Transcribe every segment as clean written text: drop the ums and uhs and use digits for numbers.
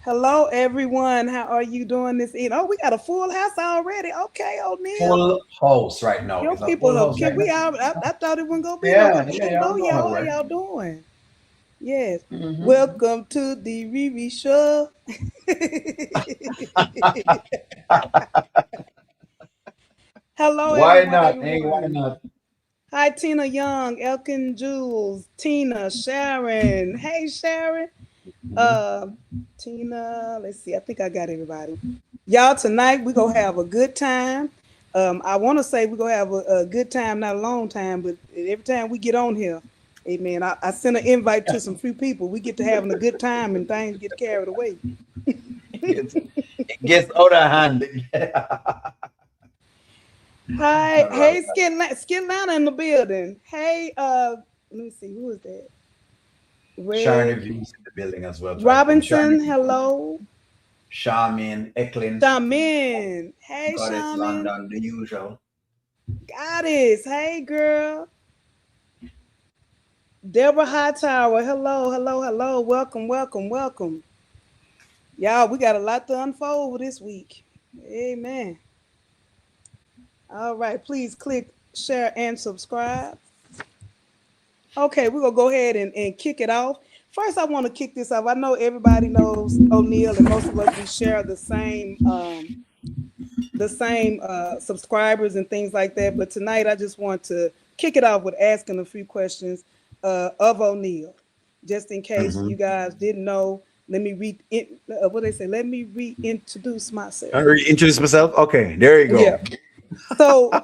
Hello, everyone. How are you doing this evening? Oh, we got a full house already. Okay, O'Neil. Full house right now. Your It's a people full are house can right we now. out. I thought it wasn't gonna be Yeah, nobody. yeah, yeah. I Hello, know how y'all. it How works. y'all doing? Yes. Hmm. Welcome to the Riri Show. Hello, Why everyone, not? Hey, why everyone. not? Hi, Tina Young, Elkin Jules, Tina, Sharon. Hey, Sharon. Mhm. Uh, Tina. Let's see. I think I got everybody. Y'all, tonight we're gonna have a good time. I want to say we're gonna have a good time, not a long time, but every time we get on here, amen. I send an invite to some few people. We get to having a good time and things get carried away. It gets out of hand. Hi, All right. hey, Skin Lana in the building. Hey, let me see, who is that? Sharon Red Reviews in the building as well. Try to ping Sharon Robinson. Reviews. Hello, Charmin, Eklund, Shamin. Hey, Goddess Shamin. London, the usual. Goddess. Hey, girl. Deborah Hightower. Hello, hello, hello. Welcome, welcome, welcome. Y'all, we got a lot to unfold this week. Amen. All right, please click share and subscribe. Okay, we're gonna go ahead and kick it off. First, I want to kick this off. I know everybody knows O'Neil, and most of us we share the same subscribers and things like that. But tonight, I just want to kick it off with asking a few questions of O'Neil, just in case Mm-hmm. you guys didn't know. Let me what they say. Let me reintroduce myself. I introduce myself. Okay, there you Yeah. go. So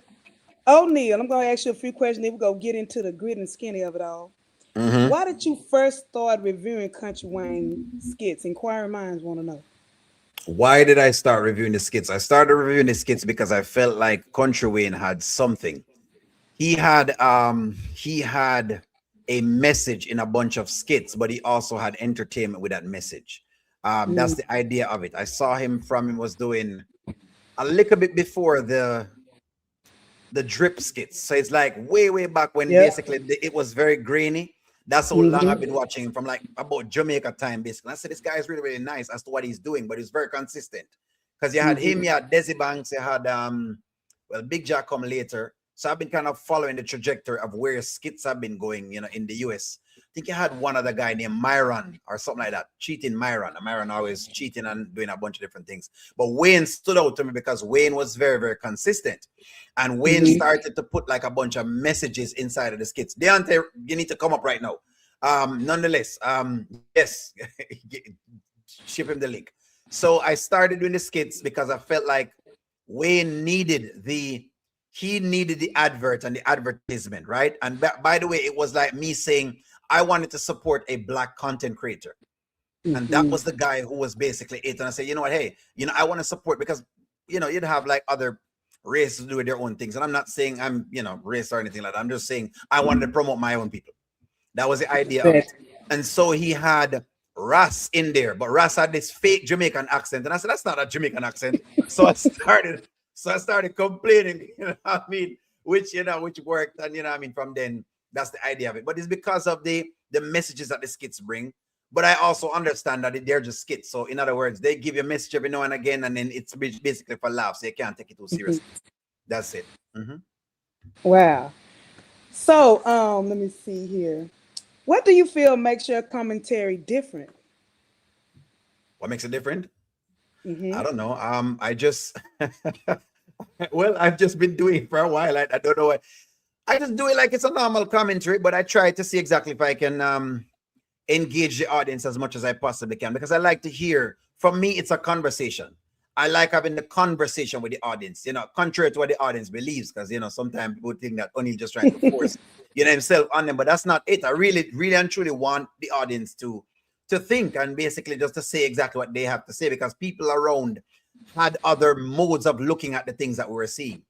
O'Neil, I'm gonna ask you a few questions. Then we're gonna get into the grit and skinny of it all. Hmm. Why did you first start reviewing Country Wayne skits? Inquiring minds want to know. Why did I start reviewing the skits? I started reviewing the skits because I felt like Country Wayne had something. He had a message in a bunch of skits, but he also had entertainment with that message. That's Mm, the idea of it. I saw him from him was doing a little bit before the drip skits. So it's like way back when yep. basically it was very grainy. That's how long I've Hmm. been watching him from like about Jamaica time, basically. I said this guy is really nice as to what he's doing, but he's very consistent. Because you had him, Hmm. you had Desi Banks, you had well, Big Jack come later. So I've been kind of following the trajectory of where skits have been going, in the US. I think you had one other guy named Myron or something like that, cheating Myron. And Myron always cheating and doing a bunch of different things. But Wayne stood out to me because Wayne was very consistent. And Wayne Hmm. started to put like a bunch of messages inside of the skits. Deontay, you need to come up right now. Nonetheless, yes, ship him the link. So I started doing the skits because I felt like Wayne needed he needed the advert and the advertisement, right? And by the way, it was like me saying I wanted to support a black content creator. And that Hmm. was the guy who was basically it. And I said, you know what, hey, I want to support because you'd have like other races do their own things. And I'm not saying I'm, race or anything like that. I'm just saying I wanted to promote my own people. That was the idea of it. And so he had Ras in there, but Ras had this fake Jamaican accent. And I said, that's not a Jamaican accent. So I started complaining, what I mean, which worked. And I mean, from then that's the idea of it. But it's because of the messages that the skits bring. But I also understand that they're just skits. So in other words, they give you a message every now and again, and then it's basically for laughs. So you can't take it too Hmm. seriously. That's it. Mhm. Wow. So, let me see here. What do you feel makes your commentary different? What makes it different? Hmm. I don't know. I just well, I've just been doing it for a while. I don't know what I just do it like it's a normal commentary, but I try to see exactly if I can engage the audience as much as I possibly can because I like to hear. For me, it's a conversation. I like having the conversation with the audience, contrary to what the audience believes, because sometimes people think that only just trying to force, himself on them, but that's not it. I really and truly want the audience to think and basically just to say exactly what they have to say because people around had other modes of looking at the things that we were seeing.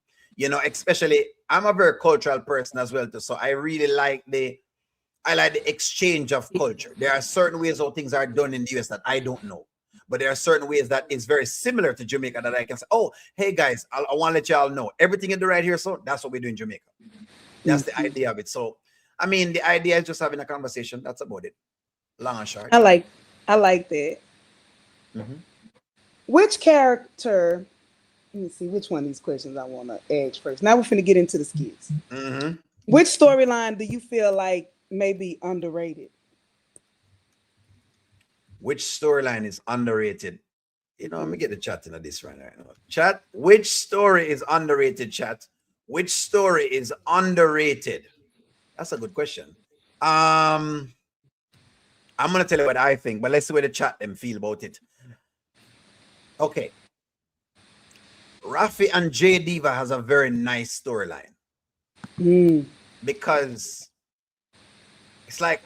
Especially I'm a very cultural person as well too, so I like the exchange of culture. There are certain ways how things are done in the US that I don't know. But there are certain ways that is very similar to Jamaica that I can say, oh, hey guys, I want to let y'all know everything you do right here. So that's what we do in Jamaica. That's the Hmm. idea of it. So, I mean, the idea is just having a conversation. That's about it. Long and short. I like, I like that. Mhm. Which character? Let me see which one of these questions I want to ask first. Now we're finna get into the skits. Mhm. Which storyline do you feel like may be underrated? Which storyline is underrated? Let me get the chat into this right now. Chat, which story is underrated, chat? Which story is underrated? That's a good question. Um, I'm gonna tell you what I think, but let's see what the chat them feel about it. Okay. Rafi and J Diva has a very nice storyline Mm. because it's like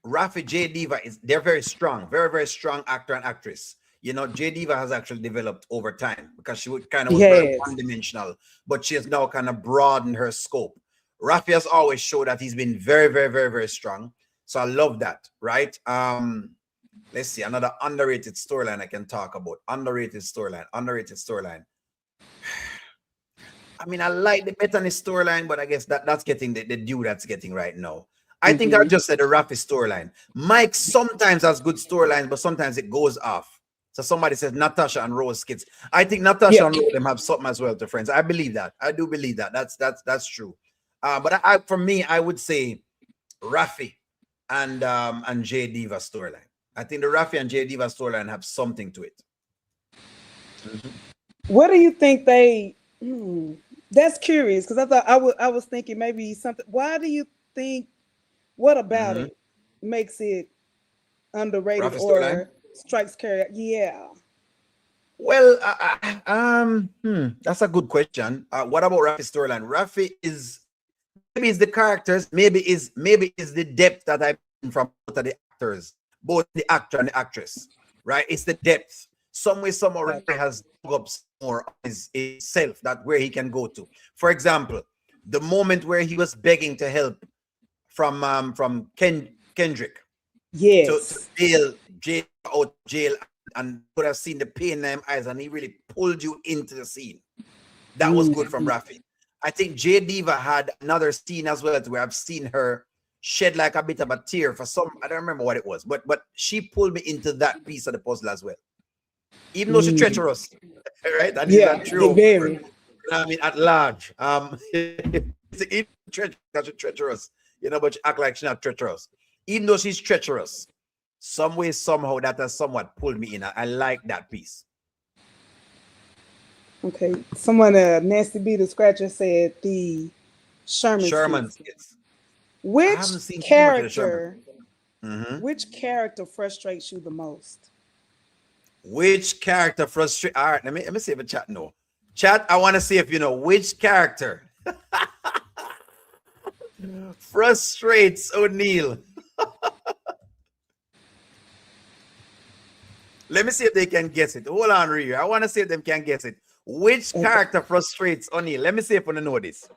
Rafi J Diva they're very strong, very, very strong actor and actress. J Diva has actually developed over time because she kind of was very Yes. one-dimensional, but she has now kind of broadened her scope. Rafi has always showed that he's been very, very, very, very strong. So I love that, right? Let's see, another underrated storyline I can talk about. Underrated storyline, underrated storyline. I mean, I like the Bethany storyline, but I guess that's getting the due that's getting right now. I think I Mm-hmm. just said the Rafi storyline. Mike sometimes has good storylines, but sometimes it goes off. So somebody says Natasha and Rose skits. I think Natasha Yeah. and Rose them have something as well to friends. I believe that. I do believe that. That's true. But for me, I would say Rafi and J Diva storyline. I think the Rafi and J Diva storyline have something to it. Mhm. What do you think they? Hmm, that's curious because I thought I was thinking maybe something. Why do you think? What about Mhm. it makes it underrated Rafi storyline. or strikes carry? Yeah. Well, that's a good question. What about Rafi's storyline? Rafi is maybe it's the characters, maybe is the depth that I bring from both of the actors, both the actor and the actress, right? It's the depth. Some way, somehow, Rafi has dug up more of his self that where he can go to. For example, the moment where he was begging to help from Kendrick to Yes. jail out of jail and could have seen the pain in them eyes and he really pulled you into the scene. That was good from Mm. Rafi. I think J Diva had another scene as well where I've seen her shed like a bit of a tear for some, I don't remember what it was, but she pulled me into that piece of the puzzle as well. Even though she's Mm. treacherous, right? And she's a Yeah. true over. Very. I mean, at large. It's treacherous, but she act like she's not treacherous. Even though she's treacherous, some way, somehow, that has somewhat pulled me in. I like that piece. Okay. Someone, Nasty B the Scratcher said the Sherman Sherman skits. skits. I Which haven't seen too much of the Sherman. character? Mhm. Which character frustrates you the most? Which character frustrate? All right, let me see if the chat know. Chat, I want to see if you know which character frustrates O'Neill. Let me see if they can guess it. Hold on, Ryu. I want to see if they can guess it. Which Okay. character frustrates O'Neill? Let me see if I know this.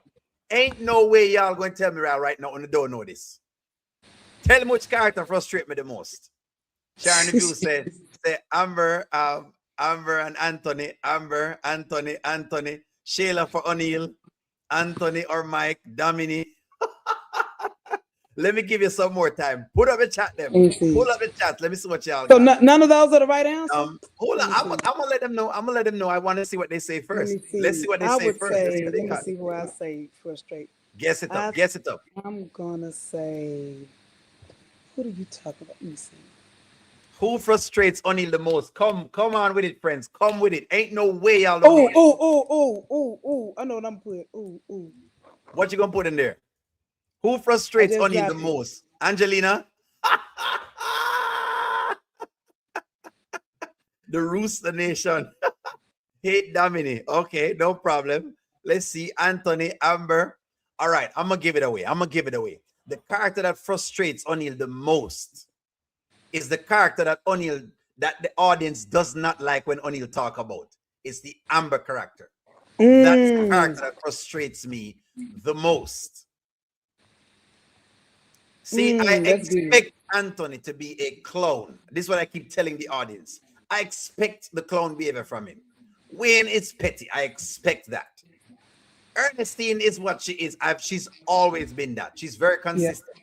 Ain't no way y'all going to tell me right now when you don't know this. Tell me which character frustrates me the most. Sharon Review say Amber and Anthony, Amber, Anthony, Anthony, Shayla for O'Neill, Anthony or Mike, Dominic. Let me give you some more time. Put up the chat them. Let me see. Pull up the chat. Let me see what y'all So got. none of those are the right answer. Hold Let on. me I'm see. gonna let them know. I'm gonna let them know. I want to see what they say Let first. me Let's see. see what they I say would first. Let's see say. what they Let me got. see who I say frustrate. Guess it up. I Guess it up. I'm gonna say. Who do you talk about? Let me see. Who frustrates O'Neill the most? Come on with it, friends. Come with it. Ain't no way y'all don't Oh, know this. oh, oh, oh, oh, oh. I know what I'm putting. Oh, oh. What you gonna put in there? Who I frustrates just O'Neill the dropped it. most? Angelina? The Rooster Nation. Hate Domini. Okay, no problem. Let's see. Anthony, Amber. All right, I'm gonna give it away. I'm gonna give it away. The character that frustrates O'Neill the most is the character that the audience does not like when O'Neill talk about. It's the Amber character. That's the Mm, character that frustrates me the most. See, I that's good. expect Anthony to be a clown. This is what I keep telling the audience. I expect the clown behavior from him. Wayne is petty. I expect that. Ernestine is what she is. She's always been that. She's very Yeah. consistent.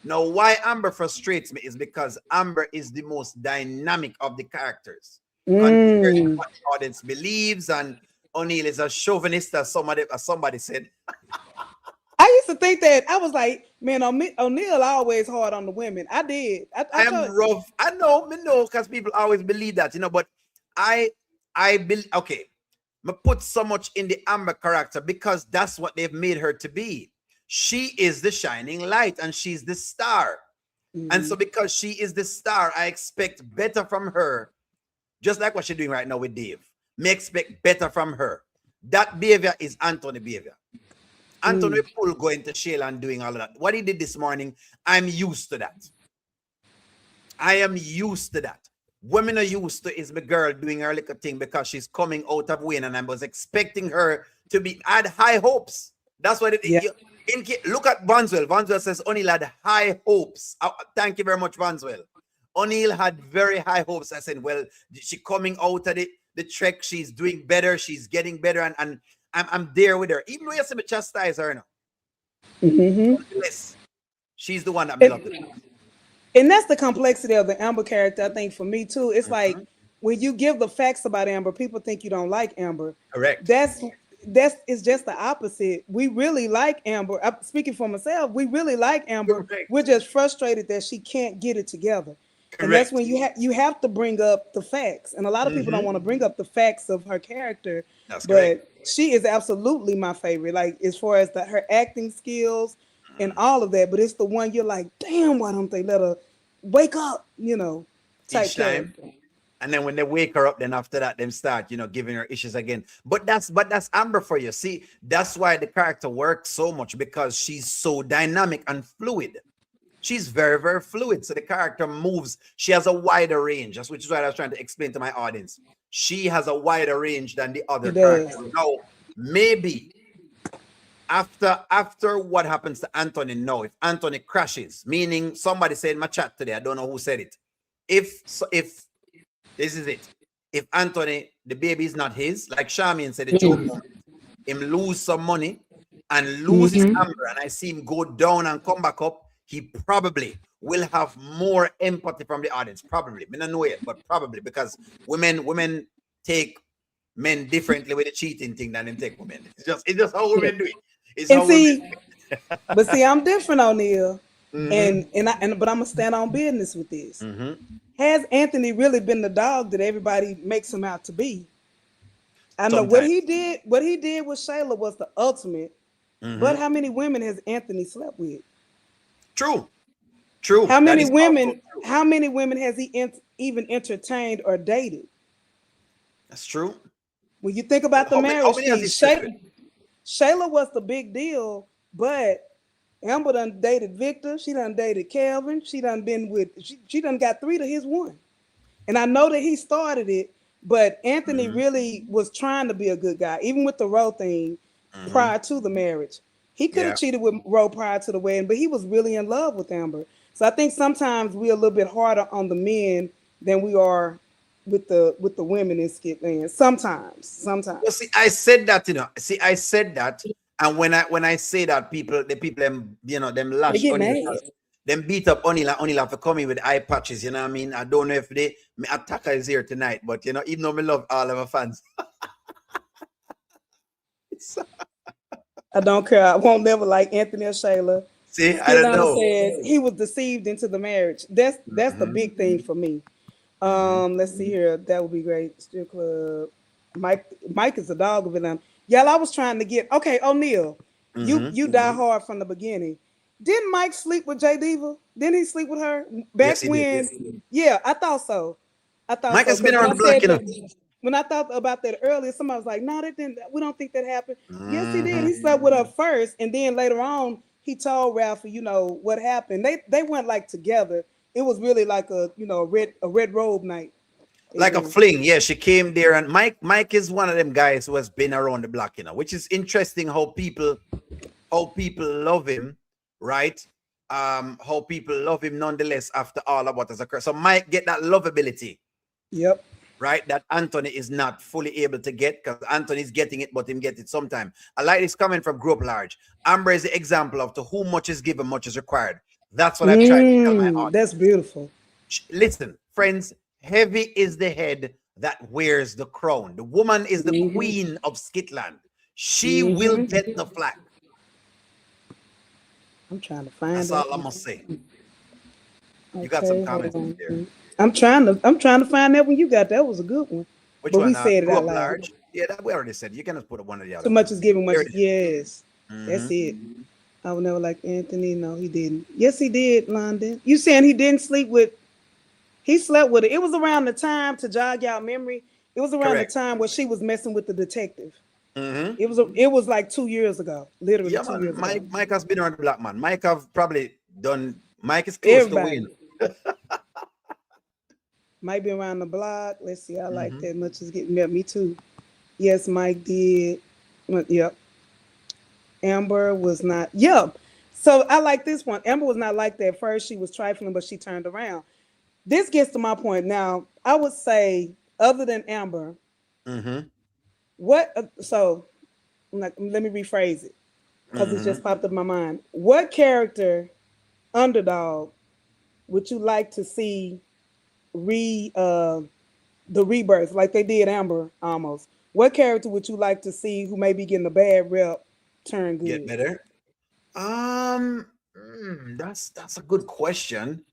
Now, why Amber frustrates me is because Amber is the most dynamic of the characters, contrary to Mm. what the audience believes. And O'Neill is a chauvinist, as somebody said. I used to think that I was like, man, O'Neal always hard on the women. I did. I I am told. rough. I know, because people always believe that, but I, I believe, okay, I put so much in the Amber character because that's what they've made her to be. She is the shining light and she's the star. And so Mhm. because she is the star, I expect better from her, just like what she's doing right now with Dave. May expect better from her. That behavior is Anthony behavior. Anthony Mm. Poole going to Shayla and doing all of that. What he did this morning, I'm used to that. I am used to that. Women are used to is my girl doing her little thing because she's coming out of Wayne, and I was expecting her to be. I had high hopes. That's what it. Yeah. Look at Vanswell. Vanswell says O'Neill had high hopes. Thank you very much, Vanswell. O'Neill had very high hopes. I said, well, she coming out of the trek. She's doing better. She's getting better, and I'm there with her. Even though you see me chastise her now, Hmm. nonetheless, she's the one that me love the And, and that's the complexity of the Amber character. I think for me too, it's like most. when you give the facts about Amber, people think you don't like Amber. Correct. That's it's just the opposite. We really like Amber. I'm speaking for myself. We really like Amber. We're Correct. just frustrated that she can't get it together. And that's Correct. when you have to bring up the facts. And a lot of people don't Mm-hmm. want to bring up the facts of her character, That's correct. but she is absolutely my favorite. Like as far as her acting skills and all of that. But it's the one you're like, damn, why don't they let her wake up? Type Each time. character. And then when they wake her up, then after that, them start, giving her issues again. But that's Amber for you. See, that's why the character works so much because she's so dynamic and fluid. She's very, very fluid. So the character moves. She has a wider range. That's which is what I was trying to explain to my audience. She has a wider range than the She other does. characters. Now, maybe after what happens to Anthony now, if Anthony crashes, meaning somebody said in my chat today, I don't know who said it. If this is it. If Anthony, the baby is not his, like Charmian said, the joke, him lose some money and lose his Mm-hmm. Amber, and I see him go down and come back up, he probably will have more empathy from the audience. Probably. I don't know it, but probably because women take men differently with the cheating thing than them take women. It's just how Yeah. women do it. It's And how women. see, but see, I'm different on Neil. Mm-hmm. But I'm gonna stand on business with this. Mm-hmm. Has Anthony really been the dog that everybody makes him out to be? I know what Sometimes. he did. What he did with Shayla was the ultimate. But Mm-hmm. how many women has Anthony slept with? True. True. How That many is also women? true. How many women has he even entertained or dated? That's true. When you think about the How marriage many has he piece, slept with? Shayla was the big deal, but Amber done dated Victor. She done dated Kelvin. She done been with. She done got three to his one. And I know that he started it, but Anthony Mm-hmm. really was trying to be a good guy, even with the Roe thing Mm-hmm. prior to the marriage. He could have Yeah. cheated with Roe prior to the wedding, but he was really in love with Amber. So I think sometimes we're a little bit harder on the men than we are with the women in skit land. Well, Sometimes. see, I said that, See, I said that, and when I say that, the people them, them They lash get on it mad. because them beat up Only have to come in with eye patches. You know what I mean? I don't know if my attacker is here tonight, but even though me love all of my fans, I don't care. I won't never like Anthony or Shayla. see, I don't Skitlana know. says he was deceived into the marriage. That's the Mm-hmm. big thing for me. Mm-hmm. Let's see here. That would be great. Strip club. Mike is a dog of it. Y'all, I was trying to get okay. O'Neal, you Mm-hmm. you die hard from the beginning. Didn't Mike sleep with J Diva? Didn't he sleep with her back Yes, he did. when? Yeah, I thought so. I thought Mike so has been because when around I the block, said that, when I thought about that earlier, somebody was like, "No, that didn't. We don't think that happened." Yes, he did. Mm-hmm. He slept with her first, and then later on, he told Ralphie, what happened. They went like together. It was really like a red robe night. Like a Amen. fling. Yeah, she came there, and Mike is one of them guys who has been around the block, which is interesting how people love him, right? How people love him nonetheless after all of what has occurred. So Mike get that lovability, Yep. right? That Anthony is not fully able to get because Anthony's getting it, but him get it sometime. I like this comment from Group Large. Amber is the example of to whom much is given, much is required. That's what I've tried to tell my That's audience. beautiful. Listen, friends, heavy is the head that wears the crown. The woman is the Mm-hmm. queen of Skitland. She will get Mm-hmm. the flag. I'm trying to find That's that all I'm one. gonna say. You got some Okay, hold comments on. there. I'm trying to find that one you got. That was a good one. Which But we one? said it Grow out up loud. large. Yeah, that we already said. You can just put one of the Too other much is ones. giving, much Here is it is. yes. That's Mm-hmm. it. I would never like Anthony. No, he didn't. Yes, he did, London. You saying he didn't sleep with he slept with her. It was around the time to jog y'all memory. It was around the Correct. time where she was messing with the detective. Mm-hmm. It was like 2 years ago. Literally Yeah, two man. years ago. Mike has been around the black man. Mike have probably done. Mike is close to Everybody Wayne. might be around the block. Let's see. I like Mm-hmm. that much is getting me too. Yes, Mike did. Yep. Amber was not. Yep. So I like this one. Amber was not like that at first. She was trifling, but she turned around. This gets to my point. Now, I would say, other than Amber, Mm-hmm. what? So let me rephrase it because it Mm-hmm. just popped up in my mind. What character, underdog, would you like to see re the rebirth like they did Amber almost? What character would you like to see who may be getting a bad rep turn Get good? better. That's a good question.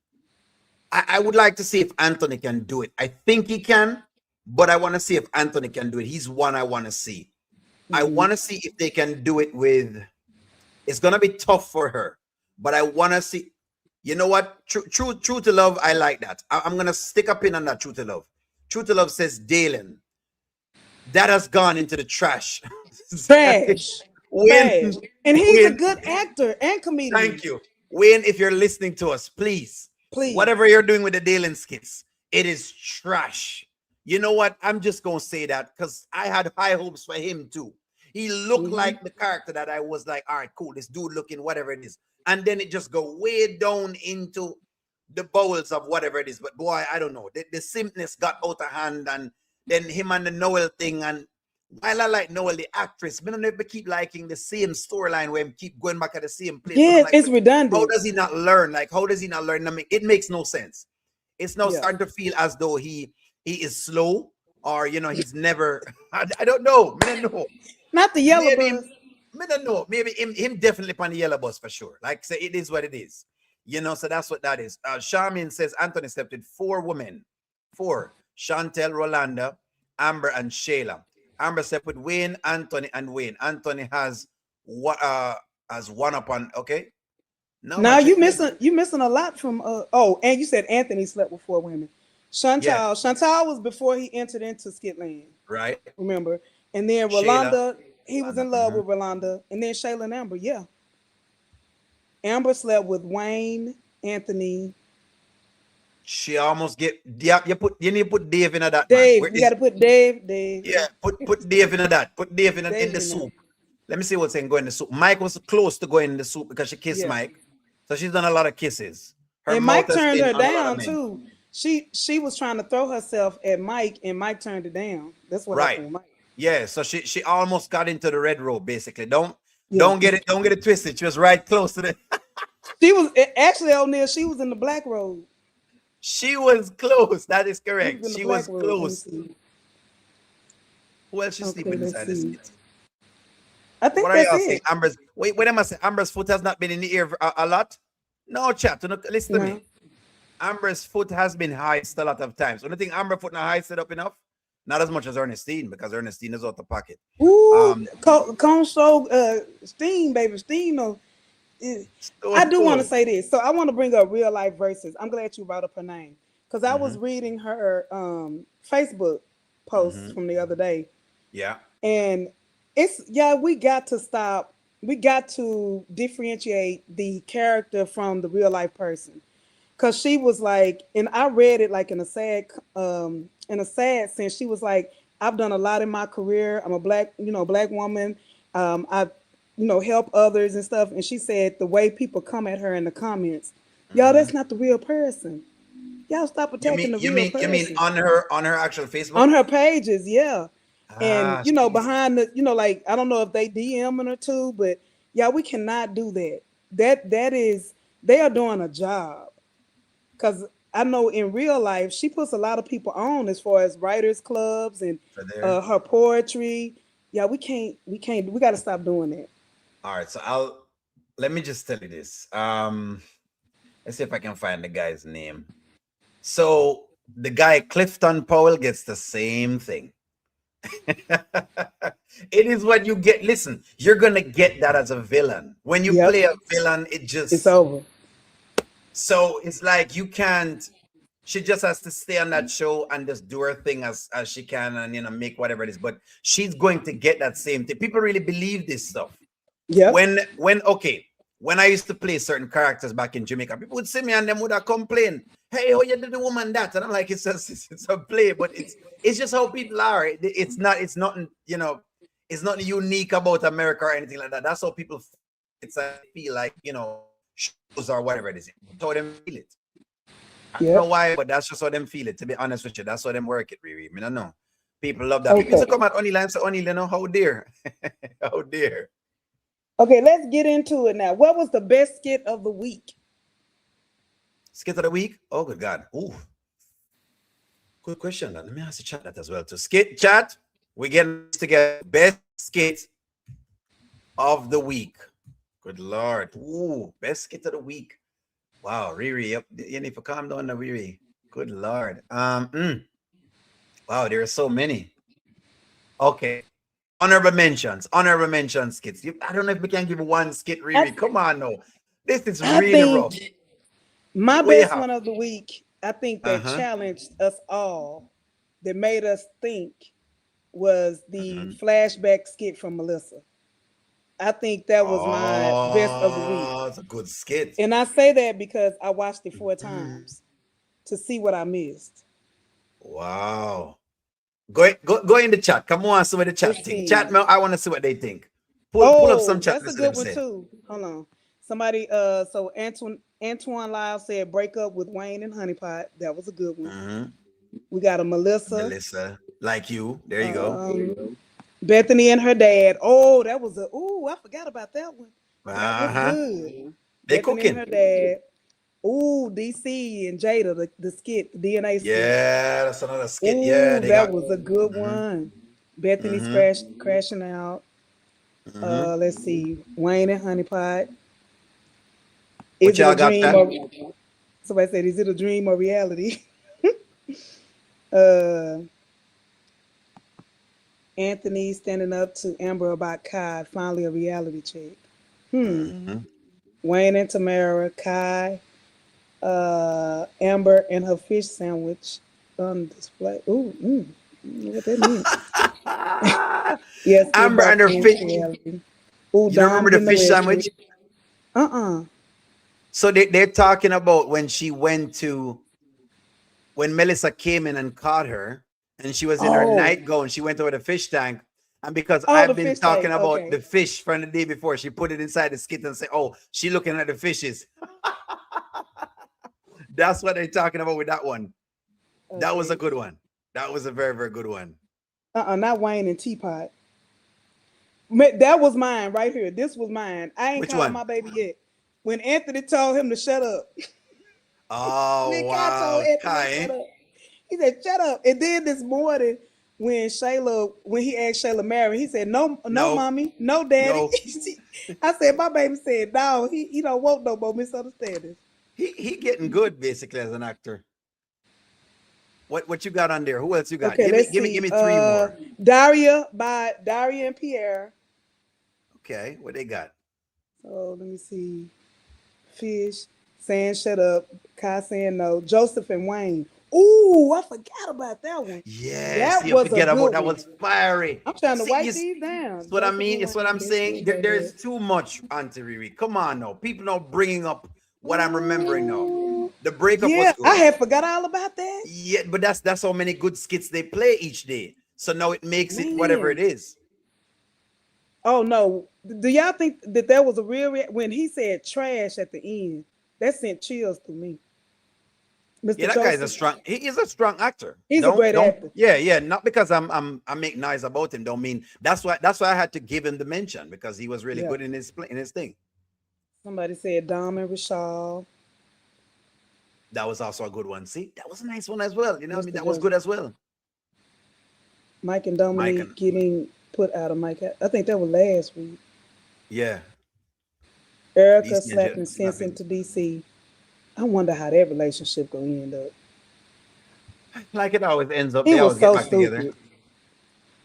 I would like to see if Anthony can do it. I think he can, but I want to see if Anthony can do it. He's one I want to see. I Mm-hmm. want to see if they can do it with. It's gonna be tough for her, but I want to see. You know what? True to love. I like that. I'm gonna stick a pin on that. True to love. True to love says Dalen. That has gone into the trash. Trash, trash, When and he's a when good actor and comedian. Thank you. Wayne, if you're listening to us, please, Please. whatever you're doing with the Dalen skits, it is trash. You know what? I'm just going to say that because I had high hopes for him too. He looked Mm-hmm. like the character that I was like, all right, cool, this dude looking, whatever it is. And then it just go way down into the bowels of whatever it is. But boy, I don't know. The simpness got out of hand, and then him and the Noel thing. And while I like Noel, the actress, I don't know if we keep liking the same storyline where we keep going back at the same place. But I'm Yes, like, it's how redundant. does he not learn? Like, how does he not learn? I mean, it makes no sense. It's now Yeah. starting to feel as though he is slow, or he's never. I don't know. I don't know. Not the yellow Maybe bus. I don't know. Maybe him definitely on the yellow bus for sure. Like say, it is what it is. So that's what that is. Charmin says Anthony slept with four women. Four. Chantel, Rolanda, Amber, and Shayla. Amber slept with Wayne, Anthony, and Wayne. Anthony what has one upon. Okay. No, Now man, check you it. missing a lot from oh, and you said Anthony slept with four women. Yeah. Chantal was before he entered into Skitland, Right. remember? And then Shayla. Rolanda, he was Rolanda. in love with Rolanda, and then Shayla and Amber, yeah. Amber slept with Wayne, Anthony, She almost get. Yeah, you need to put Dave in that man. Dave. Where We got is to put Dave, Yeah, put Dave in that. Put Dave in Dave the in there. soup. Let me see what's saying go in the soup. Mike was close to going in the soup because she kissed Yeah. Mike. So she's done a lot of kisses. Her And mouth Mike has turned been her on a lot of down men. too. She was trying to throw herself at Mike, and Mike turned it down. That's what Right. happened with Mike. Yeah. So she almost got into the red rope, basically. Yeah. Don't get it twisted. She was right close to the She was actually O'Neal. She was in the black road. she was close. That is She was correct. in the She black was road. Let me close. see. Who else is Okay, sleeping let's inside the see. skit? I What think are that's y'all saying? it. What am I saying? Amber's foot has not been in the air a lot? No, chat. Listen to No. me. Amber's foot has been high a lot of times. When I think Amber foot not high set up enough, not as much as Ernestine, because Ernestine is out the pocket. Ooh, Console Steam, baby. Steam. No, I Stone do want to cold. say this. So I want to bring up real life verses. I'm glad you brought up her name because I Mm-hmm. was reading her Facebook posts Mm-hmm. from the other day, Yeah. and it's yeah, we got to stop. We got to differentiate the character from the real life person because she was like, and I read it like in a sad sense. She was like, I've done a lot in my career. I'm a black woman. I help others and stuff. And she said the way people come at her in the comments, y'all, Mm-hmm. that's not the real person. Y'all stop attacking the real You mean person on her actual on Facebook? her pages, yeah. And Ah, she's behind the, like I don't know if they DMing her too, but yeah, we cannot do that. That is they are doing a job. Because I know in real life, she puts a lot of people on as far as writers clubs and So there. her poetry. Yeah, we got to stop doing that. All right. So I'll let me just tell you this. Let's see if I can find the guy's name. So the guy Clifton Powell gets the same thing. It is what you get. Listen, you're gonna get that as a villain. When you Yep, play a villain, it it's just over. so it's like you can't. She just has to stay on that show and just do her thing as she can, and make whatever it is. But she's going to get that same thing. People really believe this stuff. Yep, When okay, when I used to play certain characters back in Jamaica, people would see me and them would have complained, "Hey, how you did the woman that?" And I'm like, it's a play, but it's just how people are. It's not it's not unique about America or anything like that. That's how people it's like feel like shows or whatever it is. That's how them feel it. I don't know yep. why, but that's just how them feel it. To be honest with you, that's how them work it. Really, I don't know. People love that. People used to Okay. come at Only and say, "Only, how dare, how dare." Okay, let's get into it now. What was the best skit of the week? Skit of the week? Oh, good God. Ooh, good question. Let me ask the chat that as well. To skit chat, we getting this together. Best skit of the week. Good Lord. Ooh, best skit of the week. Wow, Riri. Yep. You need to calm down, the Riri. Good Lord. Wow, there are so many. Okay. Honorable mentions. Honorable mentions skits. I don't know if we can give one skit, I Riri. Come on, no. This is I really rough. think my What you best have? one of the week, I think that Uh-huh. challenged us all, that made us think, was the Mhm. flashback skit from Melissa. I think that was my best of the week. Oh, it's a good skit. And I say that because I watched it four Mhm. times to see what I missed. Wow. Go in the chat. Come on, see what the chat Let's think. Chat, see. man, I want to see what they think. Pull up some Oh, chat that's a message them good one say. too. Hold on. Somebody so Antoine Lyle said break up with Wayne and Honeypot. That was a good one. Mm-hmm. We got a Melissa. Melissa, like you. There you go. Um Bethany and her dad. Oh, that was a I forgot about that one. That was Uh-huh. good. They Bethany and cooking. her dad. Ooh, DC and Jada, the skit, the DNA skit. Yeah, that's another skit. Yeah, Ooh, they that got. was a good Mm-hmm. one. Bethany's Mm-hmm. crashing out. Mm-hmm. Let's see. Wayne and Honeypot. What Is it a y'all got, dream chat? or somebody said, is it a dream or reality? uh Anthony standing up to Amber about Kai, finally a reality check. Mm-hmm. Wayne and Tamara, Kai, Amber and her fish sandwich on display. What that meant. Yes, get Amber back and her into fish. reality. Ooh, You don't Don remember the getting fish arrested. sandwich? Uh-uh. So they're talking about when she went to when Melissa came in and caught her, and she was in her Oh. nightgown. She went over the fish tank, and because Oh, I've the been fish talking tank. about Okay. the fish from the day before, she put it inside the skit and say, "Oh, she looking at the fishes." That's what they're talking about with that one. That was a Okay. good one. That was a very very good one. Not Wayne and Teapot. That was mine right here. This was mine. I ain't Which called one? my baby yet. When Anthony told him to shut up. Oh Nick I told wow, Anthony to shut Kai. up. He said, shut up. And then this morning, when he asked Shayla marry, he said, no, no, No, mommy, no, daddy. no. I said, my baby said, no, he don't want no more misunderstandings. He getting good basically as an actor. What you got on there? Who else you got? Okay, Give me let's give me give see. me three more. Daria and Pierre. Okay, what they got? So let me see. Fish saying shut up. Kai saying no. Joseph and Wayne. Ooh, I forgot about that one. Yes, That you was a forget about good that one. was fiery. I'm trying to See, wipe it's these down. what I Joseph mean. and It's what I'm Wayne. Best saying. friend There's bad. too much Auntie Riri. Come on now. People not bringing up what I'm remembering now. Ooh, The breakup was yeah, I good. had forgot all about that. Yeah, but that's how many good skits they play each day. So now it makes it whatever it Man. is. Oh no. Do y'all think that there was a when he said trash at the end? That sent chills through me. Yeah, Mr. that guy's a Joseph. strong. He is a strong actor. He's a great Don't. actor. Yeah, yeah. Not because I make noise about him. Don't mean that's why I had to give him the mention because he was really Yeah. good in his thing. Somebody said Dom and Rashad. That was also a good one. See, that was a nice one as well. I What's mean, the that was judge? good as well. Mike and Mike and Dominique getting put out of Mike. I think that was last week. yeah, Erica DC and Jet slapping sense snapping. into DC. I wonder how that relationship gonna end up. Like it always ends up, He they was always get so back together. stupid.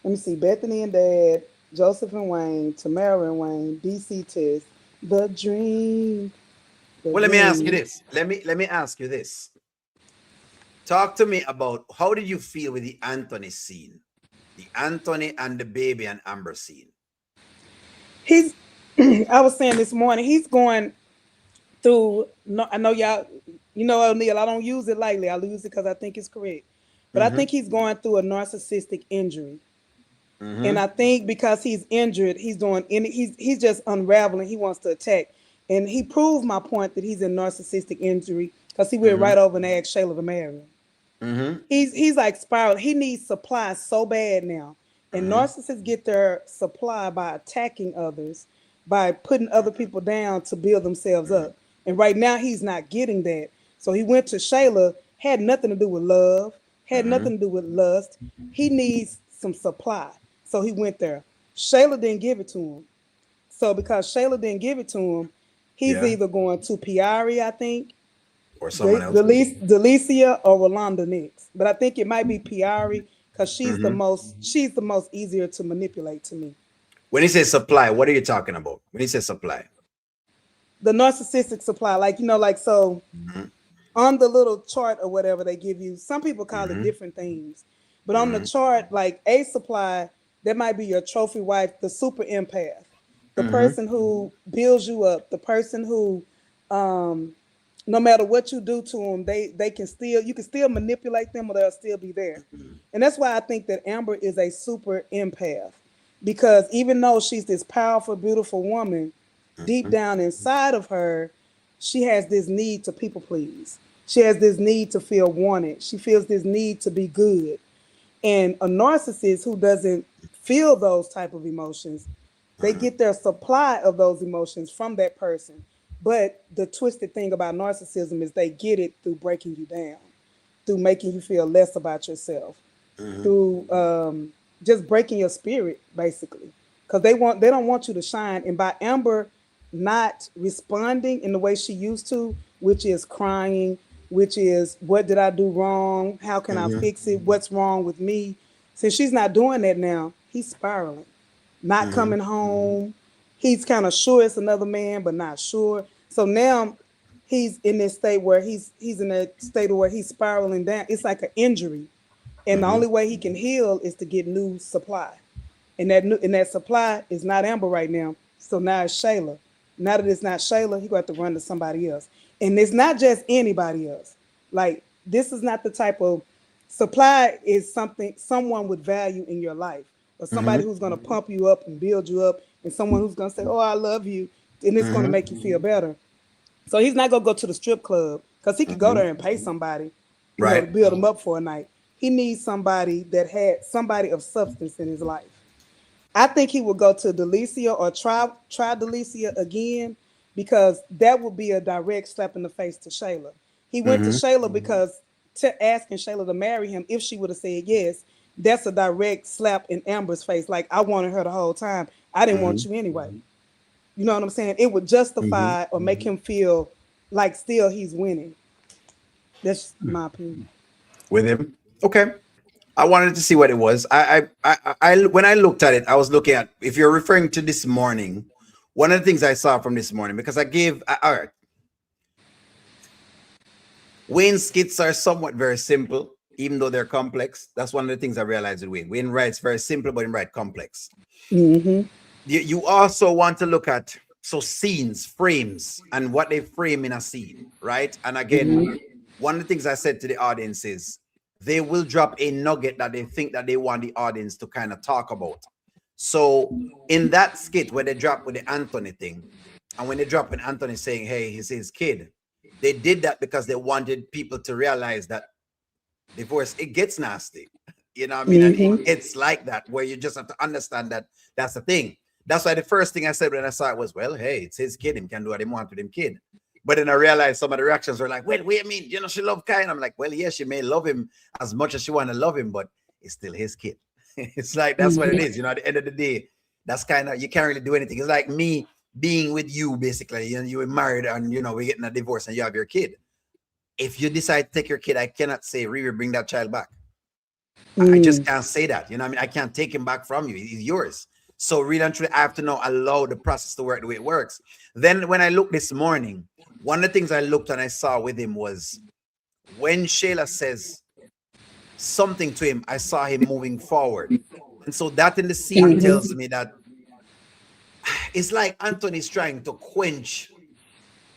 Let me see. Bethany and Dad, Joseph and Wayne, Tamara and Wayne, DC Test, the dream, the Well, let me ask you dream. this. Let me ask you this. Talk to me about how did you feel with the Anthony scene, the Anthony and the baby and Amber scene. He's. I was saying this morning. He's going through. No, I know y'all. You know, O'Neal. I don't use it lightly. I use it because I think it's correct. But I Mm-hmm. think he's going through a narcissistic injury. And Mm-hmm. I think because he's injured, he's just unraveling. He wants to attack, and he proved my point that he's in narcissistic injury because he went Mm-hmm. right over and asked Shayla to marry him. Mm-hmm. He's like spiraling. He needs supply so bad now, and Mm-hmm. narcissists get their supply by attacking others, by putting other people down to build themselves up. And right now he's not getting that. So he went to Shayla. Had nothing to do with love. Had Mm-hmm. nothing to do with lust. He needs some supply. So he went there. Shayla didn't give it to him. So because Shayla didn't give it to him, he's Yeah. either going to Piari, I think, Or someone else. Delicia or Rolanda next. But I think it might be Piari because Mm-hmm. she's the most easier to manipulate to me. When you say supply, what are you talking about? When you say supply. The narcissistic supply, like like so Mm-hmm. on the little chart or whatever they give you, some people call it Mm-hmm. different things. But on the Mm-hmm. chart, like a supply, that might be your trophy wife, the super empath, the Mm-hmm. person who builds you up, the person who no matter what you do to them, they can still you can still manipulate them or they'll still be there. And that's why I think that Amber is a super empath because even though she's this powerful, beautiful woman, deep down inside of her, she has this need to people please. She has this need to feel wanted. She feels this need to be good. And a narcissist who doesn't feel those type of emotions, they get their supply of those emotions from that person. But the twisted thing about narcissism is they get it through breaking you down, through making you feel less about yourself, Mm-hmm. through just breaking your spirit, basically. Because they don't want you to shine. And by Amber not responding in the way she used to, which is crying, which is what did I do wrong? How can I Mm-hmm. fix it? What's wrong with me? Since she's not doing that now, he's spiraling, not Mm-hmm. coming home. He's kind of sure it's another man, but not sure. So now he's in this state where he's in a state where he's spiraling down. It's like an injury, and the Mm-hmm. only way he can heal is to get new supply. And that supply is not Amber right now. So now it's Shayla. Now that it's not Shayla, he got to run to somebody else. And it's not just anybody else. Like this is not the type of supply is something someone with value in your life, or Mm-hmm. somebody who's gonna pump you up and build you up, and someone who's gonna say, "Oh, I love you," and it's gonna Mm-hmm. make you feel better. So he's not gonna go to the strip club because he could go Mm-hmm. there and pay somebody, to Right. build him up for a night. He needs somebody that had somebody of substance in his life. I think he would go to Delicia or try Delicia again because that would be a direct slap in the face to Shayla. He went to Mm-hmm. Shayla because to asking Shayla to marry him, if she would have said yes, that's a direct slap in Amber's face. Like I wanted her the whole time. I didn't want Mm-hmm. you anyway. You know what I'm saying? It would Mm-hmm. justify or make him feel like still he's winning. That's my opinion. With him. Okay. I wanted to see what it was. When I looked at it, I was looking at, if you're referring to this morning, one of the things I saw from this morning, because all right, Wayne's skits are somewhat very simple, even though they're complex. That's one of the things I realized with Wayne. Wayne writes very simple, but he writes complex. Mm-hmm. You also want to look at scenes, frames, and what they frame in a scene, right? And again, Mm-hmm. one of the things I said to the audience is they will drop a nugget that they think that they want the audience to kind of talk about. So in that skit where they drop with the Anthony thing, and when they drop with Anthony saying, "Hey, he's his kid," they did that because they wanted people to realize that divorce, it gets nasty. You know what I mean? And it Mm-hmm. gets like that, where you just have to understand that that's the thing. That's why the first thing I said when I saw it was, well, hey, it's his kid. Him can do what he want with him kid. But then I realized some of the reactions were like, wait a minute, you know, she love Kai. And I'm like, well, yeah, she may love him as much as she want to love him, but it's still his kid. It's like, that's what it is. You know, at the end of the day, that's kind of, you can't really do anything. It's like me being with you, basically. You know, you were married and, you know, we're getting a divorce and you have your kid. If you decide to take your kid, I cannot say, Riri, bring that child back. I just can't say that. You know what I mean? I can't take him back from you. He's yours. So really and truly, I have to now allow the process to work the way it works. Then when I looked this morning, one of the things I looked and I saw with him was when Shayla says something to him, I saw him moving forward. And so that in the scene tells me that it's like Anthony's trying to quench.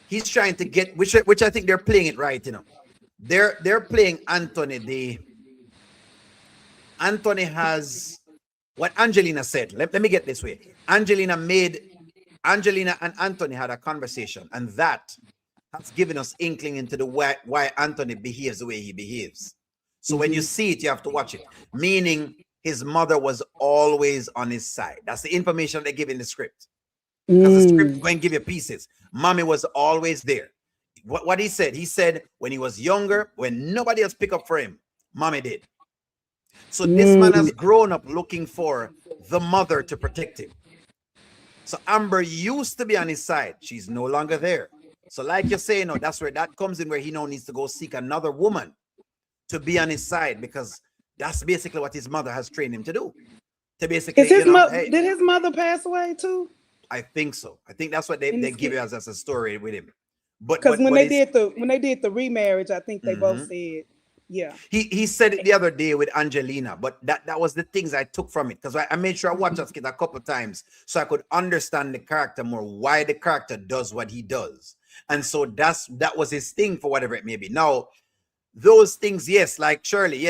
He's trying to get, which I think they're playing it right, you know. They're playing Anthony. Anthony has what Angelina said. Let me get this way. Angelina and Anthony had a conversation, and that has given us inkling into the why Anthony behaves the way he behaves. So when you see it, you have to watch it. Meaning his mother was always on his side. That's the information they give in the script. Because the script is going to give you pieces. Mommy was always there. What he said when he was younger, when nobody else picked up for him, mommy did. So this man has grown up looking for the mother to protect him. So Amber used to be on his side. She's no longer there. So like you're saying, no, that's where that comes in, where he now needs to go seek another woman to be on his side, because that's basically what his mother has trained him to do. To basically, did his mother pass away too? I think so. I think that's what they give you as a story with him. But because when they did the remarriage, I think they both said, yeah. He said it the other day with Angelina, but that was the things I took from it, because I made sure I watched that skit a couple of times so I could understand the character more, why the character does what he does. And so that was his thing, for whatever it may be. Now, those things, yes, like Shirley,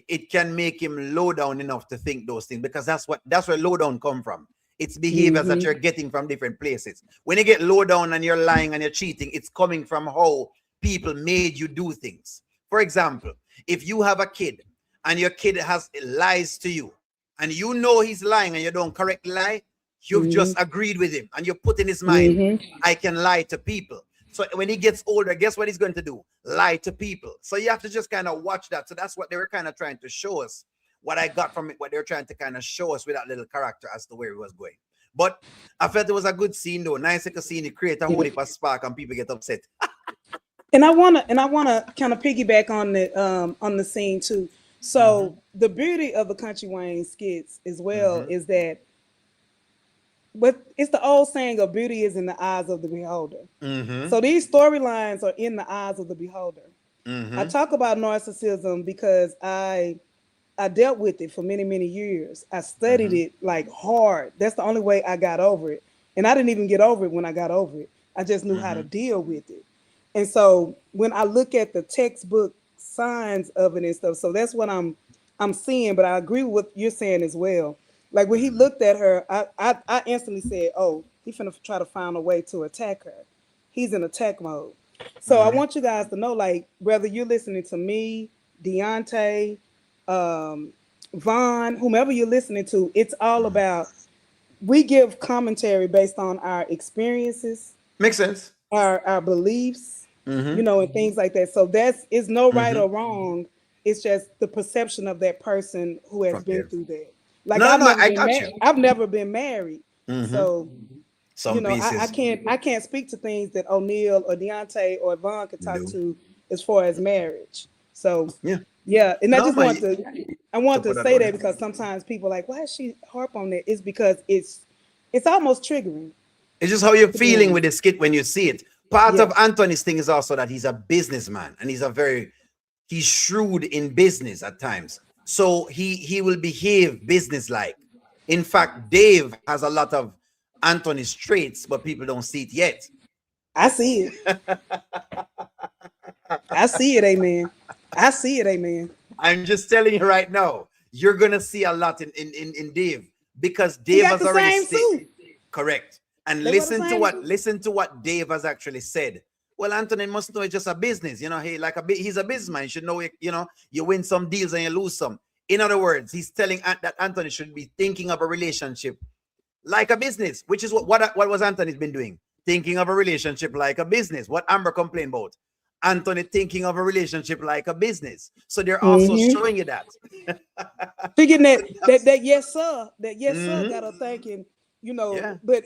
it can make him low down enough to think those things, because that's where low down come from. It's behaviors that you're getting from different places. When you get low down and you're lying and you're cheating, it's coming from how people made you do things. For example, if you have a kid and your kid lies to you and you know he's lying and you don't correct lie, you've just agreed with him and you put in his mind, I can lie to people. So when he gets older, guess what he's going to do? Lie to people. So you have to just kind of watch that. So that's what they were kind of trying to show us. What I got from it, what they're trying to kind of show us with that little character as to where he was going. But I felt it was a good scene though. Nice to see it create a whole heap of spark and people get upset. And I wanna kind of piggyback on the scene too. So the beauty of the Kountry Wayne skits as well is that, but it's the old saying of beauty is in the eyes of the beholder. So these storylines are in the eyes of the beholder. I talk about narcissism because I dealt with it for many, many years. I studied it like hard. That's the only way I got over it. And I didn't even get over it when I got over it. I just knew how to deal with it. And so when I look at the textbook signs of it and stuff, so that's what I'm seeing. But I agree with what you're saying as well. Like when he looked at her, I instantly said, oh, he's finna try to find a way to attack her. He's in attack mode. So I want you guys to know, like, whether you're listening to me, Deontay, Vaughn, whomever you're listening to, it's all about, we give commentary based on our experiences. Makes sense. Our beliefs, you know, and things like that. So it's no right or wrong. It's just the perception of that person who has been through that. Like I've never been married. So you know, I can't speak to things that O'Neal or Deontay or Vaughn could talk to as far as marriage. So yeah, and I want to say that because sometimes people are like, why is she harp on that? It's because it's almost triggering. It's just how you're feeling with the skit when you see it. Part of Anthony's thing is also that he's a businessman and he's shrewd in business at times. So he will behave businesslike. In fact, Dave has a lot of Anthony's traits, but people don't see it yet. I see it. I see it, amen. I see it, amen. I'm just telling you right now, you're gonna see a lot in Dave, because Dave has already said correct. And listen to what Dave has actually said. Well, Anthony must know it's just a business. You know, he's a businessman. You should know, you win some deals and you lose some. In other words, he's telling that Anthony should be thinking of a relationship like a business, which is what was Anthony's been doing, thinking of a relationship like a business. What Amber complained about, Anthony thinking of a relationship like a business. So they're also Mm-hmm. showing you that. She getting that yes sir, that yes sir Mm-hmm. got her thinking, Yeah. but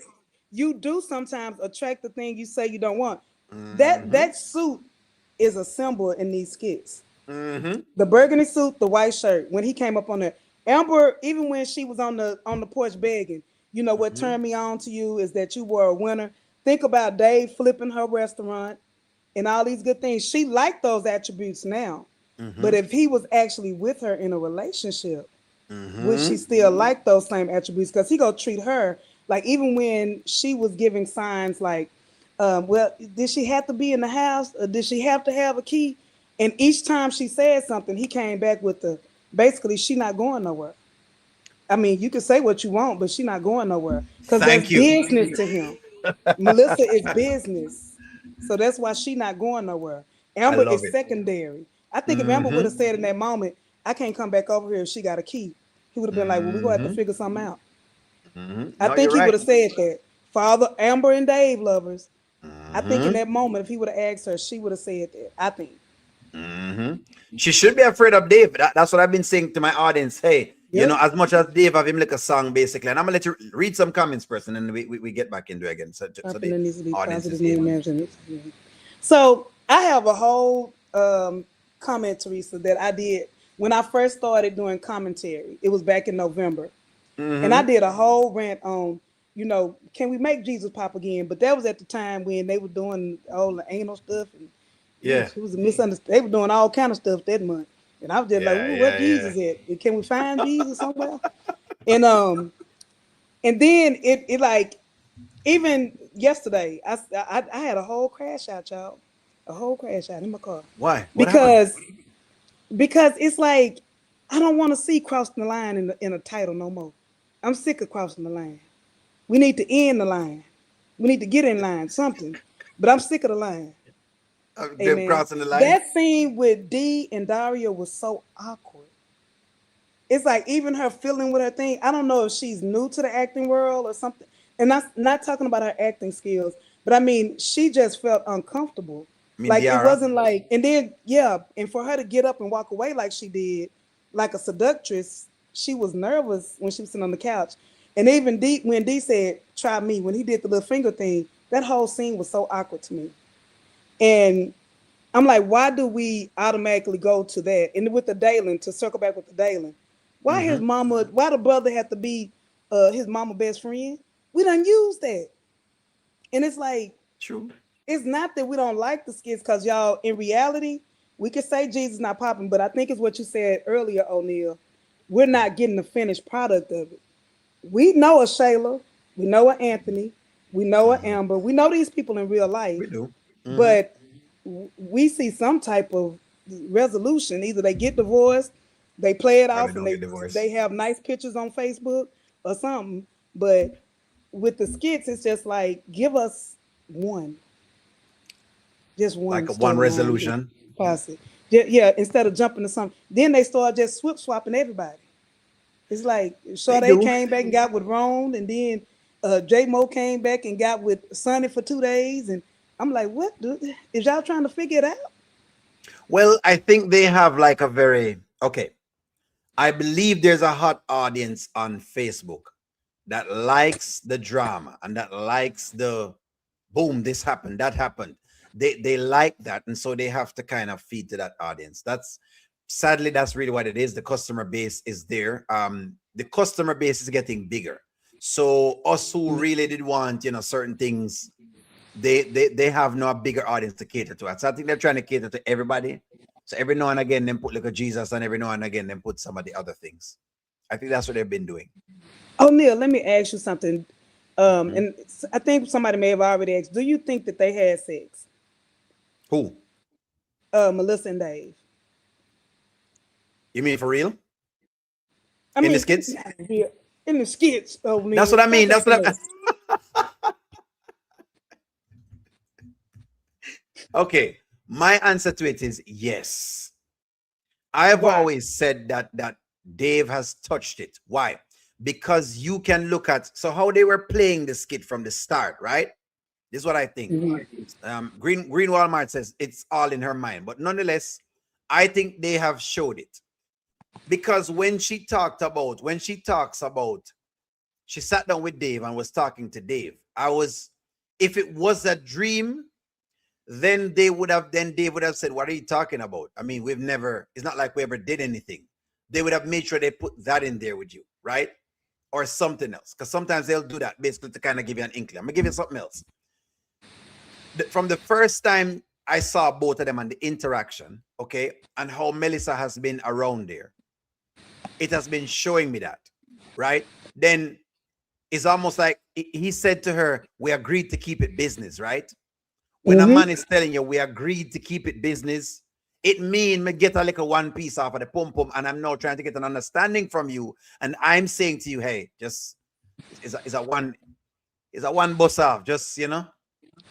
you do sometimes attract the thing you say you don't want. Mm-hmm. That suit is a symbol in these skits. Mm-hmm. The burgundy suit, the white shirt. When he came up on there, Amber, even when she was on the porch begging, what Mm-hmm. turned me on to you is that you were a winner. Think about Dave flipping her restaurant and all these good things. She liked those attributes now, but Mm-hmm. if he was actually with her in a relationship, would she Mm-hmm. still like those same attributes? Because he gonna treat her like, even when she was giving signs like, well, did she have to be in the house or did she have to have a key? And each time she said something, he came back with the basically she not going nowhere. I mean, you can say what you want, but she not going nowhere because that's Thank you. business to him. Melissa is business, so that's why she not going nowhere. I Amber love is it. secondary. I think if Amber would Mm-hmm. have said in that moment, "I can't come back over here if she got a key," he would have been like, "Well, we gonna have to Mm-hmm. figure something out." Mm-hmm. I No, you're think he would right. have said that. Father Amber and Dave lovers. I think in Mm-hmm. that moment, if he would have asked her, she would have said that. I think. Mm-hmm. She should be afraid of Dave. That's what I've been saying to my audience. Hey, Yep. as much as Dave have him like a song, basically. And I'm gonna let you read some comments first, and then we get back into it again. So the There needs to be audience positive is in. name management. So I have a whole comment, Teresa, that I did when I first started doing commentary. It was back in November. And I Mm-hmm. did a whole rant on, can we make Jesus pop again? But that was at the time when they were doing all the anal stuff, and Yeah. it was a misunderstanding. They were doing all kind of stuff that month, and I was just like, Yeah. "Ooh, where Yeah. Yeah. Jesus at? And can we find Jesus somewhere?" And then it like, even yesterday, I had a whole crash out, y'all, a whole crash out in my car Why? What happened? because it's like I don't want to see crossing the line in a title no more. I'm sick of crossing the line. We need to end the line. We need to get in line, something. But I'm sick of the line. Them Amen. crossing the line. That scene with Dee and Daria was so awkward. It's like even her feeling with her thing. I don't know if she's new to the acting world or something. And that's not talking about her acting skills, but I mean, she just felt uncomfortable. I mean, Like it Diara. wasn't like, and then, yeah, and for her to get up and walk away like she did, like a seductress, she was nervous when she was sitting on the couch. And even D, when D said, "Try me," when he did the little finger thing, that whole scene was so awkward to me. And I'm like, why do we automatically go to that? And with the Dalen, to circle back with the Dalen, why his Mm-hmm. mama, why the brother have to be his mama best friend? We don't use that. And it's like, True. it's not that we don't like the skits, because y'all, in reality, we could say Jesus not popping, but I think it's what you said earlier, O'Neal. We're not getting the finished product of it. We know a Shayla, we know a Anthony, we know a Mm-hmm. Amber, we know these people in real life, We do. Mm-hmm. but we see some type of resolution. Either they get divorced, they play it Or they off, and don't get they divorced. have nice pictures on Facebook or something. But with the skits, it's just like, give us one, just one Like a one storyline, resolution. posse. Yeah, instead of jumping to something, then they start just swip swapping everybody. It's like They Sade do. came back and got with Ron, and then J Mo came back and got with Sonny for 2 days, and I'm like, what? Is y'all trying to figure it out? Well, I think they have like a very okay. I believe there's a hot audience on Facebook that likes the drama and that likes the boom, this happened, that happened. They like that, and so they have to kind of feed to that audience. That's sadly that's really what it is. The customer base is there. The customer base is getting bigger. So us who really did want, certain things, they have no bigger audience to cater to. So I think they're trying to cater to everybody. So every now and again, then put like a Jesus, and every now and again, then put some of the other things. I think that's what they've been doing. Oh, Neil, let me ask you something. Mhm. And I think somebody may have already asked. Do you think that they had sex, Who? Melissa and Dave? You mean for real? I In the mean, skits? not here in the skits. Oh, That's Neil, what I stop mean. That's asking what I us. okay. My answer to it is yes. I've Why? always said that Dave has touched it. Why? because you can look at so how they were playing the skit from the start, right? This is what I think. Green Walmart says it's all in her mind, but nonetheless, I think they have showed it because when she talks about, she sat down with Dave and was talking to Dave. If it was a dream, then Dave would have said, "What are you talking about? I mean, it's not like we ever did anything." They would have made sure they put that in there with you, right? Or something else, because sometimes they'll do that basically to kind of give you an inkling. I'm gonna give you something else. From the first time I saw both of them and the interaction, okay, and how Melissa has been around there, it has been showing me that, right? Then it's almost like he said to her, "We agreed to keep it business," right? When a man is telling you, "We agreed to keep it business," it means me get a little one piece off of the pum pum, and I'm now trying to get an understanding from you, and I'm saying to you, "Hey, just is a one bus off, just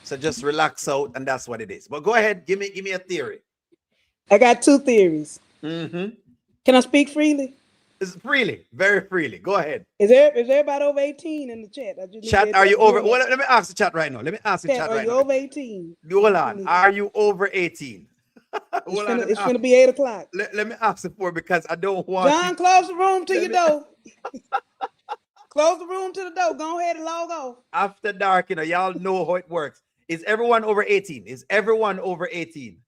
so just relax out," and that's what it is. But go ahead, give me a theory. I got two theories. Mm-hmm. Can I speak freely? It's freely, very freely. Go ahead. Is everybody over 18 in the chat? I just need Chat, that. are you over? Well, let me ask the chat right now. Let me ask the chat Are right you now. over 18? Hold on. Are you over 18? Hold on. It's gonna be 8:00. Let me ask it for because I don't want John, close the room to your door. Close the room to the door. Go ahead and log off. After dark, y'all know how it works. Is everyone over 18? Is everyone over 18?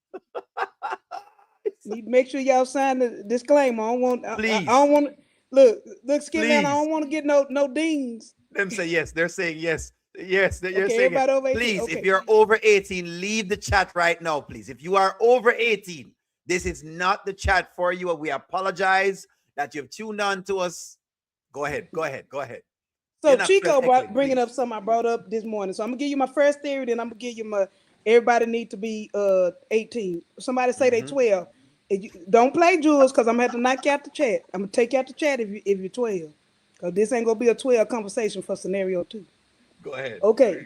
Need to make sure y'all sign the disclaimer. I don't want. Please. I don't want. Look, Skin Man. I Please. don't want to get no dings. Them say yes. They're saying yes. Yes, you're Okay, saying everybody yes. over 18. Please, Okay. if you're over 18, leave the chat right now, please. If you are over 18, this is not the chat for you. We apologize that you've tuned on to us. Go ahead. So Chico bringing up something I brought up this morning. So I'm gonna give you my first theory, then I'm gonna give you my. Everybody need to be 18. Somebody say they 12. Don't play Jules, because I'm gonna have to knock you out the chat. I'm gonna take you out the chat if you're 12, because this ain't gonna be a 12 conversation for scenario 2. Go ahead. Okay.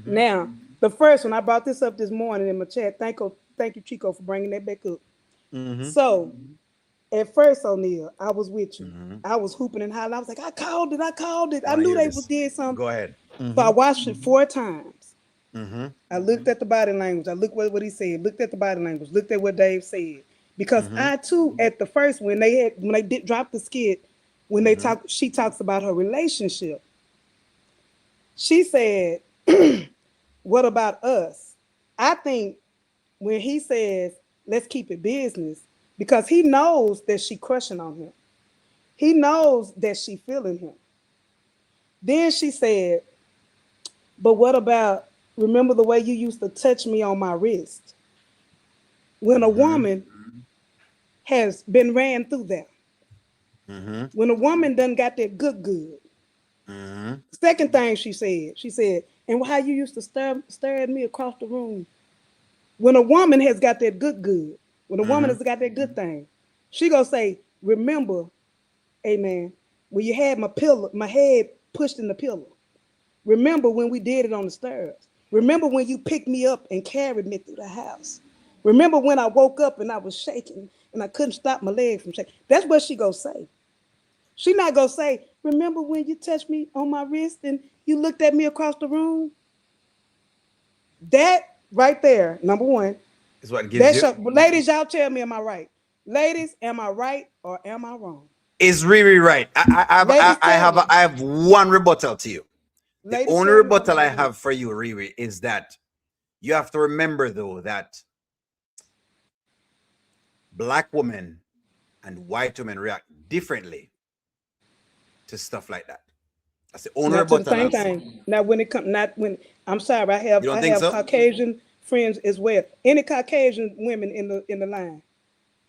Now the first one, I brought this up this morning in my chat. Thank you, Chico, for bringing that back up. So at first, O'Neal, I was with you. I was hooping and hollering. I was like, I called it. I knew they did something. Go ahead. So I watched it 4 times. I looked at the body language. I looked what he said. Looked at the body language. Looked at what Dave said. Because I too, at the first, when they did drop the skit, when they she talks about her relationship. She said, "What about us?" I think when he says, "Let's keep it business," because he knows that she crushing on him. He knows that she feeling him. Then she said, "But what about, remember the way you used to touch me on my wrist?" When a woman has been ran through that. When a woman done got that good. Second thing she said, "And how you used to stare at me across the room." When a woman has got that good, when a woman has got that good thing, she gonna say, "Remember, amen, when you had my head pushed in the pillow. Remember when we did it on the stairs. Remember when you picked me up and carried me through the house. Remember when I woke up and I was shaking and I couldn't stop my leg from shaking." That's what she gonna say. She not gonna say, "Remember when you touched me on my wrist and you looked at me across the room?" That right there, number one, is what gives you. Ladies, y'all tell me, am I right? Ladies, am I right or am I wrong? Is Riri right? I have one rebuttal to you. The only rebuttal I have for you, Riri, is that you have to remember, though, that Black women and white women react differently to stuff like that. That's the only rebuttal. Not to the same thing. Now, when it comes, not when I'm sorry, I have Caucasian friends as well. Any Caucasian women in the line,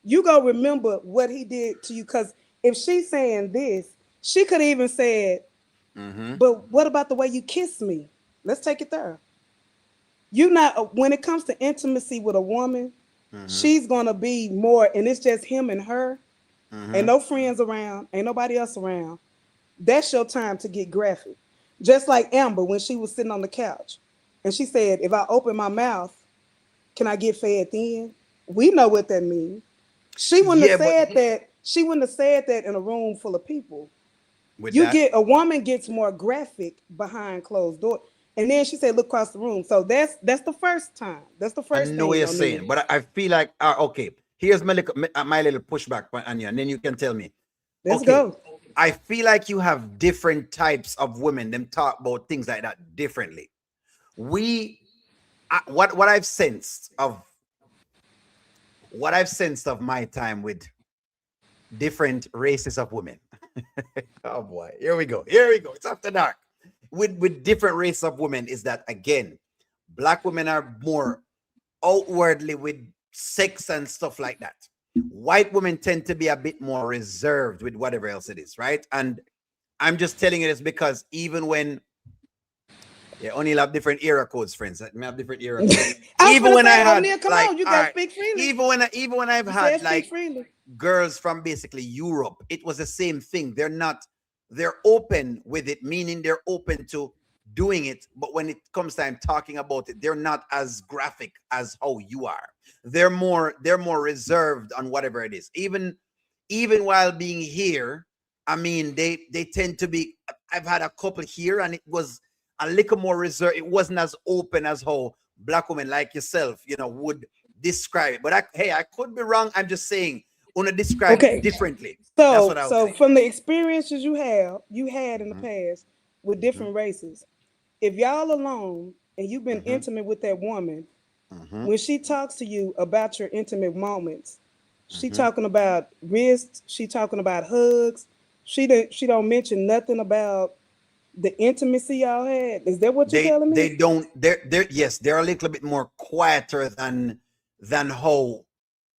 you gonna remember what he did to you, because if she's saying this, she could even say, "But what about the way you kiss me?" Let's take it there. You not when it comes to intimacy with a woman, she's gonna be more, and it's just him and her, ain't no friends around, ain't nobody else around. That's your time to get graphic. Just like Amber when she was sitting on the couch, and she said, "If I open my mouth, can I get fed then?" We know what that means. She wouldn't have said that. She wouldn't have said that in a room full of people. With You that, get a woman gets more graphic behind closed door. And then she said, look across the room. So that's the first time. That's the I first know what thing you're on the saying, but I feel like okay. Here's my little pushback on you, and then you can tell me. let's Okay, go. I feel like you have different types of women. Them talk about things like that differently. We, what I've sensed of my time with different races of women. Oh boy, here we go. Here we go. It's after dark. With different race of women is that again, black women are more outwardly with sex and stuff like that. White women tend to be a bit more reserved with whatever else it is, right? And I'm just telling you this because even when yeah, only have different era codes, friends. I have different era codes. I was Even gonna when I say, had O'Neal, come like, on, you all gotta right, speak freely. even when I've You said had speak like freely. girls from basically Europe, it was the same thing. They're open with it, meaning they're open to doing it. But when it comes time talking about it, they're not as graphic as how you are. They're more reserved on whatever it is. Even while being here, I mean, they tend to be. I've had a couple here, and it was a little more reserved. It wasn't as open as how black women like yourself, would describe it. But hey, I could be wrong. I'm just saying, wanna describe it Okay. differently. That's So what I would so say. from the experiences you had in the Mhm, past with mhm, different races, if y'all alone and you've been mhm, intimate with that woman, mhm, when she talks to you about your intimate moments, she mhm. talking about wrists, she talking about hugs. She don't mention nothing about the intimacy y'all had. Is that what you're telling They me? don't. They're yes, they're a little bit more quieter than how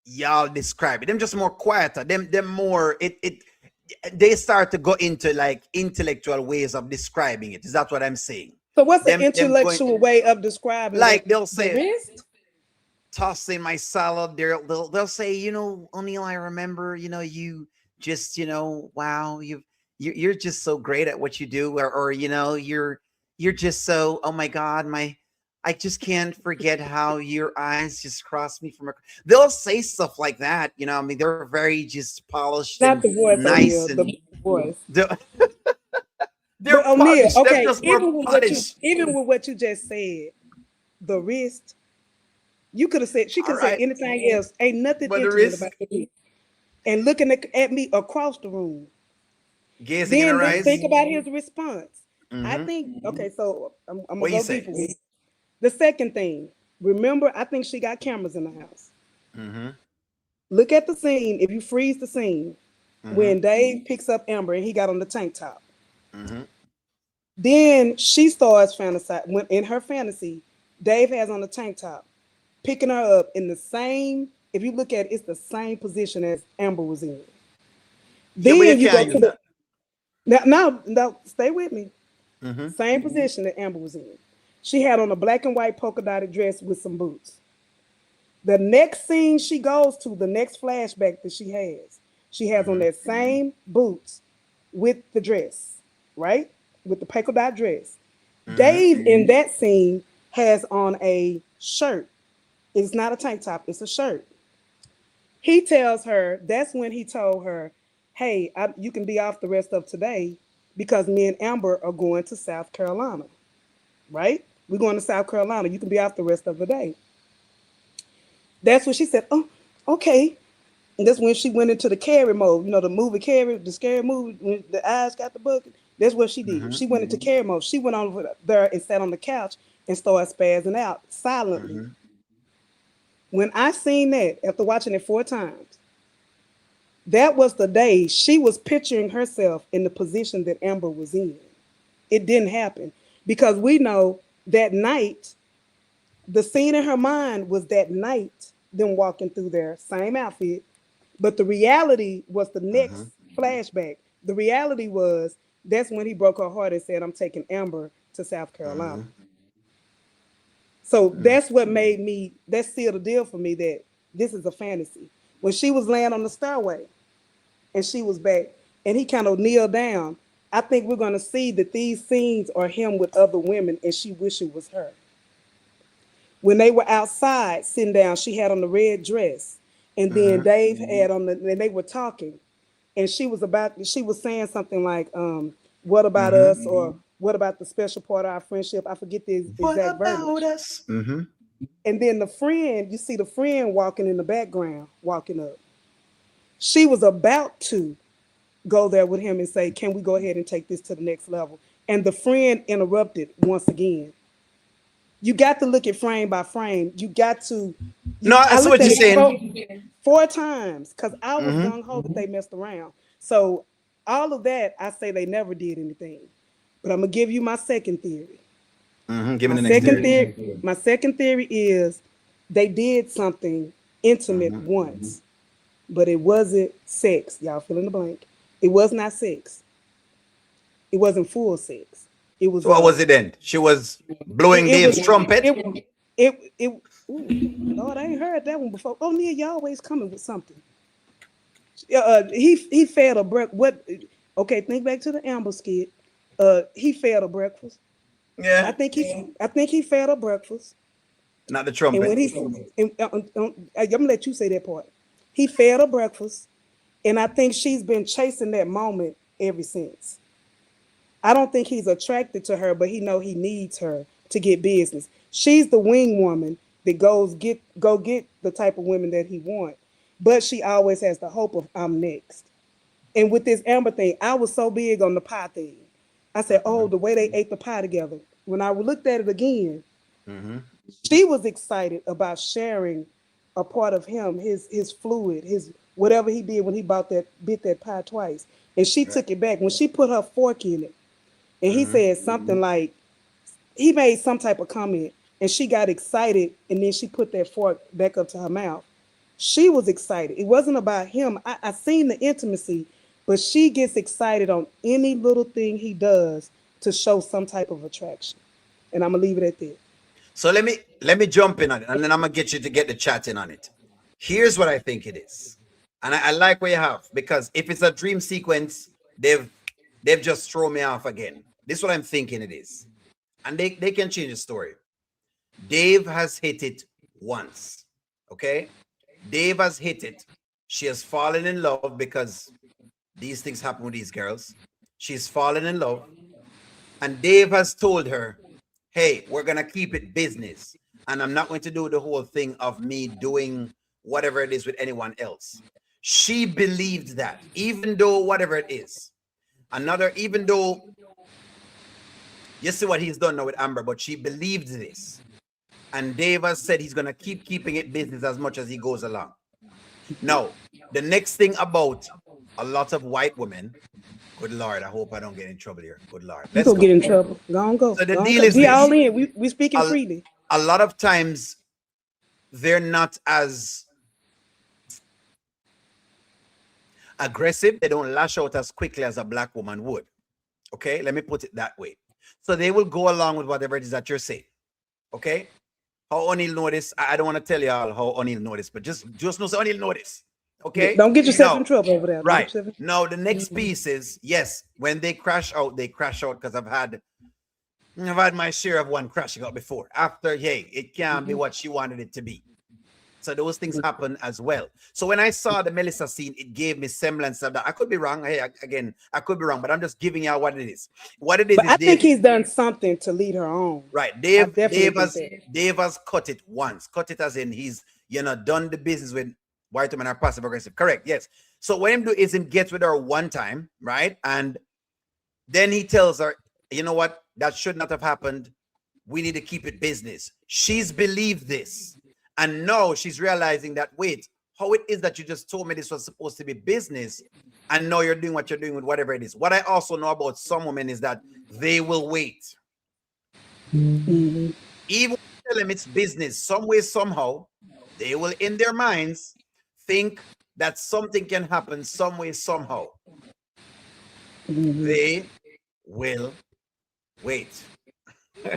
y'all describe it. Them just more quieter. Them more it. They start to go into like intellectual ways of describing it. Is that what I'm saying? So what's the Them going intellectual way of describing what like they'll the say wrist? tossing my salad. They'll say, O'Neal, I remember, you just, wow, you're just so great at what you do, or you're just so, oh my God, I just can't forget how your eyes just crossed me from. They'll say stuff like that, I mean, they're very just polished and Not the voice, nice O'Neal, and the voice. they're, But they're O'Neal, polished. They're okay, just more polished. even with what you just said, the wrist, she All could have said right, anything else. Ain't nothing but the intimate risk about the wrist. And looking at me across the room. gazing in Then her think eyes. about his response. I Mm-hmm. think, okay, so I'm What gonna you go say? deeper with it. The second thing, remember, I think she got cameras in the house. Mm-hmm. Look at the scene. If you freeze the scene, Mm-hmm. when Dave picks up Amber and he got on the tank top, Mm-hmm. then she starts fantasizing. When in her fantasy, Dave has on the tank top, picking her up in the same. If you look at it, it's the same position as Amber was in. Yeah, but you Then you go can't to use the that. now. Stay with me. Mm-hmm. Same position that Amber was in. She had on a black and white polka dotted dress with some boots. The next scene she goes to, the next flashback that she has on Mm-hmm. that same boots with the dress, right? With the polka dot dress. Mm-hmm. Dave in that scene has on a shirt. It's not a tank top, it's a shirt. He tells her, that's when he told her, hey, you can be off the rest of today because me and Amber are going to South Carolina, right? We're going to South Carolina. You can be off the rest of the day. That's when she said, oh, okay. And that's when she went into the Carrie mode. You know, the movie Carrie, the scary movie, when the eyes got the book. That's what she did. Mm-hmm. She went into Carrie mode. She went over there and sat on the couch and started spazzing out silently. Mm-hmm. When I seen that after watching it 4 times, that was the day she was picturing herself in the position that Amber was in. It didn't happen because we know that night, the scene in her mind was that night, them walking through their same outfit. But the reality was the Mm-hmm. next flashback. The reality was that's when he broke her heart and said, I'm taking Amber to South Carolina. Mm-hmm. So that's what made me, that sealed the deal for me that this is a fantasy. When she was laying on the stairway and she was back and he kind of kneeled down, I think we're going to see that these scenes are him with other women and she wish it was her. When they were outside sitting down, she had on the red dress. And then Mm-hmm. Dave had on the, and they were talking. and she was saying something like, what about Mm-hmm. us, or what about the special part of our friendship? I forget the What exact about verbiage. us? Mm-hmm. And then the friend, you see the friend walking in the background, walking up. She was about to go there with him and say, can we go ahead and take this to the next level? And the friend interrupted once again. You got to look at frame by frame. You got to, No, I I see looked what at you're it saying. four times because I was Mm-hmm. gung ho that they messed around. So all of that, I say they never did anything. But I'm gonna give you my second theory. Mm-hmm. Give me My the next second theory. theory, my second theory is they did something intimate Mm-hmm. once, but it wasn't sex. Y'all fill in the blank. It was not sex. It wasn't full sex. It was So what was it then? She was blowing it was Dave's trumpet. it ooh, Lord, I ain't heard that one before. Oh, Nia, you always coming with something. He fed a breakfast. What? Okay, think back to the Amber skit. He fed a breakfast. Yeah. I think he fed a breakfast. Not the And trumpet. when I'm gonna let you say that part. He fed her breakfast, and I think she's been chasing that moment ever since. I don't think he's attracted to her, but he know he needs her to get business. She's the wing woman that go get the type of women that he want, but she always has the hope of I'm next. And with this Amber thing, I was so big on the pie thing. I said, oh, the way they ate the pie together. When I looked at it again, Mm-hmm. she was excited about sharing a part of him, his fluid, his whatever he did when he bit that pie twice. And she Right. took it back when she put her fork in it. And he Mm-hmm. said something like he made some type of comment, and she got excited, and then she put that fork back up to her mouth. She was excited. It wasn't about him. I seen the intimacy, but she gets excited on any little thing he does to show some type of attraction. And I'm gonna leave it at that. So let me jump in on it, and then I'm gonna get you to get the chat in on it. Here's what I think it is, and I like what you have, because if it's a dream sequence, they've just thrown me off again. This is what I'm thinking it is, and they can change the story. Dave has hit it once, okay? Dave has hit it. She has fallen in love because these things happen with these girls. She's fallen in love, and Dave has told her, hey, we're going to keep it business. And I'm not going to do the whole thing of me doing whatever it is with anyone else. She believed that, even though whatever it is. Even though you see what he's done now with Amber, but she believed this. And Dave has said he's going to keep keeping it business as much as he goes along. Now, the next thing about a lot of white women, good Lord, I hope I don't get in trouble here. Good Lord. You Let's gonna get go. in trouble. Go on, go. So the Go on, deal go. is We all this. in. We speaking A, freely. a lot of times they're not as aggressive. They don't lash out as quickly as a black woman would. Okay, let me put it that way. So they will go along with whatever it is that you're saying. Okay, how O'Neill know this? I don't want to tell y'all how O'Neill know this, but just know so O'Neill know this. Yeah, Okay, don't get yourself in now, trouble over there. Don't get right yourself in now, the next piece is yes. When they crash out because I've had my share of one crashing out before. After, hey, it can't be what she wanted it to be. So those things happen as well. So when I saw the Melissa scene, it gave me semblance of that. I could be wrong. Hey, again, I could be wrong, but I'm just giving y'all what it is. What it But is I think Dave, he's done something to lead her on. right? I Dave, definitely Dave think has that. Dave has cut it once. Cut it as in he's done the business with white women are passive aggressive. Correct. Yes. So what him do is him gets with her one time, right? And then he tells her, you know what? That should not have happened. We need to keep it business. She's believed this. And now she's realizing that, wait, how it is that you just told me this was supposed to be business, and now you're doing what you're doing with whatever it is. What I also know about some women is that they will wait. Mm-hmm. Even tell them it's business, some way, somehow, they will in their minds think that something can happen some way, somehow. Mm-hmm. They will wait.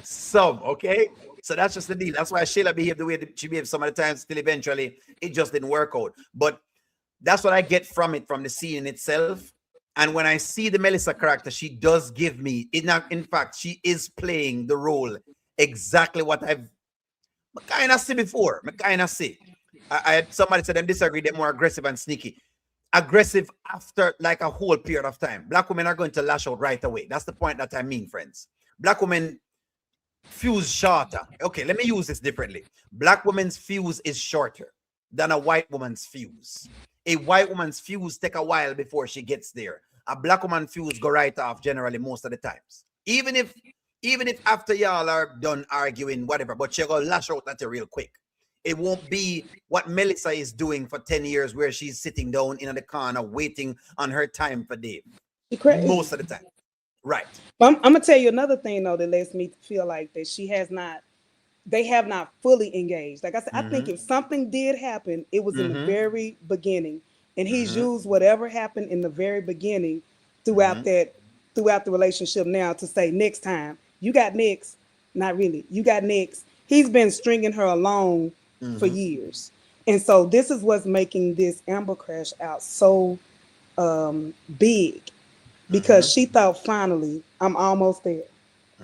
Some, okay? So that's just the deal. That's why Shayla behaved the way that she behaved some of the times till eventually it just didn't work out. But that's what I get from it, from the scene in itself. And when I see the Melissa character, she does give me, in fact, she is playing the role exactly what I've kind of see before. I kind of see. I had somebody said them disagree, they're more aggressive and sneaky. aggressive after like a whole period of time. Black women are going to lash out right away. That's the point that I mean, friends. Black women fuse shorter. Okay, let me use this differently. Black women's fuse is shorter than a white woman's fuse. A white woman's fuse take a while before she gets there. A black woman fuse go right off generally most of the times. Even if after y'all are done arguing, whatever, but she gonna lash out at you real quick. It won't be what Melissa is doing for 10 years where she's sitting down in the corner waiting on her time for Dave. She crazy. Most of the time. Right. But I'm gonna tell you another thing though that lets me feel like that she has not. They have not fully engaged. Like I said, I think Mm-hmm. if something did happen, it was in the Mm-hmm. very beginning, and he's Mm-hmm. used whatever happened in the very beginning throughout Mm-hmm. that throughout the relationship now to say next time you got next. Not really. You got next. He's been stringing her along for Mm-hmm. years, and so this is what's making this Amber crash out so big because Mm-hmm. she thought finally I'm almost there.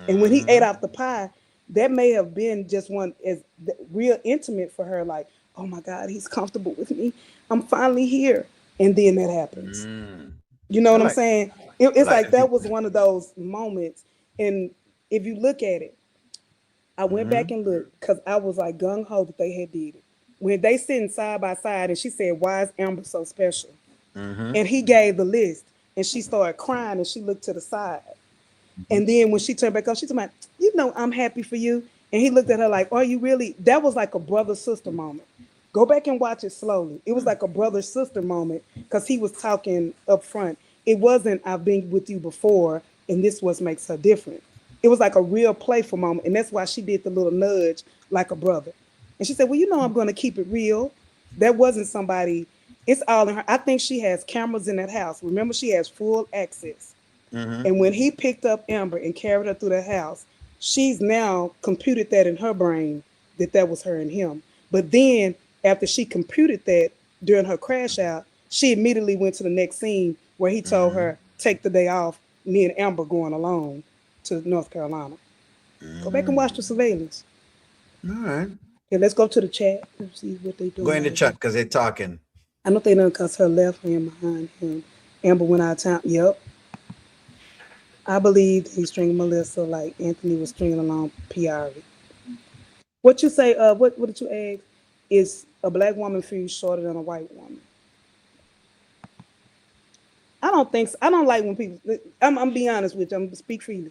And when he ate Mm-hmm. off the pie, that may have been just one as real intimate for her. Like, oh my God, he's comfortable with me. I'm finally here. And then that happens. Mm. You know I what I'm like saying? I It's like like them that people. was one of those moments. And if you look at it, I went back Mm-hmm. and looked because I was like gung ho that they had did it. When they sitting side by side and she said, why is Amber so special? Mm-hmm. And he gave the list and she started crying and she looked to the side. And then when she turned back up, she told me, you know, I'm happy for you. And he looked at her like, are you really? That was like a brother sister moment. Go back and watch it slowly. It was like a brother sister moment because he was talking up front. It wasn't, I've been with you before, and this what makes her different. It was like a real playful moment. And that's why she did the little nudge like a brother. And she said, well, you know, I'm going to keep it real. That wasn't somebody, it's all in her. I think she has cameras in that house. Remember, she has full access. Mm-hmm. And when he picked up Amber and carried her through the house, she's now computed that in her brain that that was her and him. But then after she computed that during her crash out, she immediately went to the next scene where he told Mm-hmm. her, take the day off, me and Amber going alone to North Carolina. Go back and watch the Mm. surveillance. All right. Okay, let's go to the chat and see what they Go doing in the over chat here. because they're talking. I know they done cuss her left hand behind him. Amber went out of town. Yep. I believe he stringed Melissa like Anthony was stringing along PRV. What you say? What did you ask? Is a black woman fuse shorter than a white woman? I don't think so. I don't like when people. I'm be honest with you. I'm speak freely.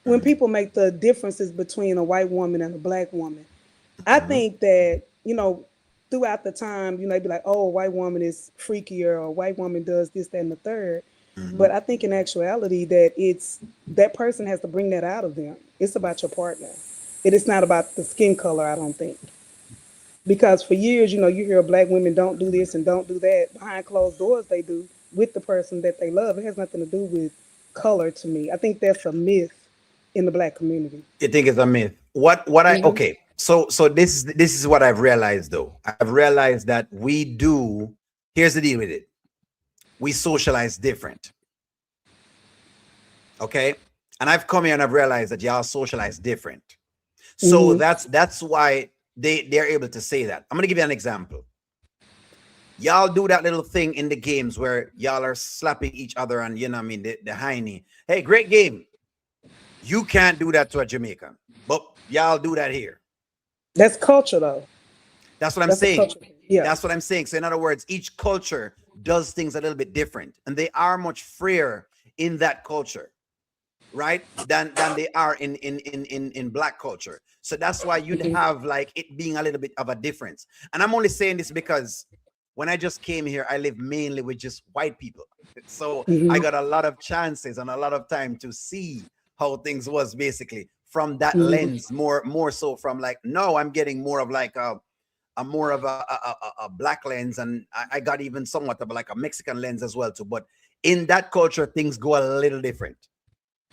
When Mm-hmm. people make the differences between a white woman and a black woman, I Mm-hmm. think that throughout the time, they be like, oh, a white woman is freakier, or a white woman does this, that, and the third. Mm-hmm. But I think in actuality that it's that person has to bring that out of them. It's about your partner. It is not about the skin color, I don't think. Because for years, you hear black women don't do this and don't do that. Behind closed doors, they do with the person that they love. It has nothing to do with color to me. I think that's a myth in the black community. You think it's a myth? What I Hmm. okay. So this is what I've realized though. I've realized that we do. Here's the deal with it. We socialize different. Okay. And I've come here and I've realized that y'all socialize different. So Hmm. that's why they're able to say that. I'm gonna give you an example. Y'all do that little thing in the games where y'all are slapping each other and you know what I mean the hiney. Hey, great game. You can't do that to a Jamaican, but y'all do that here. That's culture, though. That's what I'm That's a saying. culture. Yeah. That's what I'm saying. So in other words, each culture does things a little bit different, and they are much freer in that culture, right? Than they are in black culture. So that's why you'd Hmm. have like it being a little bit of a difference. And I'm only saying this because when I just came here, I live mainly with just white people. So I Hmm. got a lot of chances and a lot of time to see how things was basically from that Hmm. lens, more so from like no, I'm getting more of like a more of a black lens, and I got even somewhat of like a Mexican lens as well too. But in that culture, things go a little different.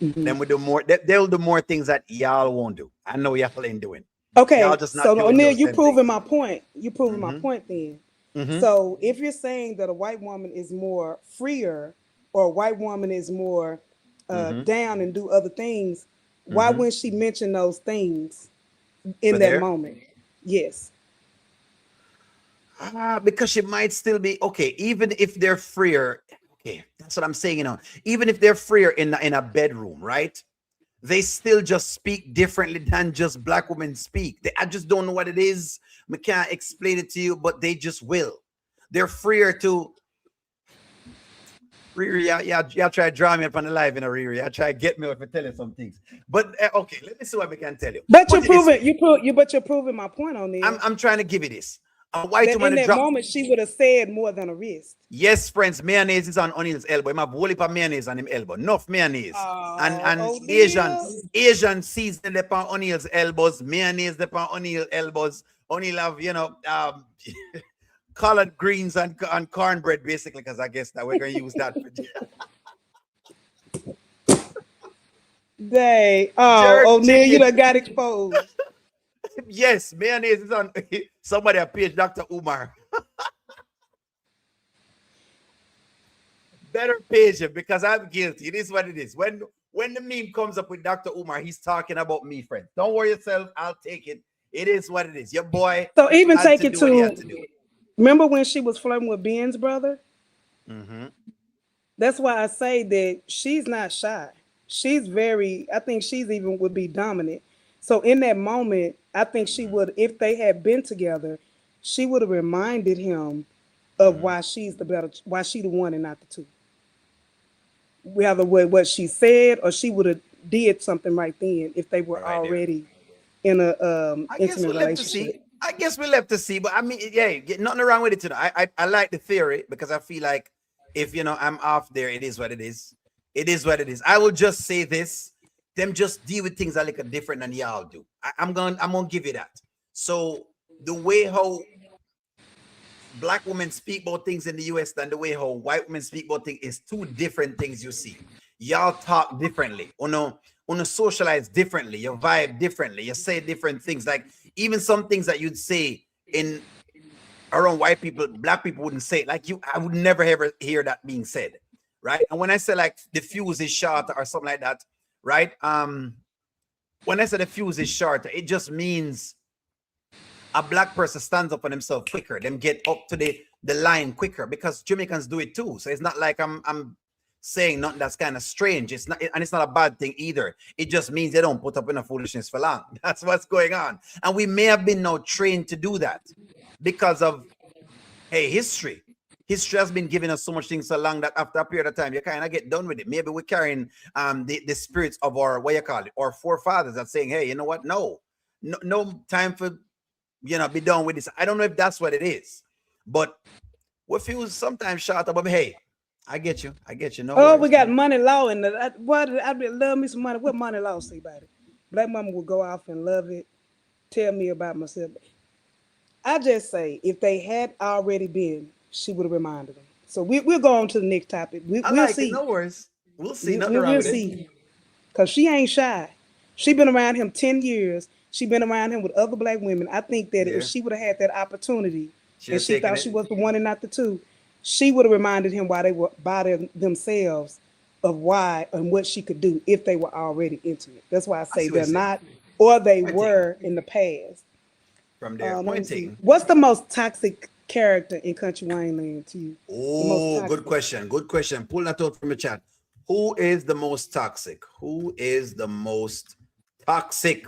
Hmm. Then we do more. They'll do more things that y'all won't do. I know y'all ain't doing. Y'all Okay, just not so doing O'Neill, those you same proving things. my point. You proving my Mm-hmm. point then. Mm-hmm. So if you're saying that a white woman is more freer or a white woman is more Mm-hmm. down and do other things, why Mm-hmm. wouldn't she mention those things in For that there, moment? Yes. Because she might still be okay, even if they're freer. Okay, that's what I'm saying. Even if they're freer in a bedroom, right? They still just speak differently than just black women speak. I just don't know what it is. I can't explain it to you, but they just will. They're freer to. Riri, yeah, try to draw me up on the live in a Riri. Yeah, try to get me up and tell you some things. But okay, let me see what we can tell you. But you're Put it this proving way. but you're proving my point on this. I'm trying to give you this. A white That in woman that drop. moment she would have said more than a wrist. Yes, friends, mayonnaise is on O'Neill's elbow. Him have whole heap of mayonnaise on him elbow. Enough mayonnaise. And O'Neal. Asian seasoning upon O'Neill's elbows, mayonnaise upon O'Neill's elbows. O'Neill have, collard greens and cornbread, basically, because I guess that we're going to use that for They jerk O'Neal, you chicken. done got exposed. Yes, mayonnaise is on somebody a page, Dr. Umar. Better page him because I'm guilty. It is what it is. When the meme comes up with Dr. Umar, he's talking about me, friend. Don't worry yourself. I'll take it. It is what it is. Your boy So even had take to it do what he had to to do. remember when she was flirting with Ben's brother? Mm-hmm. That's why I say that she's not shy. She's very, I think she's even would be dominant. So in that moment, I think she would, if they had been together, she would have reminded him of Mm-hmm. why she the one and not the two. Whether what she said or she would have did something right then if they were All right there. already in a I guess intimate we'll have to see. relationship. I guess we'll have to see. But I mean, yeah, nothing wrong with it today. I like the theory because I feel like if I'm off there, it is what it is. It is what it is. I will just say this: them just deal with things a little different than y'all do. I'm gonna give you that. So the way how black women speak about things in the US than the way how white women speak about things is two different things you see. Y'all talk differently. On socialize differently, you vibe differently, you say different things. Like even some things that you'd say in around white people, black people wouldn't say it. Like I would never ever hear that being said. Right. And when I say like the fuse is short or something like that, right? When I say the fuse is short, it just means a black person stands up on himself quicker, them get up to the line quicker because Jamaicans do it too. So it's not like I'm saying nothing that's kind of strange. It's not, and it's not a bad thing either. It just means they don't put up enough foolishness for long. That's what's going on. And we may have been now trained to do that because of history. History has been giving us so much things so long that after a period of time, you kind of get done with it. Maybe we're carrying the spirits of our, what you call it, our forefathers that saying, hey, you know what? No time for be done with this. I don't know if that's what it is, but what feels sometimes short about me. Hey, I get you. No Oh, worries. we got Money Law in the what? I love me some money. What Money Law say about it? Black mama will go off and love it. Tell me about myself. I just say if they had already been, she would have reminded them. So we'll go on to the next topic. I We'll like it. see. No worries. We'll see. Nothing wrong We'll with it. see. Cause she ain't shy. She been around him 10 years. She been around him with other black women. I think that if Yeah, she would have had that opportunity, should and have she taken thought it she was the one and not the two, she would have reminded him why they were themselves of why and what she could do if they were already intimate. That's why I I say see what you're they're saying. not, or they Point taken. were in the past. From there. Let me Point see. taken. What's the most toxic character in Country Wayne Land to you? The most Oh, good toxic. question. Good question. Pull that out from the chat. Who is the most toxic? Who is the most toxic?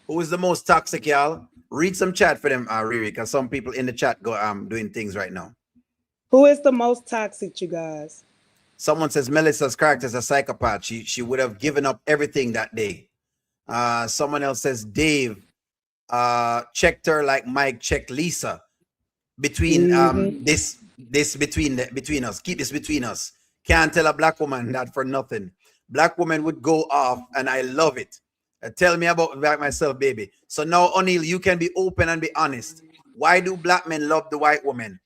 Who is the most toxic, y'all? Read some chat for them, Riri, because some people in the chat go doing things right now. Who is the most toxic, you guys? Someone says Melissa's character is a psychopath. She would have given up everything that day. Someone else says Dave checked her like Mike checked Lisa. Between Mm-hmm. this between us. Keep this between us. Can't tell a black woman that for nothing. Black woman would go off, and I love it. Tell me about myself, baby. So now, O'Neal, you can be open and be honest. Why do black men love the white woman?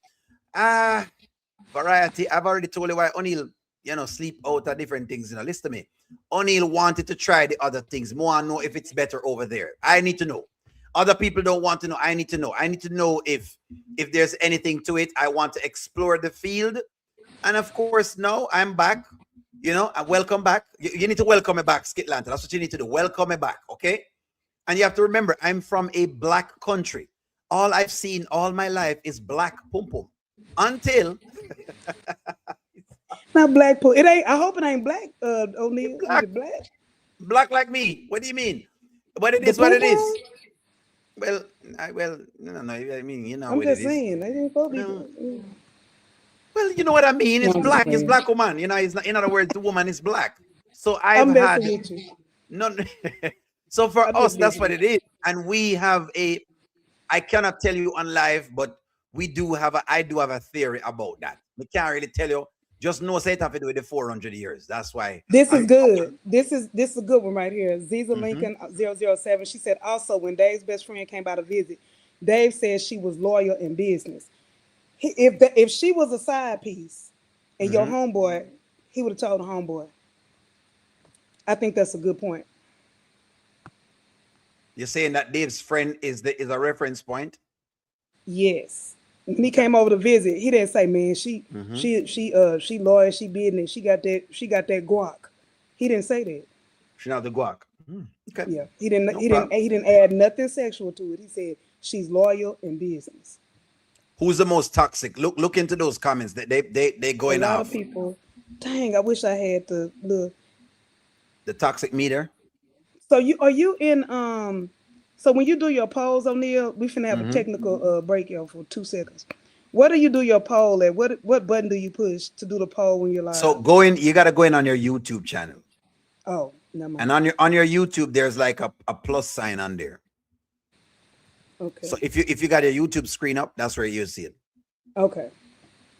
Ah, variety. I've already told you why O'Neal, sleep out at different things. Listen to me. O'Neal wanted to try the other things. More and know if it's better over there. I need to know. Other people don't want to know. I need to know. I need to know if there's anything to it. I want to explore the field. And of course, now I'm back. And welcome back. You need to welcome me back, Skitland. That's what you need to do. Welcome me back, okay? And you have to remember, I'm from a black country. all I've seen all my life is black pum pum until Not black pool. It ain't. I hope it ain't black. O'Neal, is black, it black? black like me. What do you mean? But it The is what pom it pom. is. Well, well, no. I mean, you know I'm what it just is. saying. They didn't supposed to No, be. well, you know what I mean. No, It's I'm just black. It's playing. black woman. You know, it's not. In other words, the woman is black. So I've I'm messing had with you. none. So for I'm us, just that's messing what with it is. And we have a. I cannot tell you on live, but we do have a. I do have a theory about that. We can't really tell you. Just know say it have to do with the 400 years. That's why. you. This is I. good. This is a good one right here. Ziza Mhm. Lincoln 007. She said also when Dave's best friend came by to visit, Dave said she was loyal in business. If she was a side piece and your Mhm. homeboy, he would have told the homeboy. I think that's a good point. You're saying that Dave's friend is a reference point. Yes. When he Okay. came over to visit, he didn't say, "Man, she Mhm. she she she loyal, she business, she got that guac." He didn't say that. She not the guac. Okay. Yeah, he didn't. No He didn't. problem. He didn't add nothing sexual to it. He said she's loyal in business. Who's the most toxic? Look into those comments. They A going lot of off people. Dang, I wish I had the look. the toxic meter. So you are you in So when you do your polls, O'Neal, we finna have a Hmm. technical break here for 2 seconds. What do you do your poll at? What button do you push to do the poll when you're So live? go in. You got to go in on your YouTube channel, Oh, never and mind. on your YouTube, there's like a plus sign on there. So Okay. if you got your YouTube screen up, that's where you see it. Okay.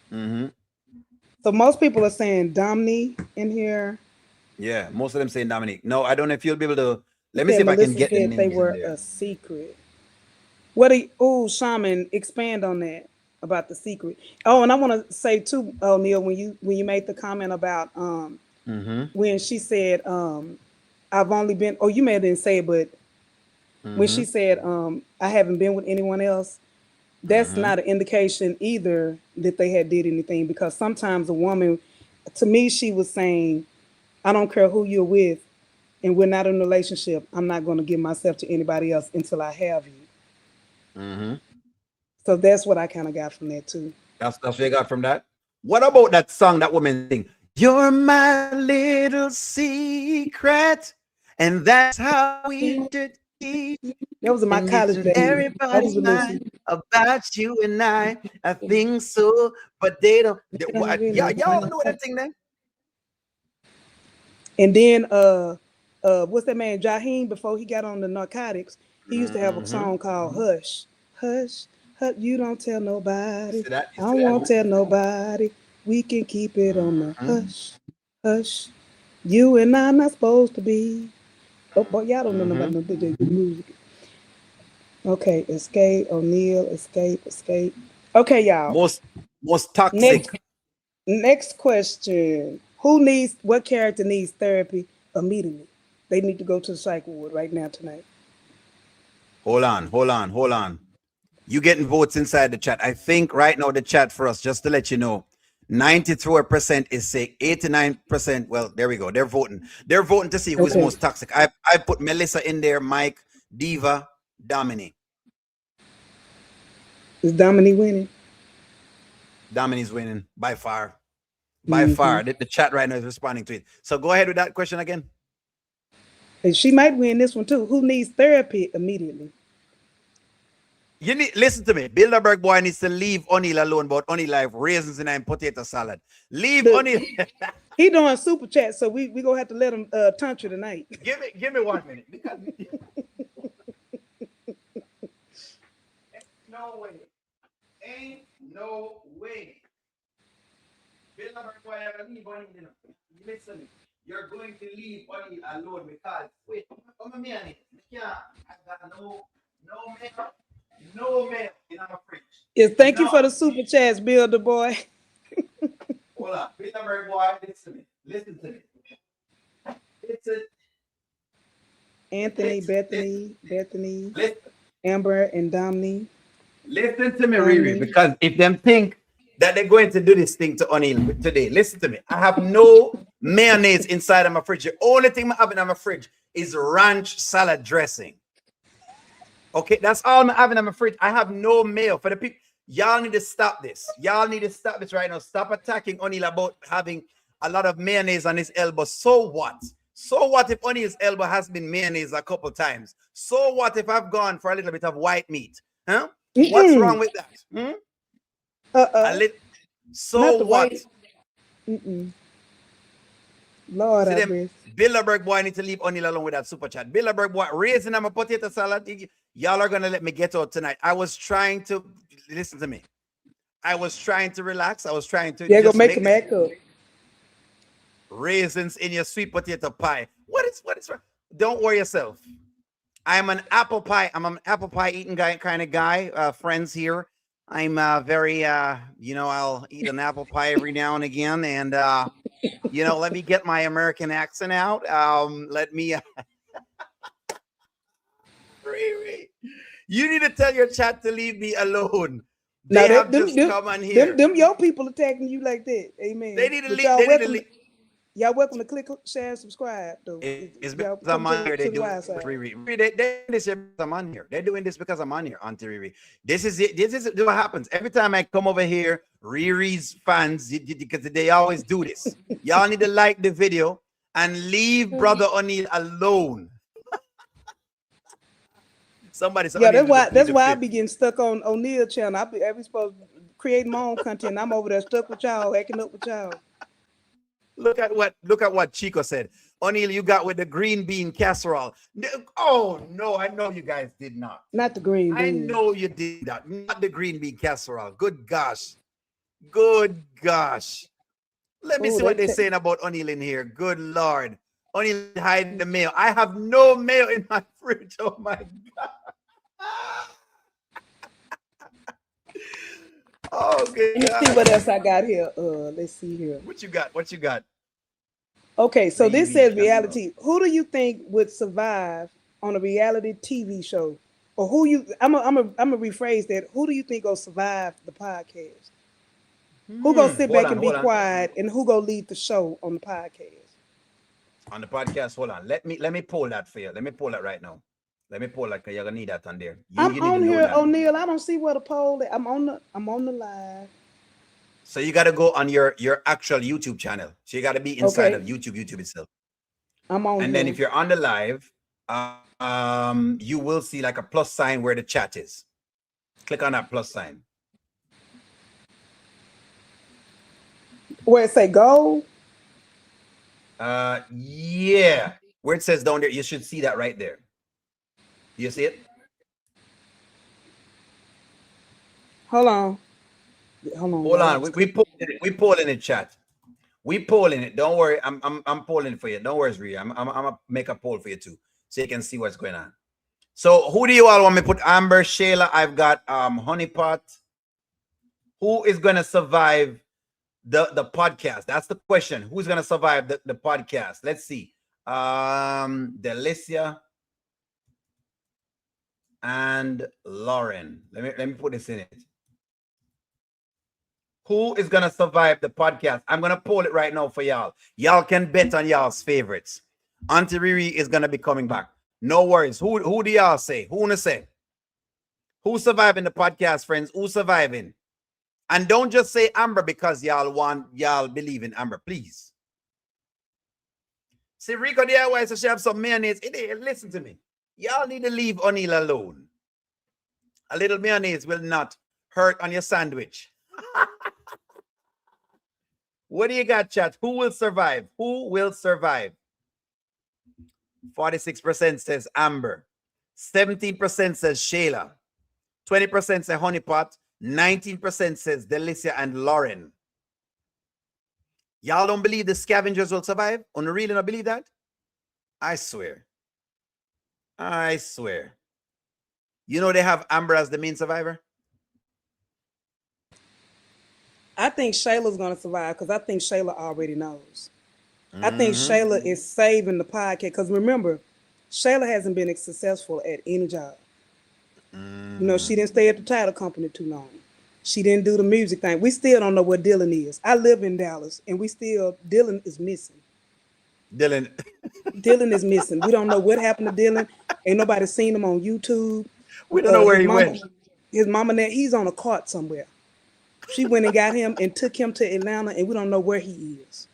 Hmm. So most people are saying Domini in here. Yeah, most of them saying Dominique. No, I don't know if you'll be able to. He Let me see said if I can Melissa get the said they names in were there. a secret. What do you, oh, Shaman, expand on that about the secret. Oh, and I want to say too, O'Neal, when you made the comment about Hmm. when she said I've only been, oh, you may have didn't say it, but when Hmm. she said I haven't been with anyone else, that's Hmm. not an indication either that they had did anything, because sometimes a woman, to me, she was saying, I don't care who you're with and we're not in a relationship, I'm not going to give myself to anybody else until I have you. Hmm. So that's what I kind of got from that too. That's what you got from that. What about that song that woman sing? You're my little secret, and that's how we should keep. That was in my And each college and days. I was everybody's with mind Lucy. about you and I think so, but they don't. What? Yeah, y'all know that thing then? And then what's that man Jaheim, before he got on the narcotics, he used to have a Mm-hmm. song called Hush. Hush, hush, you don't tell You nobody. see that? You I see that? won't tell nobody. We can keep it on the Mm-hmm. hush, hush. You and I not supposed to be. Oh boy, y'all don't know Mm-hmm. nobody no DJ music. Okay, escape, O'Neal, escape, escape. Okay, y'all. Most most toxic. Next next question. What character needs therapy immediately? They need to go to the psych ward right now tonight. Hold on. You getting votes inside the chat. I think right now the chat for us, just to let you know, 94% is sick, 89%. Well, there we go. They're voting. They're voting to see who is Okay. most toxic. I put Melissa in there, Mike, Diva, Domini. Is Dominique winning? Domini's winning by far. By Mm-hmm. far. The chat right now is responding to it. So go ahead with that question again. And she might win this one too. Who needs therapy immediately? You need listen to me. Bilderberg boy needs to leave O'Neal alone, but O'Neal life raisins and potato salad. Leave Look, O'Neal. he doing super chat, so we gonna have to let him tantra tonight. Give me 1 minute because no way. Ain't no way. Bilderberg boy, you're gonna leave O'Neal. Listen, you're going to leave O'Neal alone because wait, come on, man. I got no man, no man in our fridge. Yes, thank you No. for the super chats, Builder Boy. Hold on. Bilderberg boy, listen to me. Listen to me. Listen, Anthony, listen, listen, Bethany, listen. Amber, and Dominique. Listen to me, Riri, Dominique. because if them think that they're going to do this thing to O'Neal today, listen to me. I have no mayonnaise inside of my fridge. The only thing I have in my fridge is ranch salad dressing. Okay, that's all I'm having in my fridge. I have no mail for the people. Y'all need to stop this. Y'all need to stop this right now. Stop attacking O'Neal about having a lot of mayonnaise on his elbow. So what? So what if O'Neal's elbow has been mayonnaise a couple times? So what if I've gone for a little bit of white meat? Huh? What's wrong Mm-mm. with that? Hmm? A Uh-uh. little. Not So the what? white. Mm-mm. Lord See have them mercy. Bilderberg boy need to leave O'Neal alone with that super chat. Bilderberg boy raising them a potato salad. Y'all are gonna let me get out tonight. I was trying to listen to me. I was trying to relax. I was trying to Yeah, go just make make him this act up. raisins in your sweet potato pie. What is wrong? Don't worry yourself. I'm an apple pie. I'm an apple pie eating guy kind of guy. Friends here. I'm very I'll eat an apple pie every now and again. And let me get my American accent out. Let me Riri, you need to tell your chat to leave me alone. They Now that have them just them come on them here. them your people attacking you like that. They Amen. need to But leave. They need to leave. y'all welcome to click, share, and subscribe though. It's Y'all because come I'm on to here. They the do live it, side. Riri. Riri, they're doing this because I'm on here. They're doing this because I'm on here, Auntie Riri. This is it. This is what happens every time I come over here. Riri's fans, because they always do this. Y'all need to like the video and leave Brother O'Neal alone. Somebody said Yeah, O'Neal that's need to why plead that's the why I fifth. be getting stuck on O'Neal channel. I be supposed to create my own content. I'm over there stuck with y'all, acting up with y'all. Look at what Chico said. O'Neal, you got with the green bean casserole. Oh no, I know you guys did not. Not the green I beans. know you did that. Not the green bean casserole. Good gosh. Good gosh. Let me Oh, see what they're saying about O'Neal in here. Good Lord. O'Neal hiding the mail. I have no mail in my fridge. Oh my God. Oh, good let me see God. what else I got here. Let's see here. What you got? What you got? Okay, so this Riri says casserole. reality. Who do you think would survive on a reality TV show? Or who you? I'm a rephrase that. Who do you think will survive the podcast? Who gonna sit Hold back on, and be hold on. quiet, and who gonna lead the show on the podcast? On the podcast, hold on. Let me pull that for you. Let me pull that right now. Let me pull that because you're gonna need that on there. You I'm you need to on know here, that. O'Neal. I don't see where the poll. I'm on the live. So you got to go on your actual YouTube channel. So you got to be inside of Okay, YouTube itself. I'm on And then here. if you're on the live, you will see like a plus sign where the chat is. Click on that plus sign. Where it say go? Yeah, where it says down there, you should see that right there. Do you see it? Hold on, hold on, Hold y'all. I on, was we clicking. polling it. We polling it, chat. We polling it. Don't worry, I'm polling for you. Don't worry, Rhea. I'm gonna make a poll for you too, so you can see what's going on. So who do you all want me to put? Amber, Shayla. I've got Honeypot. Who is gonna survive the podcast? That's the question. Who's gonna survive the podcast? Let's see. Delicia and Lauren. Let me put this in it. Who is gonna survive the podcast? I'm gonna poll it right now for y'all. Y'all can bet on y'all's favorites. Auntie Riri is gonna be coming back. No worries. Who do y'all say? Who wanna say? Who's surviving the podcast, friends? Who's surviving? And don't just say Amber because y'all believe in Amber, please. See, Rico DIY says she have some mayonnaise. Listen to me. Y'all need to leave O'Neal alone. A little mayonnaise will not hurt on your sandwich. What do you got, chat? Who will survive? Who will survive? 46% says Amber. 17% says Shayla. 20% says Honeypot. 19% says Delicia and Lauren. Y'all don't believe the scavengers will survive? On the real, don't believe that? I swear. I swear. You know they have Amber as the main survivor? I think Shayla's gonna survive because I think Shayla already knows. I think Mm-hmm. Shayla is saving the podcast because remember, Shayla hasn't been successful at any job. She Mm. didn't stay at the title company too long. She didn't do the music thing. We still don't know where Dylan is. I live in Dallas, and Dylan is missing. Dylan. Dylan is missing. We don't know what happened to Dylan. Ain't nobody seen him on YouTube. We don't know where His he mama, went. his mama, now he's on a cart somewhere. She went and got him and took him to Atlanta, and we don't know where he is.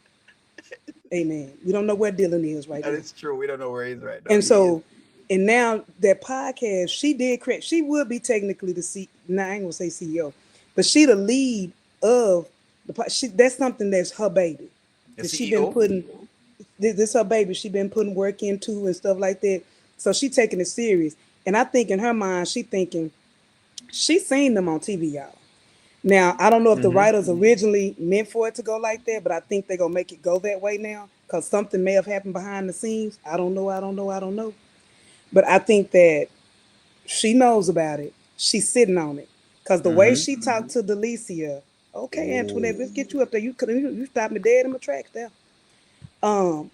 Amen. We don't know where Dylan is right That now. is true. We don't know where he's right now. And He is. so, and now that podcast, she did create. She would be technically the C. Now I ain't gonna say CEO, but she the lead of She, that's something that's her baby. The That she been CEO. putting. This her baby. She been putting work into and stuff like that. So she taking it serious. And I think in her mind, she thinking she seen them on TV, y'all. Now, I don't know if the Mm-hmm. writers originally meant for it to go like that, but I think they're gonna make it go that way now because something may have happened behind the scenes. I don't know, I don't know, I don't know. But I think that she knows about it. She's sitting on it. Because the way Mm-hmm. she talked to Delicia, okay, Antoinette, Oh. let's get you up there. You stopped me dead in my tracks there. Um,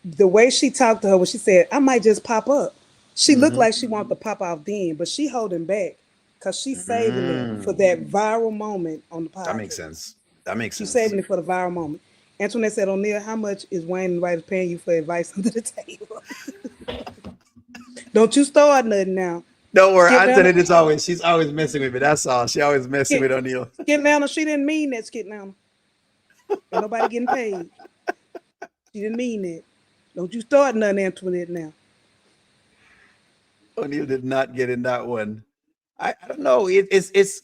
the way she talked to her when she said, I might just pop up. She looked Mm-hmm. like she wanted to pop off then, but she holding back because she's saving it for Mm. that viral moment on the That makes podcast. sense. That makes She's sense. saving it for the viral moment. Antoinette said, O'Neal, how much is Wayne and Writers paying you for advice under the table? Don't you start nothing now. Don't worry, Skip Nana, Antoinette is always she's always messing with me. That's all. She always messing Skip, with O'Neal. Skip Nana, she didn't mean that, Skip Nana. Ain't nobody getting paid. She didn't mean that. Don't you start nothing, Antoinette, now. O'Neal did not get in that one. I don't know. It is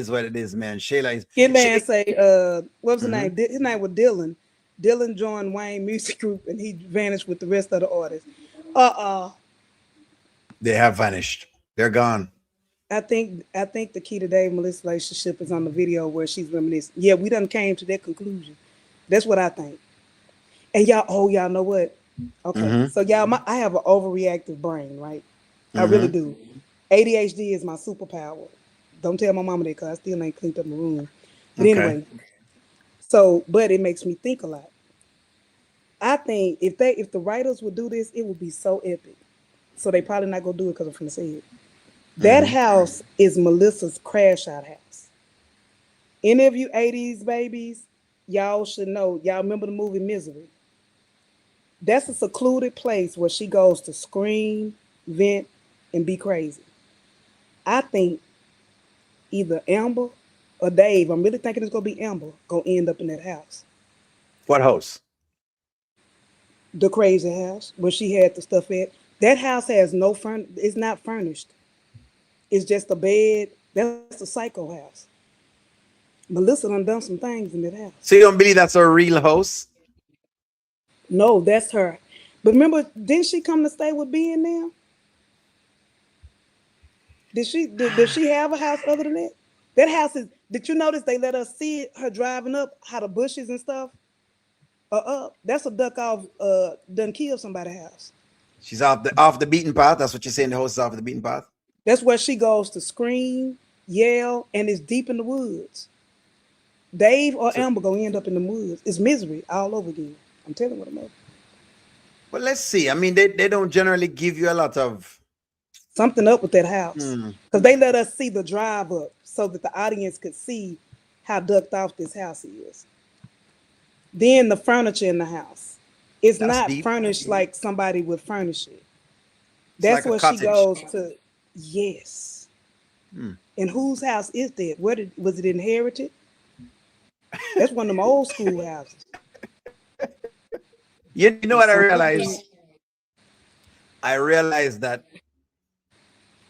what it is, man. Shayla is Skip Man she, say, what was his mhm. name? His name was Dylan. Dylan joined Wayne Music Group and he vanished with the rest of the artists. Uh-uh. They have vanished. They're gone. I think the key to Dave Melissa's relationship is on the video where she's reminiscing. Yeah, we done came to that conclusion. That's what I think. And y'all know what? Okay, Mm-hmm. so y'all, I have an overreactive brain, right? I really Mm-hmm. do. ADHD is my superpower. Don't tell my mama that because I still ain't cleaned up my room. But Okay. anyway, so but it makes me think a lot. I think if the writers would do this, it would be so epic. So they probably not gonna do it because I'm finna say it. That Mm-hmm. house is Melissa's crash out house. Any of you 80s babies, y'all should know. Y'all remember the movie Misery? That's a secluded place where she goes to scream, vent, and be crazy. I think either Amber or Dave, I'm really thinking it's gonna be Amber, gonna end up in that house. What house? The crazy house where she had the stuff at. That house has no it's not furnished. It's just a bed. That's a psycho house. Melissa done some things in that house. So you don't believe that's a real house? No, that's her. But remember, didn't she come to stay with Ben now? Did she have a house other than that? That house is. Did you notice they let us see her driving up how the bushes and stuff are up? That's a duck off. Done killed somebody's house. She's off the beaten path. That's what you're saying. The house is off the beaten path. That's where she goes to scream, yell, and it's deep in the woods. Dave or So, Amber gonna end up in the woods. It's misery all over again. I'm telling you what I'm over. well, let's see. I mean, they don't generally give you a lot of. Something up with that house Hmm. because they let us see the drive up so that the audience could see how ducked off this house is. Then the furniture in the house. It's That's not deep. furnished like somebody would furnish it. It's That's like a where she cottage. goes to. Yes. Hmm. And whose house is that? Where was it inherited? That's one of them old school houses. You know It's what I something up in it. realized? I realized that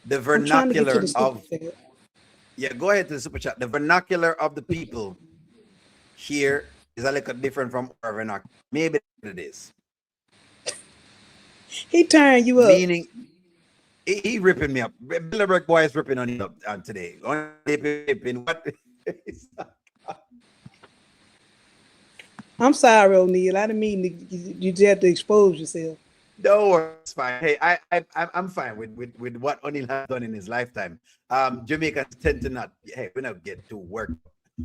the I'm trying to get to vernacular the super of chat. yeah, go ahead to the super chat. The vernacular of the people here is a little different from our vernacular. Maybe it is. He turned you up. Meaning he ripping me up. Bilderberg boy is ripping on you up today. Ripping what? I'm sorry, O'Neal. I didn't mean you just have to expose yourself. Don't worry, it's fine. Hey, I'm fine with what O'Neal has done in his lifetime. Jamaicans tend to not. Hey, we don't get too worked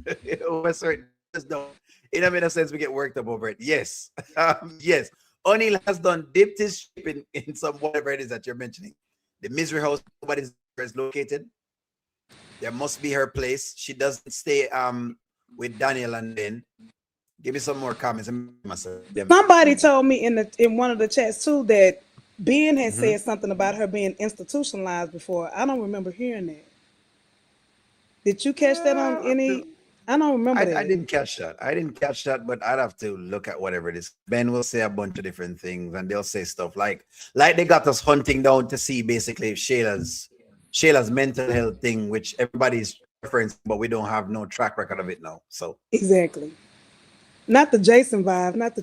up. Over certain just don't. In a sense, we get worked up over it. Yes, yes. O'Neal has done dipped his ship in some whatever it is that you're mentioning. The misery house, nobody's is located. There must be her place. She doesn't stay with Daniel and Ben. Give me some more comments. Somebody told me in one of the chats too that Ben has Mhm. said something about her being institutionalized before. I don't remember hearing that. Did you catch that on I'll have any? to. I don't remember I that. didn't catch that. I didn't catch that, but I'd have to look at whatever it is. Ben will say a bunch of different things, and they'll say stuff like they got us hunting down to see basically Shayla's mental health thing, which everybody's referencing, but we don't have no track record of it now. So Exactly. Not the Jason vibe, not the.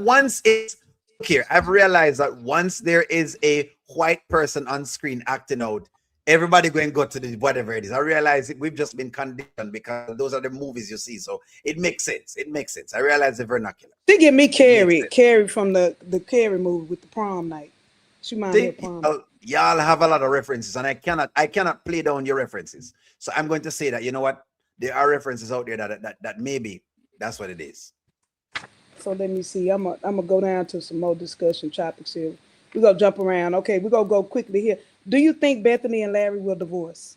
once it's look here, I've realized that once there is a white person on screen acting out, everybody going to go to the whatever it is. I realize we've just been conditioned because those are the movies you see. So it makes sense. It makes sense. I realize the vernacular. She get me It makes Carrie, sense. Carrie from the Carrie movie with the prom night. She remind me See, of prom night. y'all have a lot of references, and I cannot play down your references. So I'm going to say that, you know what, there are references out there that maybe that's what it is. So let me see. I'm gonna go down to some more discussion topics here. We gonna jump around. Okay, we gonna go quickly here. Do you think Bethany and Larry will divorce?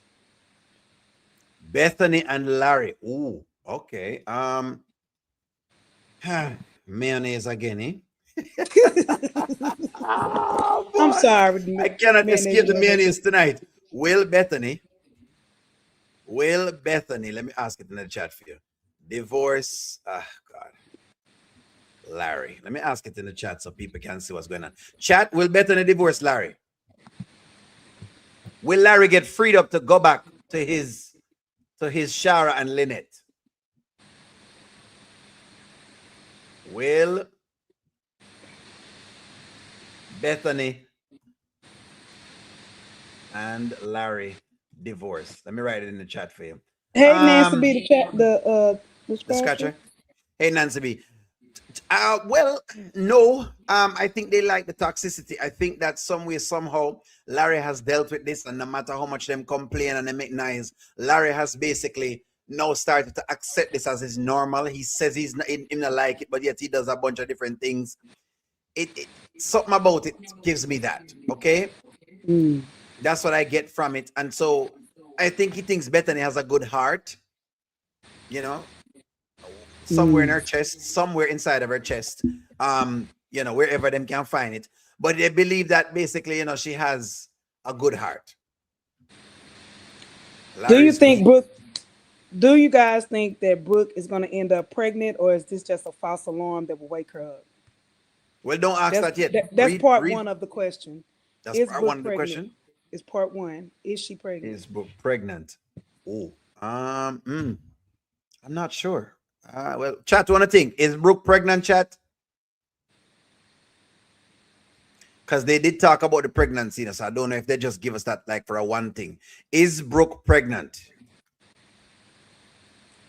Bethany and Larry. Ooh, okay. Mayonnaise again, eh? Oh I'm boy, sorry, I cannot mayonnaise escape the lover. mayonnaise tonight. Will Bethany, will Bethany, let me ask it in the chat for you. Divorce, God, Larry. Let me ask it in the chat so people can see what's going on. Chat, will Bethany divorce Larry? Will Larry get freed up to go back to his Shara and Lynette? Will Bethany and Larry divorce? Let me write it in the chat for you. Hey, Nancy Um, B, the chat, the the scratcher. scratcher. Hey, Nancy B. Well, no. I think they like the toxicity. I think that some way, somehow, Larry has dealt with this, and no matter how much them complain and they make noise, Larry has basically now started to accept this as his normal. He says he's not, he not like it, but yet he does a bunch of different things. It something about it gives me that. Okay, Mm. that's what I get from it, and so I think he thinks Bethany has a good heart. You know, somewhere in Mm. her chest, somewhere inside of her chest, wherever them can find it. But they believe that basically, she has a good heart. Do you Larry's think weak. Brooke? Do you guys think that Brooke is going to end up pregnant, or is this just a false alarm that will wake her up? Well, don't ask That's that yet. that's Read, part read. one of the question. That's Is part one Brooke of the pregnant? question. Is part one. Is she pregnant? Is Brooke pregnant? Oh, I'm not sure. Well, chat. Want to think? Is Brooke pregnant? Chat, because they did talk about the pregnancy. So I don't know if they just give us that like for a one thing. Is Brooke pregnant?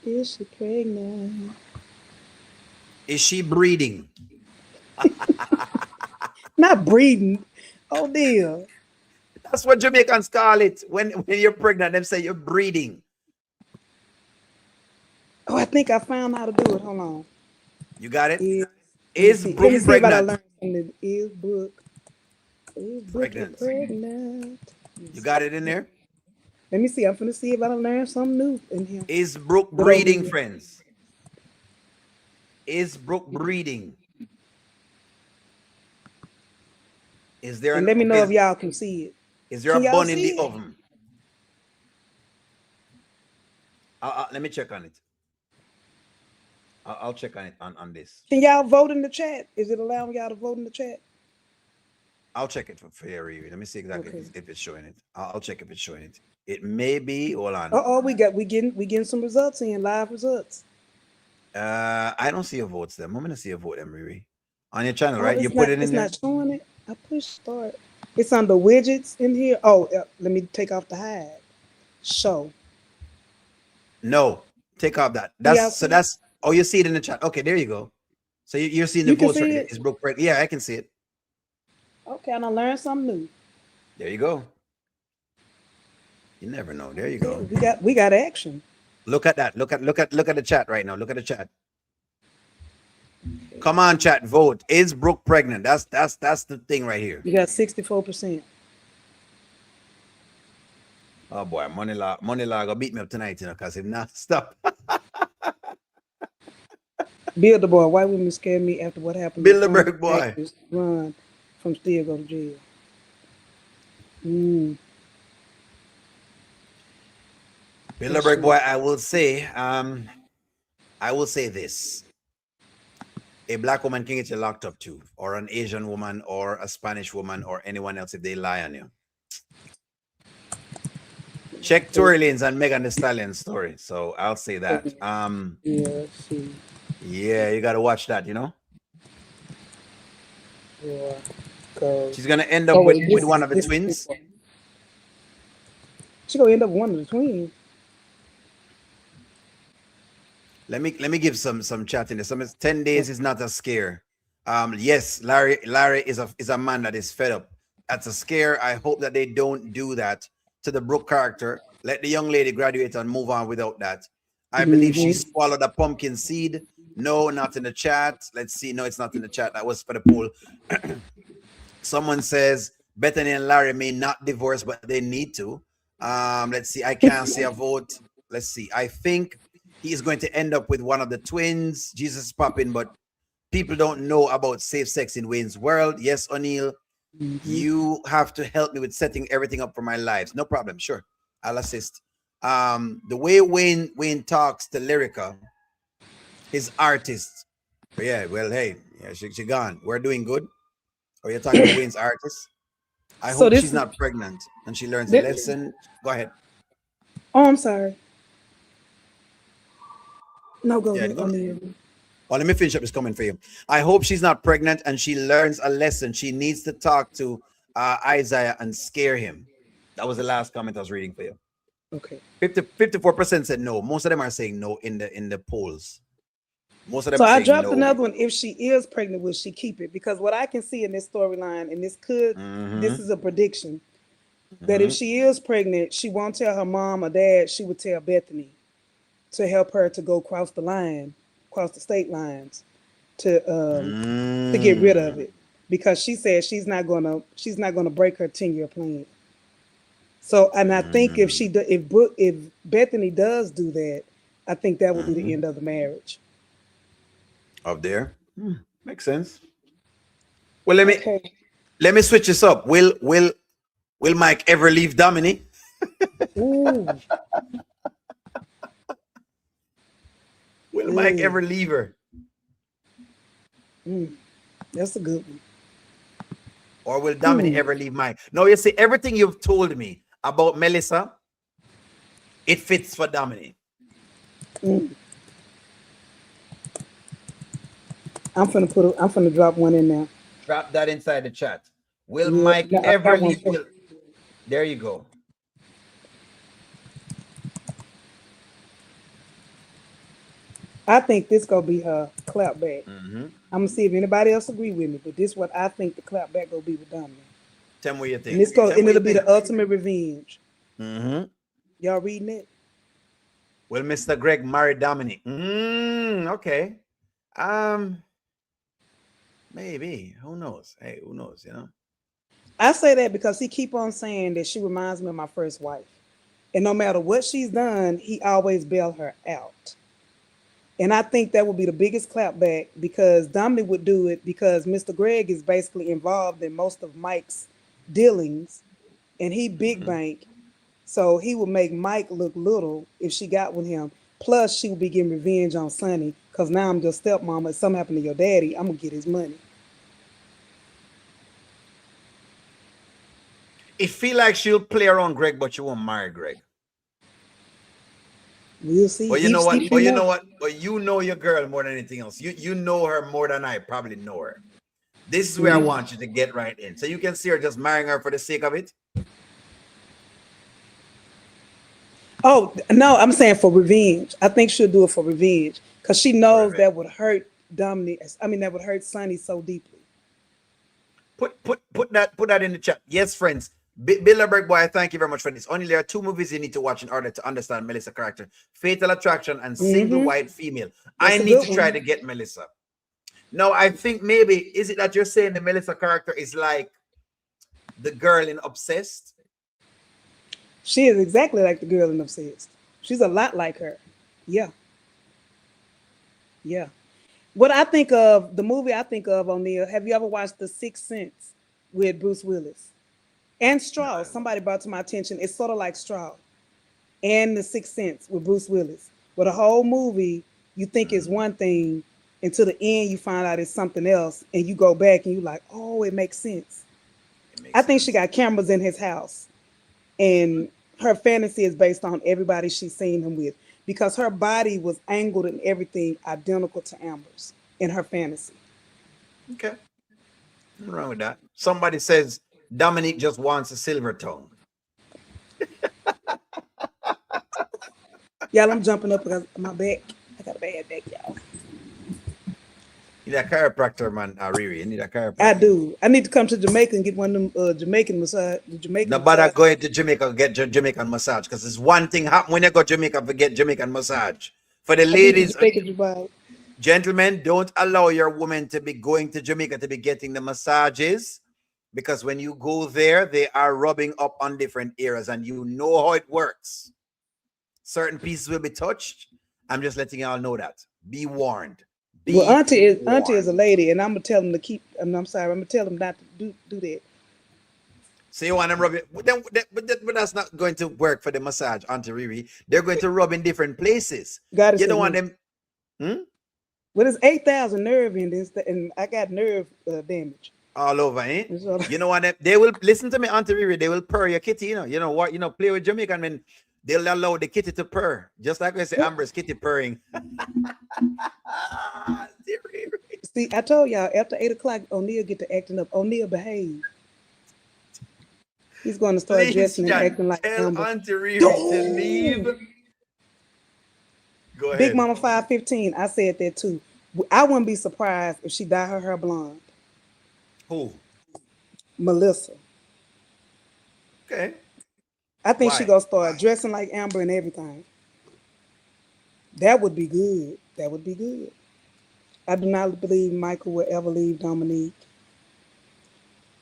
Is she pregnant? Is she breeding? Not breeding. Oh dear. That's what Jamaicans call it. When you're pregnant, them say you're breeding. Oh, I think I found how to do it. Hold on. You got it? Is let me Is see. Let me Brooke see if I don't pregnant? learn something. Is Brookie Pregnant. pregnant? You Yes. got it in there? Let me see. I'm gonna see if I don't learn something new in here. Is Brooke Get over breeding, here. friends? Is Brooke breeding? Is there And an let me know if is, y'all can see it. is there a Can y'all bun in see the it? oven? Let me check on it. I'll check on it on this. Can y'all vote in the chat? Is it allowing y'all to vote in the chat? I'll check it for your review. Let me see exactly if Okay. it's showing it. I'll check if it's showing it. It may be. Hold on. Oh, we getting some results in live results. I don't see your votes there. I'm gonna see your vote, Riri. On your channel, Oh, right? You it's put not. it in It's there? not showing it. I push start. It's under widgets in here. Oh, let me take off the hide. Show. No, take off that. Can y'all That's so see it? that's oh, you see it in the chat. Okay, there you go. So you're seeing the You can votes right see there. it. It's Brooke Brett. Yeah, I can see it. Okay, I done learned something new. There you go. You never know. There you Yeah, go. we got action. Look at that. Look at the chat right now. Look at the chat. Come on, chat. Vote. Is Brooke pregnant? That's the thing right here. You got 64%. Oh boy, money law gonna beat me up tonight, because if not, stop. Bilderberg, white women scare me after what happened to some Bilderberg boy. actors run from still go to jail. Mm, that's Bilderberg true. boy, I will say this. A black woman can get you locked up too, or an Asian woman, or a Spanish woman, or anyone else if they lie on you. Check Tory Lanez and Megan Thee Stallion story. So I'll say that. Yeah, she. Yeah, you gotta watch that, Yeah, cause She's gonna end up oh with, wait, with this one is of the this. twins. She gonna end up with one of the twins. Let me give some chat in there. 10 days is not a scare. Yes, Larry is a man that is fed up. That's a scare. I hope that they don't do that to the Brooke character. Let the young lady graduate and move on without that. I believe she Mm-hmm. swallowed a pumpkin seed. No, not in the chat. Let's see. No, it's not in the chat. That was for the poll. Someone says Bethany and Larry may not divorce, but they need to. Let's see. I can't see a vote. Let's see. I think he is going to end up with one of the twins. Jesus is popping, but people don't know about safe sex in Wayne's world. Yes, O'Neill, Mm-hmm. you have to help me with setting everything up for my lives. No problem. Sure, I'll assist. The way Wayne talks to Lyrica, his artist. But yeah, well, hey, yeah, she gone. We're doing good. Or you're talking about Wayne's artist? I So hope this she's is. not pregnant and she learns a This, lesson. Go ahead. oh, I'm sorry. No, go Yeah, ahead, go. O'Neill. Oh, let me finish up this comment for you. I hope she's not pregnant and she learns a lesson. She needs to talk to Isaiah and scare him. That was the last comment I was reading for you. Okay. 54% said no. Most of them are saying no in the polls. Most of them So are I saying dropped no. another one. If she is pregnant, will she keep it? Because what I can see in this storyline, and this Mm-hmm. is a prediction, that if Mm-hmm. she is pregnant, she won't tell her mom or dad. She would tell Bethany to help her to go cross the line, cross the state lines, to um to get rid of Mm. it, because she said she's not gonna break her 10-year plan. So, and I think if Mm. she do, if Bethany does do that, I think that would be the Mm-hmm. end of the marriage. Up there. Makes sense. Well, let me Okay. let me switch this up. Will Mike ever leave Dominic? Ooh. Will Mike Ooh. ever leave her? Mm. That's a good one. Or will Dominic Hmm. ever leave Mike? No, you see, everything you've told me about Melissa, it fits for Dominic. Mm. I'm finna drop one in there. Drop that inside the chat. Will Yeah, Mike no, I ever got one. leave? There you go. I think this gonna be her clap back. Mm-hmm. I'm gonna see if anybody else agree with me, but this what I think the clap back gonna be with Dominic. Tell me what you And think. this go Tell me and what you it'll be think. the ultimate revenge. Mm-hmm. Y'all reading it? Will Mr. Greg marry Dominic? Okay. Um, maybe. Who knows? Hey, who knows? I say that because he keep on saying that she reminds me of my first wife. And no matter what she's done, he always bailed her out. And I think that would be the biggest clapback, because Dominic would do it because Mr. Greg is basically involved in most of Mike's dealings, and he big Mm-hmm. bank. So he would make Mike look little if she got with him. Plus, she would be getting revenge on Sonny because now I'm your stepmama. If something happened to your daddy, I'm gonna get his money. It feel like she'll play around Greg, but she won't marry Greg. We'll see. But you Deep know what? steep But in you there. know what? But you know your girl more than anything else. You know her more than I probably know her. This is where I Mhm. want you to get right in. So you can see her just marrying her for the sake of it. Oh no, I'm saying for revenge. I think she'll do it for revenge because she For knows revenge. that would hurt Dominic. I mean, that would hurt Sonny so deeply. Put that in the chat. Yes, friends. Bilderberg boy, thank you very much for this. Only there are two movies you need to watch in order to understand Melissa character: Fatal Attraction and Single Hmm. White Female. I That's a need good to try one. to get Melissa. No, I think maybe is it that you're saying the Melissa character is like the girl in Obsessed? She is exactly like the girl in Obsessed. She's a lot like her. Yeah, yeah. What I think of, the movie I think of, O'Neal, have you ever watched The Sixth Sense with Bruce Willis? And No, Straw. Somebody brought to my attention. It's sort of like Straw and The Sixth Sense with Bruce Willis. But the whole movie, you think is mm, one thing, until the end, you find out it's something else, and you go back and you like, oh, it makes sense. it I makes think she sense. got cameras in his house, and her fantasy is based on everybody she's seen him with, because her body was angled and everything identical to Amber's in her fantasy. Okay, nothing wrong with that. Somebody says Dominic just wants a silver tongue. Y'all, I'm jumping up because my back. I got a bad back, y'all. You need a chiropractor, man, Riri. You need a I chiropractor. do. I need to come to Jamaica and get one of them Jamaican massage, the Jamaican No bother massage. going to Jamaica get Jamaican massage because it's one thing happen when you go to Jamaica for get Jamaican massage. For the I need the ladies, Jamaican massage. gentlemen, don't allow your woman to be going to Jamaica to be getting the massages because when you go there, they are rubbing up on different areas and you know how it works. Certain pieces will be touched. I'm just letting y'all know that. Be warned. Well, Be Auntie is warned. a lady, and I'm gonna tell them to keep. I'm sorry. I'm gonna tell them not to do that. So you want them rub it, but that's not going to work for the massage, Auntie Riri. They're going to rub in different places. God You is don't want no. them. Hmm? Well, there's 8,000 nerve in this, and I got nerve damage. All over, eh? So, You know what? They will listen to me, Auntie Riri. They will purr your kitty. You know what? Play with Jamaican men. They'll allow the kitty to purr, just like I say, Amber's kitty purring. Auntie Riri. see, I told y'all after 8 o'clock, O'Neal get to acting up. O'Neal behave. He's going to start Please, dressing and John, acting like tell Amber. Auntie Riri to leave. Yo! Go Big ahead. Mama 515. I said that too. I wouldn't be surprised if she dyed her hair blonde. Who? Melissa. Okay. I think she Why? gonna start dressing like Amber and everything. That would be good. That would be good. I do not believe Michael will ever leave Dominique.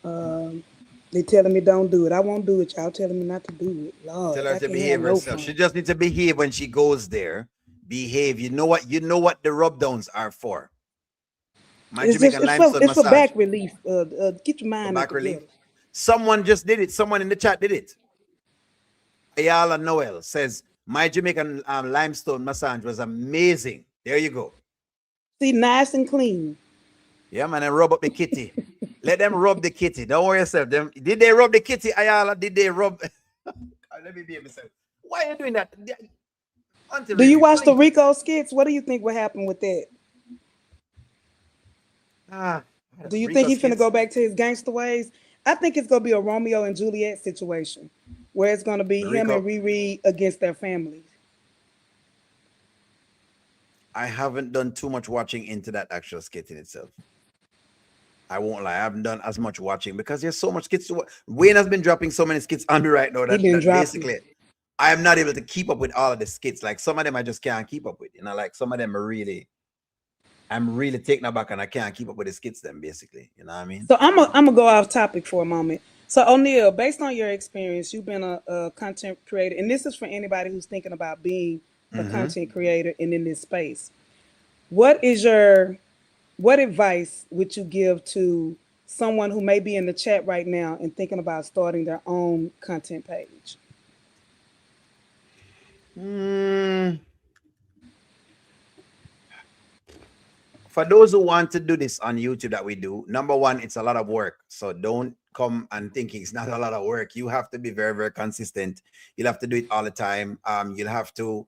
Um, they telling me don't do it. I won't do it. Y'all telling me not to do it. Tell Lord, her I to can't have behave no herself. fun. She just needs to behave when she goes there. Behave. You know what? You know what the rub downs are for. My It's just Jamaican limestone it's for massage back relief. Get your for mind out back the relief. gutter. Someone just did it. Someone in the chat did it. Ayala Noel says my Jamaican limestone massage was amazing. There you go. See, nice and clean. Yeah, man, and rub up the kitty. Let them rub the kitty. Don't worry yourself. Did they rub the kitty, Ayala? Did they rub? Let me be myself. Why are you doing that? Auntie Do you Riri, watch the please. Rico skits? What do you think will happen with that? Ah, Do you think Rico he's finna skits. go back to his gangster ways? I think it's gonna be a Romeo and Juliet situation, where it's gonna be him and Rico. Riri against their families. I haven't done too much watching into that actual skit in itself. I won't lie. I haven't done as much watching because there's so much skits to watch. Wayne has been dropping so many skits on me right now He that, been that dropping. basically I am not able to keep up with all of the skits. Like some of them I just can't keep up with. Like some of them are really, I'm really taken aback and I can't keep up with the skits them basically. You know what I mean? So I'm gonna go off topic for a moment. So O'Neal, based on your experience, you've been a content creator, and this is for anybody who's thinking about being a Mm-hmm. content creator and in this space. What is your what advice would you give to someone who may be in the chat right now and thinking about starting their own content page? Mm, for those who want to do this on YouTube that we do, number one, it's a lot of work. So don't come and thinking it's not a lot of work. You have to be very, very consistent. You'll have to do it all the time. You'll have to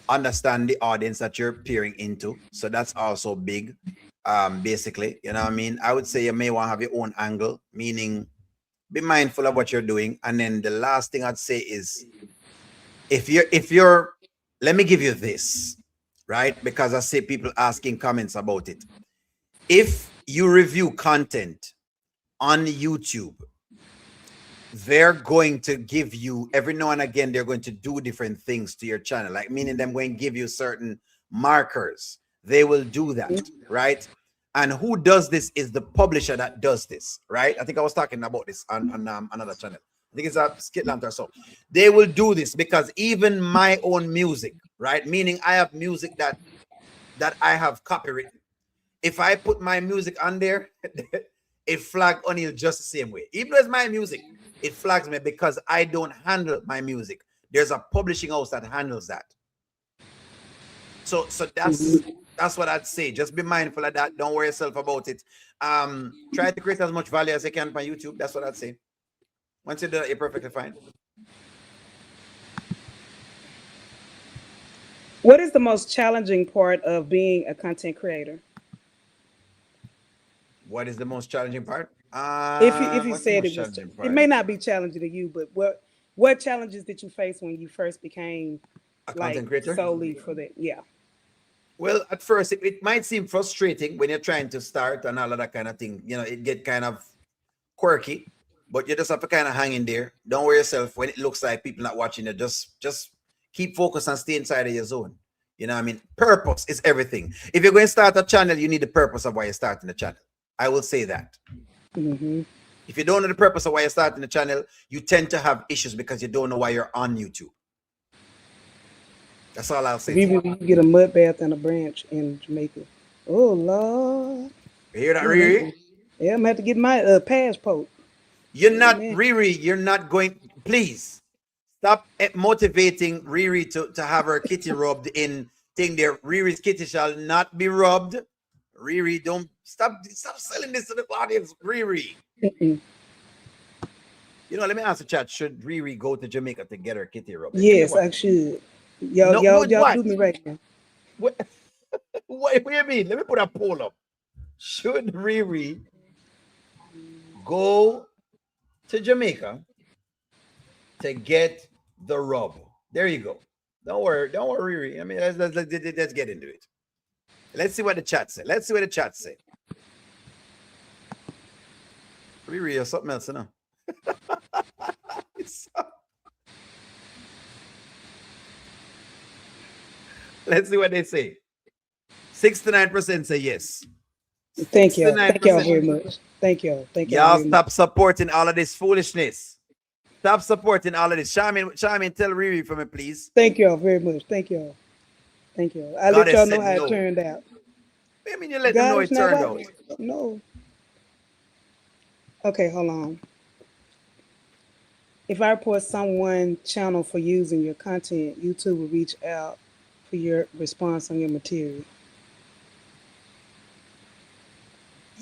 understand the audience that you're peering into. So that's also big. Basically, you know what I mean? I would say you may want to have your own angle, meaning be mindful of what you're doing. And then the last thing I'd say is if you're let me give you this, right? Because I see people asking comments about it. If you review content on YouTube, they're going to give you every now and again, they're going to do different things to your channel, like meaning them going to give you certain markers. They will do that, right? And who does this is the publisher that does this, right? I think I was talking about this on another channel. I think it's a Skitland or so. They will do this because even my own music, right? Meaning I have music that I have copywritten, If I put my music on there, it flag O'Neal just the same way. Even though it's my music, it flags me because I don't handle my music. There's a publishing house that handles that. So that's what I'd say. Just be mindful of that. Don't worry yourself about it. Try to create as much value as you can on YouTube. That's what I'd say. Once you do that, you're perfectly fine. What is the most challenging part of being a content creator? What is the most challenging part? If you What's the said most it was, challenging it part? may not be challenging to you, but what challenges did you face when you first became A like content creator? solely for that? Yeah. Well, at first it might seem frustrating when you're trying to start and all of that kind of thing. You know, it get kind of quirky, but you just have to kind of hang in there. Don't worry yourself when it looks like people not watching you. Just keep focused and stay inside of your zone. You know what I mean? Purpose is everything. If you're going to start a channel, you need the purpose of why you're starting the channel. I will say that. Mm-hmm. If you don't know the purpose of why you're starting the channel, you tend to have issues because you don't know why you're on YouTube. That's all I'll say to you. You get a mud bath and a branch in Jamaica. Oh Lord. You hear that, Yeah, Riri? yeah, I'm gonna have to get my passport. You're not Amen. Riri. You're not going. Please stop motivating Riri to have her kitty rubbed in thing there. Riri's kitty shall not be rubbed. Riri, don't stop selling this to the audience. Riri. Mm-mm. You know, let me ask the chat. Should Riri go to Jamaica to get her kitty rubbed? Tell me Yes, what. I should. No, no, Y'all what? do me right now. What? What do you mean? Let me put a poll up. Should Riri go to Jamaica to get the rub? There you go. Don't worry, Riri. I mean, let's get into it. Let's see what the chat say. Let's see what the chat say. Riri or something else, you know. Let's see what they say. 69% say yes. Thank y'all. Thank y'all 69%. very much. Thank y'all. Thank y'all Y'all very much. stop supporting all of this foolishness. Stop supporting all of this. Charmin, tell Riri for me, please. Thank y'all very much. Thank y'all. Thank y'all. I let Goddess y'all know said how it no. turned out. I mean, you let them know God is it not turned what? out. No. Okay, hold on. If I report someone channel for using your content, YouTube will reach out for your response on your material.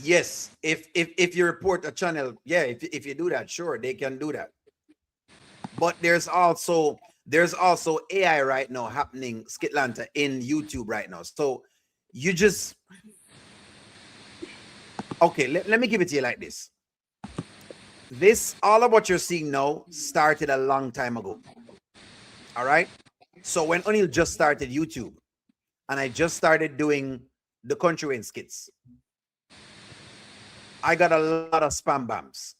Yes, if you report a channel, yeah, if you do that, sure, they can do that. But there's also AI right now happening, Skitlanta, in YouTube right now. So you just okay, let me give it to you like this. This all of what you're seeing now started a long time ago. All right. So when O'Neal just started YouTube and I just started doing the Kountry Wayne skits, I got a lot of spam bams.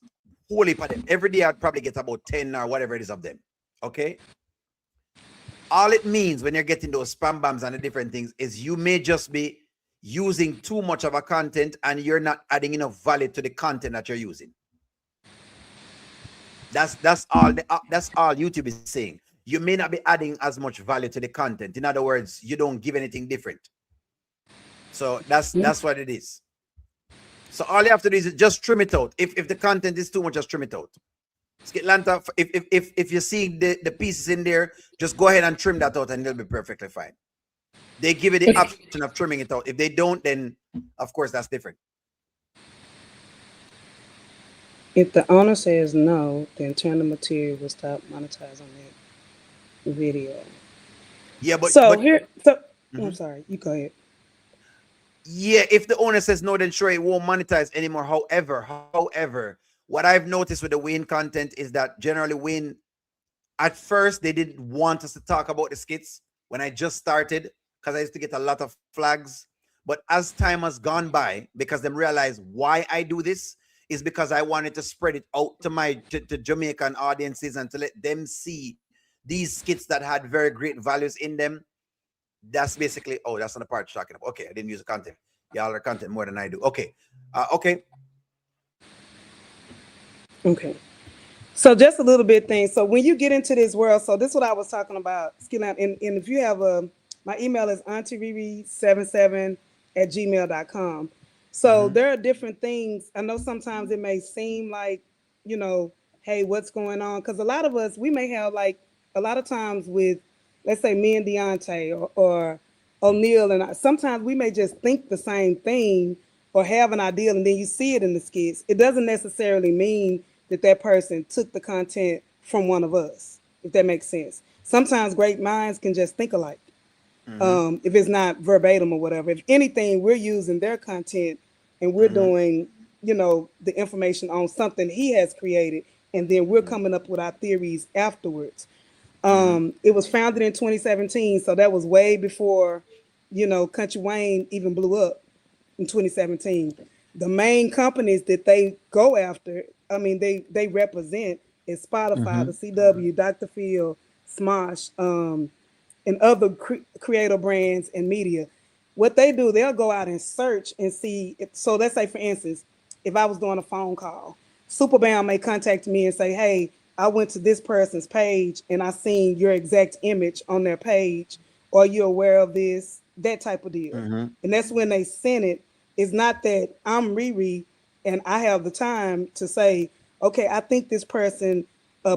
Holy for them. Every day I'd probably get about 10 or whatever it is of them. Okay. All it means when you're getting those spam bams and the different things is you may just be using too much of a content and you're not adding enough value to the content that you're using. That's all YouTube is saying. You may not be adding as much value to the content. In other words, you don't give anything different. So that's what it is. So all you have to do is just trim it out. If the content is too much, just trim it out. Skitlanta, if you see the pieces in there, just go ahead and trim that out and it'll be perfectly fine. They give you the option of trimming it out. If they don't, then of course that's different. If the owner says no, then turn the material will stop monetizing that video. Yeah, So here, so I'm mhm. sorry. You go ahead. Yeah, if the owner says no, then sure it won't monetize anymore. However, what I've noticed with the Wayne content is that generally Wayne, at first they didn't want us to talk about the skits when I just started because I used to get a lot of flags. But as time has gone by, because them realize why I do this is because I wanted to spread it out to Jamaican audiences and to let them see these skits that had very great values in them. That's basically, oh, that's not the part you're talking about. Okay, I didn't use the content. Y'all are content more than I do. Okay. Okay. Okay. So just a little bit thing. So when you get into this world, so this is what I was talking about. And if you have my email is auntie77 at gmail.com. So Mm-hmm. there are different things. I know sometimes it may seem like, you know, hey, what's going on? Because a lot of us, we may have like a lot of times with, let's say, me and Deontay or O'Neal, and sometimes we may just think the same thing or have an ideal, and then you see it in the skits. It doesn't necessarily mean that that person took the content from one of us, if that makes sense. Sometimes great minds can just think alike, Mm-hmm. if it's not verbatim or whatever. If anything, we're using their content and we're Mm-hmm. doing, the information on something he has created, and then we're coming up with our theories afterwards. Mm-hmm. It was founded in 2017, so that was way before, Country Wayne even blew up in 2017. The main companies that they go after, I mean, they represent is Spotify, Mm-hmm. the CW, Dr. Phil, Smosh, and other creator brands and media. What they do, they'll go out and search and see. So let's say, for instance, if I was doing a phone call, Superbam may contact me and say, "Hey, I went to this person's page and I seen your exact image on their page. Are you aware of this?" That type of deal. Mm-hmm. And that's when they send it. It's not that I'm Riri and I have the time to say, okay, I think this person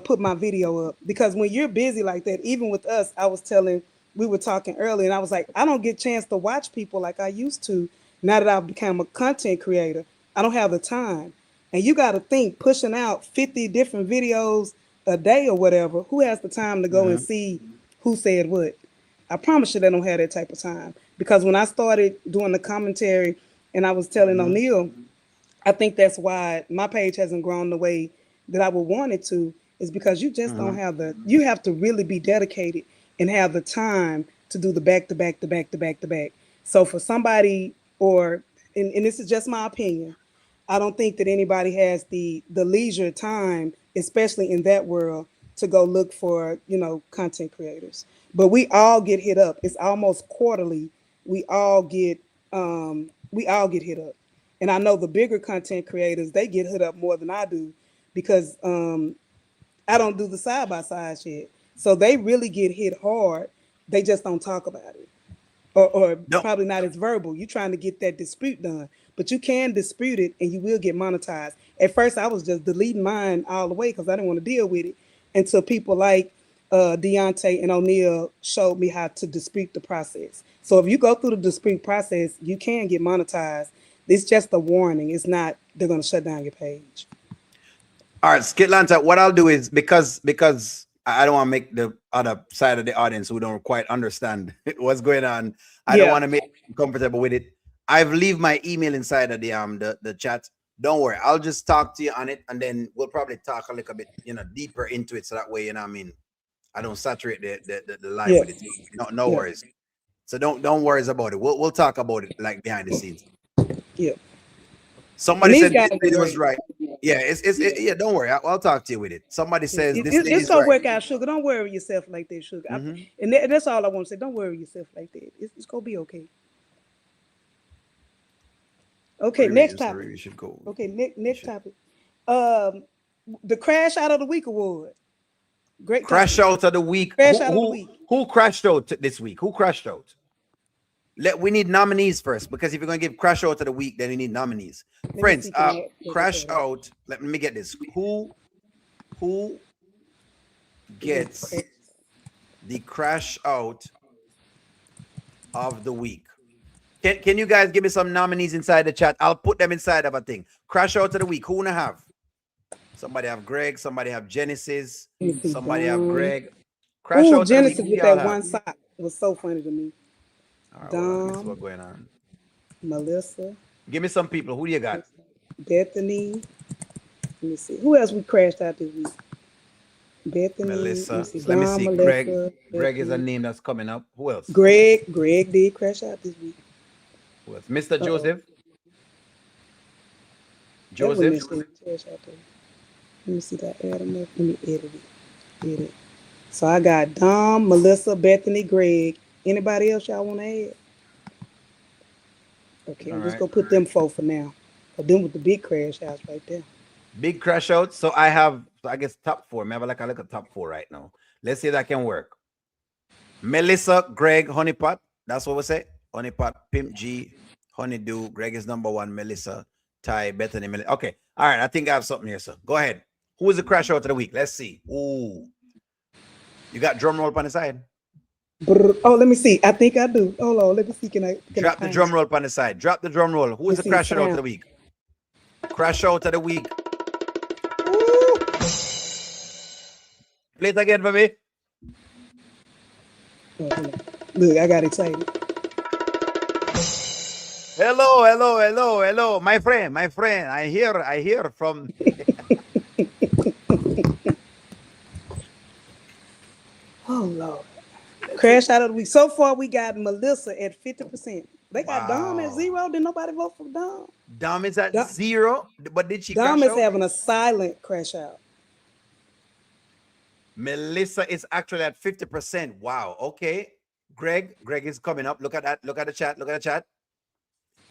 put my video up. Because when you're busy like that, even with us, we were talking earlier, and I was like, I don't get a chance to watch people like I used to now that I've become a content creator. I don't have the time. And you got to think, pushing out 50 different videos a day or whatever, who has the time to go and Mm-hmm. see who said what? I promise you they don't have that type of time. Because when I started doing the commentary and I was telling Mm-hmm. O'Neal, I think that's why my page hasn't grown the way that I would want it to, is because you just don't Mm-hmm. have you have to really be dedicated and have the time to do the back to back to back to back to back. So for somebody, and this is just my opinion, I don't think that anybody has the leisure time, especially in that world, to go look for, content creators. But we all get hit up. It's almost quarterly. We all get hit up. And I know the bigger content creators, they get hit up more than I do because I don't do the side by side shit. So they really get hit hard. They just don't talk about it. Or Don't probably not as verbal. You're trying to get that dispute done, but you can dispute it and you will get monetized. At first, I was just deleting mine all the way because I didn't want to deal with it until people like Deontay and O'Neal showed me how to dispute the process. So if you go through the dispute process, you can get monetized. It's just a warning. It's not they're going to shut down your page. All right, Skitlanta, what I'll do is because I don't want to make the other side of the audience who don't quite understand what's going on. I don't Yeah. want to make them comfortable with it. I've leave my email inside of the chat. Don't worry, I'll just talk to you on it, and then we'll probably talk a little bit, deeper into it, so that way, I mean, I don't saturate the live Yeah. with it. No Yeah. worries. So don't worries about it. We'll talk about it like behind the scenes. Yeah. And Somebody these said guys this are lady was great. right. Yeah, yeah. Don't worry, I'll talk to you with it. Somebody says this It's lady's gonna right. work out, sugar. Don't worry yourself like that, sugar. Mm-hmm. And that's all I want to say. Don't worry yourself like that. It's gonna be okay. Okay, Riri, next just topic. Riri should go. Okay, You next should topic. Um, the Crash Out of the Week award. Great crash topic. out of the week. Crash Who Out of the who Week. who crashed out this week? Who crashed out? We need nominees first, because if you're gonna give crash out of the week, then you need nominees. Let me Friends, see. Can I look at crash that? out. Let me get this. Who gets the crash out of the week? Can you guys give me some nominees inside the chat? I'll put them inside of a thing. Crash out of the week. Who wanna have? Somebody have Greg. Somebody have Genesis. Let me see. Somebody have Dom. Greg. Crash Oh, out of the week. Genesis Who with y'all that have? one sock was so funny to me. All right, well, let me see Dom, what's going on. Melissa, Give me some people. Who do you got? Bethany. Let me see. Who else we crashed out this week? Bethany. Let me Melissa. see. So let me Dom, see. Greg. Melissa, Greg is a Bethany. name that's coming up. Who else? Greg did crash out this week. Who else? Mr. Uh oh. Joseph. That wouldn't Joseph. necessarily crash out there. Let me see that add them up. Let me edit it. Edit. So I got Dom, Melissa, Bethany, Greg. Anybody else y'all want to add? Okay, All I'm just right. gonna put them four for now. But them with the big crash house right there. Big crash out. So I have, so I guess top four. Maybe like I look at top four right now. Let's see if that can work. Melissa, Greg, Honeypot. That's what we say. Honeypot, Pimp G, Honeydew. Greg is number one. Melissa, Ty, Bethany, Melissa. Okay. All right. I think I have something here, sir. Go ahead. Who is the crash out of the week? Let's see. Ooh. You got drum roll on the side? Oh, let me see. I think I do. Hold on. Let me see. Can Drop the drum roll on the side. Drop the drum roll. Who is the crash out of the week? Crash out of the week. Ooh. Play it again for me. Oh, look, I got excited. Hello. My friend. I hear from Oh Lord. Crash out of the week. So far we got Melissa at 50%. They got Dom at 0. Did nobody vote for Dom? Dom is at 0, but did she Dom crash is out? having a silent crash out. Melissa is actually at 50%. Wow. Okay. Greg is coming up. Look at that. Look at the chat.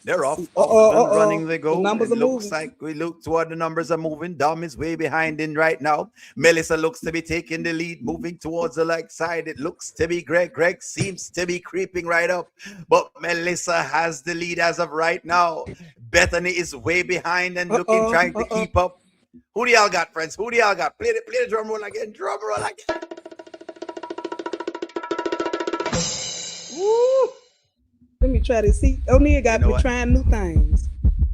They're off. Running they go. The numbers it are looks moving. like we look toward the numbers are moving. Dom is way behind in right now. Melissa looks to be taking the lead, moving towards the like side. It looks to be Greg. Greg seems to be creeping right up, but Melissa has the lead as of right now. Bethany is way behind and trying to keep up. Who do y'all got, friends? Who do y'all got? Play the drum roll again. Drum roll again. Woo! Let me try to see. O'Neal got me trying new things.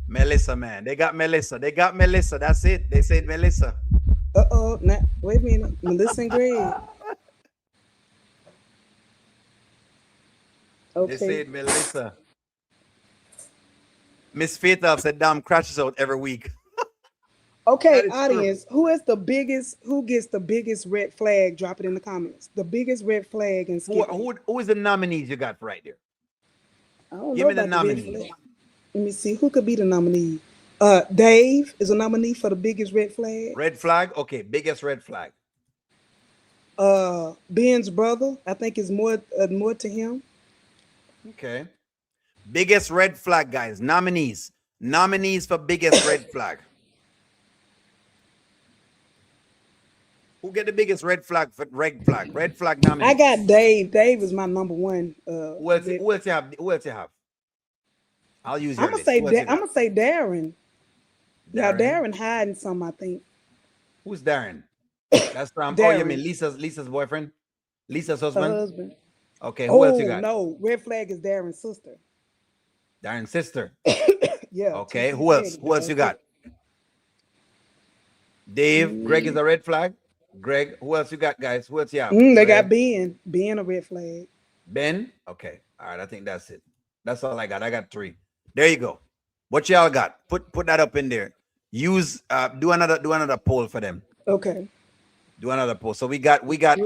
Melissa, man. They got Melissa. That's it. They said Melissa. Now, wait a minute. Melissa and Greg. Okay. They said Melissa. Miss Fatal said Dom crashes out every week. Okay, audience, who gets the biggest red flag? Drop it in the comments. The biggest red flag and who is the nominees you got right there? I don't know about the nominees. Let me see who could be the nominee. Dave is a nominee for the biggest red flag. Red flag? Okay, biggest red flag. Ben's brother, I think is more to him. Okay. Biggest red flag, guys. Nominees for biggest red flag. Who get the biggest red flag for red flag nominee? I got Dave. Dave is my number one. Who else you have? I'll use your list. I'm gonna say Darren. Yeah, Darren hiding some, I think. Who's Darren? That's from Darren. Oh, you mean Lisa's boyfriend? Lisa's husband? Her husband. Okay, who else you got? No, red flag is Darren's sister. Darren's sister. Yeah. Okay, who else? Who else you got? Dave, Greg is a red flag. Greg, who else you got, guys? Who else you have? They got Ben. Ben a red flag. Ben? Okay. All right, I think that's it. That's all I got. I got 3. There you go. What y'all got? Put that up in there. Use do another poll for them. Okay. Do another poll. So we got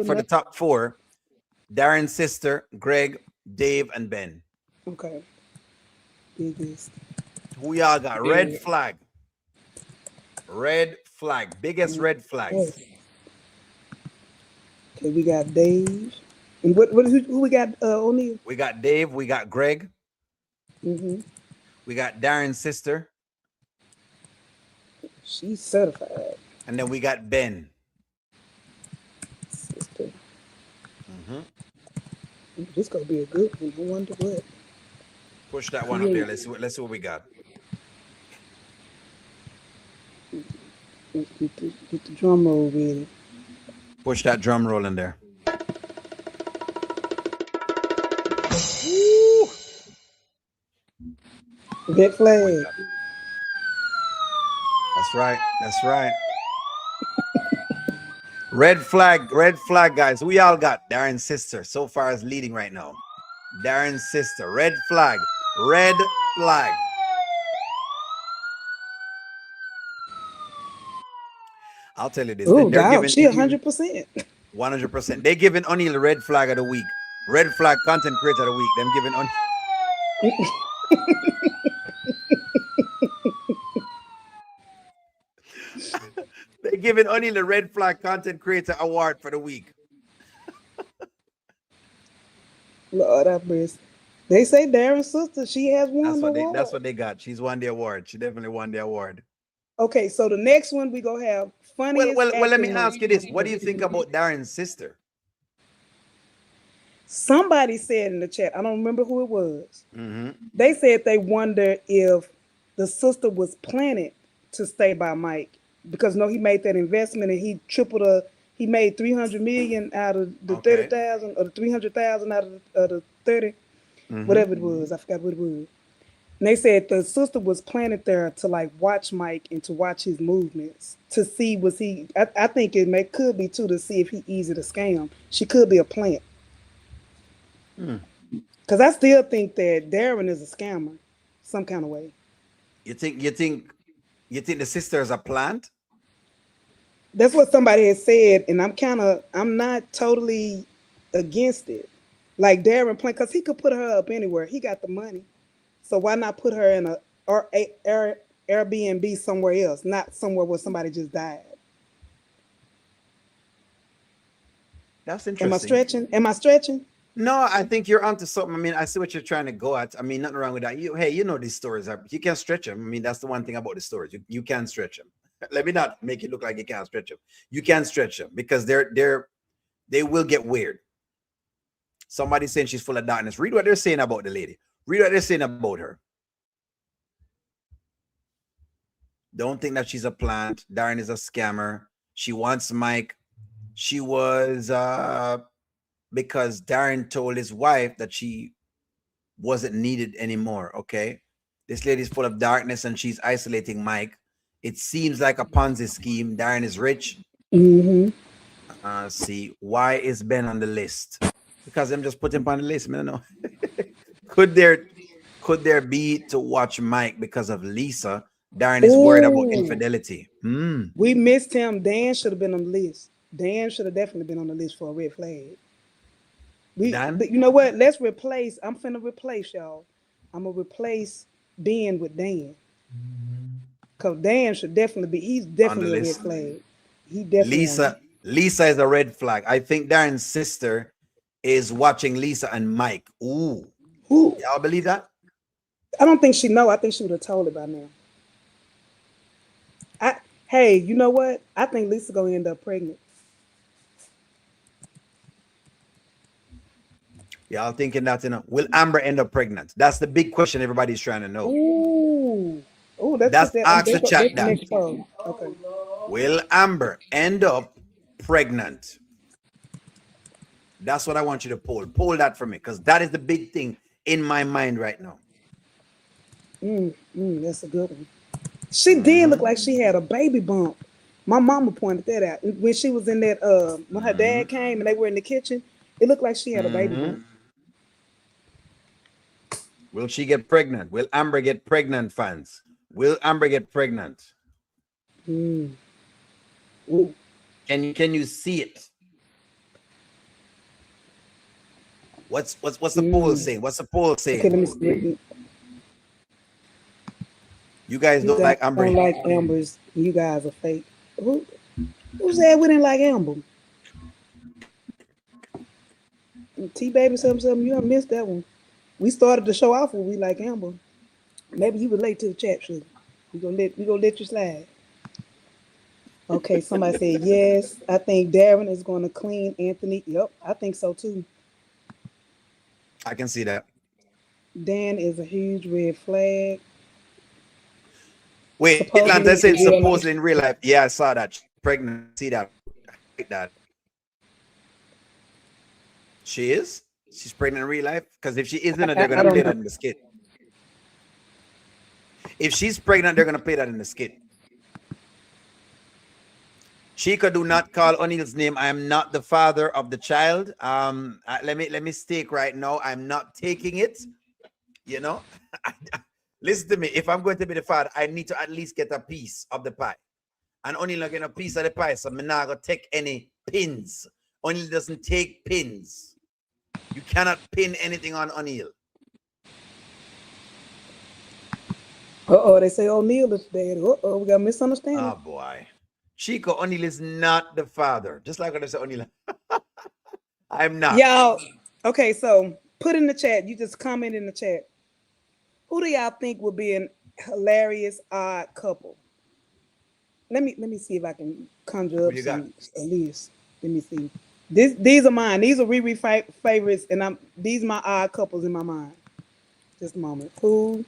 for the top 4, Darren's sister, Greg, Dave, and Ben. Okay. Biggest. Who y'all got? Red flag. Red flag. Biggest red flags. Okay, we got Dave. And who we got, O'Neal? We got Dave. We got Greg. Mm-hmm. We got Darren's sister. She's certified. And then we got Ben. Sister. Mm-hmm. This gonna be a good one. I wonder what. Push that one up there. Let's see what we got. Get the drum roll ready. Push that drum roll in there. Woo! Red flag. That's right. Red flag, guys. We all got Darren's sister so far is leading right now. Darren's sister. Red flag. I'll tell you this. Oh, wow. She 100%. 100%. They're giving O'Neal the red flag of the week. Red flag content creator of the week. Them giving O'Neal. They're giving O'Neal the red flag content creator award for the week. Lord have mercy. They say Darren's sister, she has won the award. That's what they got. She's won the award. She definitely won the award. Okay, so the next one we gonna have funniest. Well, let me ask you this. What do you think about Darren's sister? Somebody said in the chat, I don't remember who it was. Mm-hmm. They said they wonder if the sister was planning to stay by Mike because no, he made that investment and he tripled a. He made 300 million out of the thirty Okay. thousand or the 300,000 out of the 30, Mm-hmm. whatever it was. I forgot what it was. And they said the sister was planted there to like watch Mike and to watch his movements to see was he. I think could be too to see if he easy to scam. She could be a plant Hmm. because I still think that Darren is a scammer, some kind of way. You think the sister is a plant? That's what somebody has said, and I'm not totally against it. Like Darren plant because he could put her up anywhere. He got the money, so why not put her in a Airbnb somewhere else, not somewhere where somebody just died. That's Am I interesting. stretching? Am I stretching? No, I think you're onto something. I mean, I see what you're trying to go at. I mean, nothing wrong with that. Hey, these stories are you can stretch them. I mean, that's the one thing about the stories. You can stretch them. Let me not make it look like you can't stretch them. You can stretch them because they will get weird. Somebody's saying she's full of darkness. Read what they're saying about the lady. Read what they're saying about her. Don't think that she's a plant. Darren is a scammer. She wants Mike. She was because Darren told his wife that she wasn't needed anymore. Okay. This lady's full of darkness and she's isolating Mike. It seems like a Ponzi scheme. Darren is rich. Mm-hmm. See, why is Ben on the list? Because I'm just putting him on the list. I don't know. could there could there be to watch Mike because of Lisa? Darren is worried about Oh, infidelity. Hmm. we missed him. Dan should have been on the list. Dan should have definitely been on the list for a red flag. Dan? But you know what? Let's replace. I'm finna replace y'all. I'm gonna replace Ben with Dan. Cause Dan should definitely be. He's On the definitely a red list. flag. He definitely on it. Lisa is a red flag. I think Darren's sister is watching Lisa and Mike. Ooh. Who? Y'all believe that? I don't think she know. I think she would have told it by now. I. Hey, you know what? I think Lisa gonna end up pregnant. Y'all thinking that, will Amber end up pregnant? That's the big question everybody's trying to know. Ooh. Ooh, let's That's put that. ask the chat That's the that. next poll. Okay. Will Amber end up pregnant? That's what I want you to poll. Poll that for me, because that is the big thing in my mind right now. That's a good one. She did look like she had a baby bump. My mama pointed that out when she was in that. When her dad came and they were in the kitchen, it looked like she had a baby bump. Will she get pregnant? Will Amber get pregnant, fans? Will Amber get pregnant? Ooh. Can you see it? What's the poll saying? What's the poll Okay, let me saying? see. You guys You don't guys like Amber? don't like Amber's. You guys are fake. Who said we didn't like Amber? T baby something. You don't missed that one. We started the show off when we like Amber. Maybe you were late to the chat, sugar. We gonna let you slide. Okay, somebody said yes. I think Darren is going to clean Anthony. Yep, I think so too. I can see that. Dan is a huge red flag. Wait, Atlanta Supposedly said in real life. supposedly in real life. Yeah, I saw that. She's pregnant. See that? I like that. She is? She's pregnant in real life? Because if she isn't, they're I gonna don't play know. that in the skit. If she's pregnant, they're gonna play that in the skit. Chica, do not call O'Neill's name. I am not the father of the child. Let me stake right now. I'm not taking it. You know, listen to me. If I'm going to be the father, I need to at least get a piece of the pie. And O'Neill not getting a piece of the pie, so I'm not gonna take any pins. O'Neill doesn't take pins. You cannot pin anything on O'Neill. They say O'Neal is dead. We got a misunderstanding. Oh boy. Chico, O'Neill is not the father. Just like when I say O'Neill. I'm not. Y'all, okay, so put in the chat. You just comment in the chat. Who do y'all think would be an hilarious odd couple? Let me see if I can conjure Who up you got? some a list. Let me see. These are mine. These are Riri favorites, and these are my odd couples in my mind. Just a moment. Who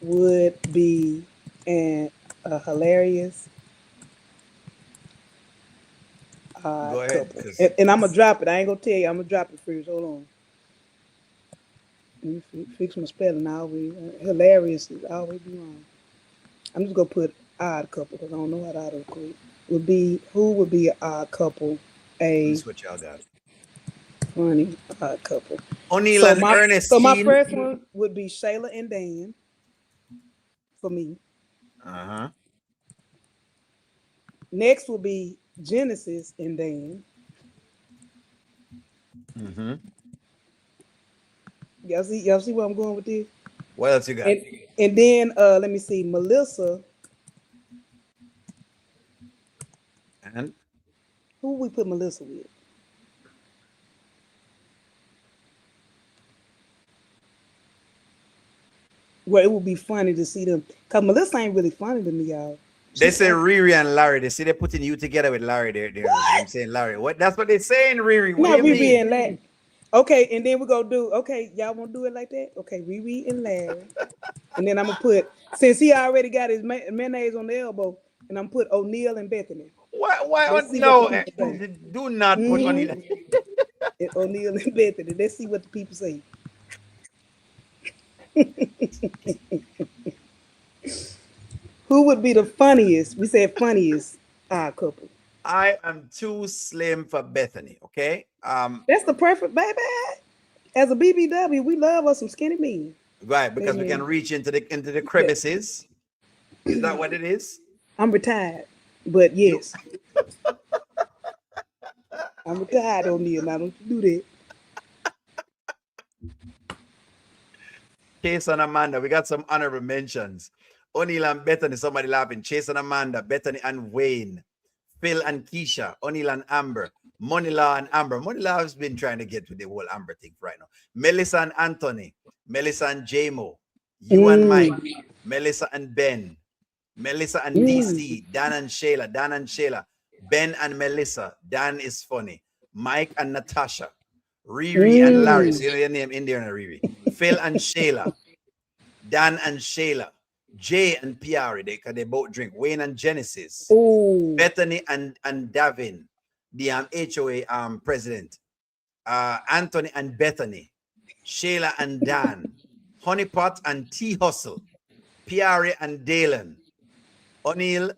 would be a hilarious Go odd ahead, couple? because And I'm gonna drop it. I ain't gonna tell you. I'm gonna drop it first. Hold on. Let me fix my spelling. I always hilarious is always be wrong. I'm just gonna put odd couple because I don't know how to autocorrect. Would be who would be an odd couple? let me A switch y'all that. funny odd couple. O'Neill So and my Ernestine. first one would be Shayla and Dan for me. Uh-huh. Next will be Genesis and Dan. Mm-hmm. Y'all see where I'm going with this? What else you got? And and then let me see, Melissa. And Who we put Melissa with? Where it would be funny to see them. Cause Melissa ain't really funny to me, y'all. they She's say funny. Riri and Larry. They say they're putting you together with Larry. They're saying Larry. What? That's what they're saying, Riri. What do Not you Riri mean? and Larry. Okay, and then we go do okay, y'all wanna do it like that? Okay, Riri and Larry. And then I'm gonna put since he already got his mayonnaise on the elbow, and I'm put O'Neill and Bethany. Why? Why? Let's see what the No, people say. do not put on it. Mm-hmm. O'Neill and Bethany. Let's see what the people say. Who would be the funniest? We said funniest couple. I am too slim for Bethany. Okay. That's the perfect baby. As a BBW, we love us some skinny men. Right, because we can Amen. reach into the Yeah, crevices. Is that what it is? I'm retired, but You yes, I'm retired, O'Neill. Now don't you do that. Chase and Amanda. We got some honorable mentions. O'Neill and Bethany. Somebody laughing. Chase and Amanda. Bethany and Wayne. Phil and Keisha. O'Neill and Amber. Moneylaw and Amber. Moneylaw has been trying to get to the whole Amber thing right now. Melissa and Anthony. Melissa and JMO. You and Mike. Mm, Melissa and Ben. Melissa and mm, DC. Dan and Shayla. Dan and Shayla. Ben and Melissa. Dan is funny. Mike and Natasha. Riri and Larry. mm, So you know your name in there, Riri. Phil and Shayla. Dan and Shayla. Jay and Piari. They both drink. Wayne and Genesis. oh, Bethany and Davin, the HOA president. Anthony and Bethany. Shayla and Dan. Honeypot and T Hustle. Piari and Dalen. O'Neill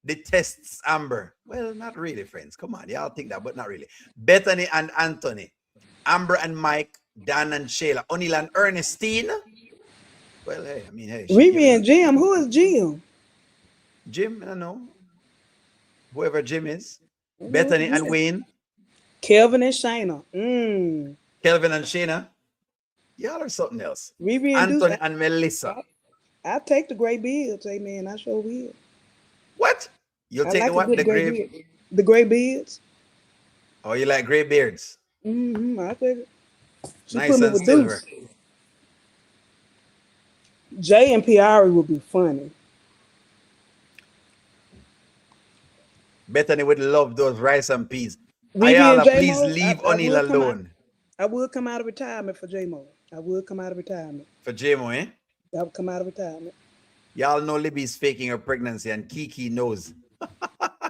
detests Amber. Well, not really, friends. Come on. Y'all think that, but not really. Bethany and Anthony. Amber and Mike. Dan and Shayla. O'Neill and Ernestine. Well, hey, I mean, hey, she Riri giving and Jim. Who is Jim? Jim, I don't know. Whoever Jim is. Bethany and Wayne. Kelvin and Shayna. Kelvin and Shayna. Y'all are something else. Riri and Deuce. Anthony and Melissa. I take the gray beards. Amen. I sure will. What? You'll I take the like a what? good The gray grave? beard. The gray beards. Oh, you like gray beards? I take it. She put Nice me and with silver. Deuce. Jay and Piari would be funny. Bethany would love those rice and peas. Riri and Ayala, J please Mo, leave I O'Neill would come out. alone. I would come out of retirement for J Mo. I would come out of retirement. For JMO, eh? I would come out of retirement. Y'all know Libby's faking her pregnancy and Kiki knows.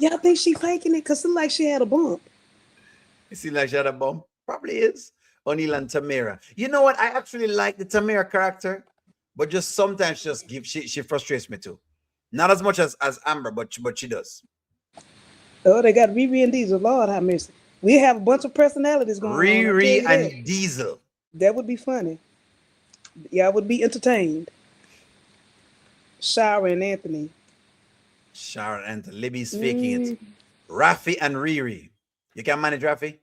Yeah, I think she faking it because it like she had a bump. You see like she had a bump? Probably is. O'Neill and Tamara. You know what? I actually like the Tamara character, but just sometimes she frustrates me too. Not as much as Amber, but she does. Oh, they got Riri and Diesel. Lord have mercy. We have a bunch of personalities going on. I tell Riri you that. and Diesel. That would be funny. Yeah, I would be entertained. Shara and Anthony. Sharon and Libby's faking it. Mm, Rafi and Riri. You can manage Rafi?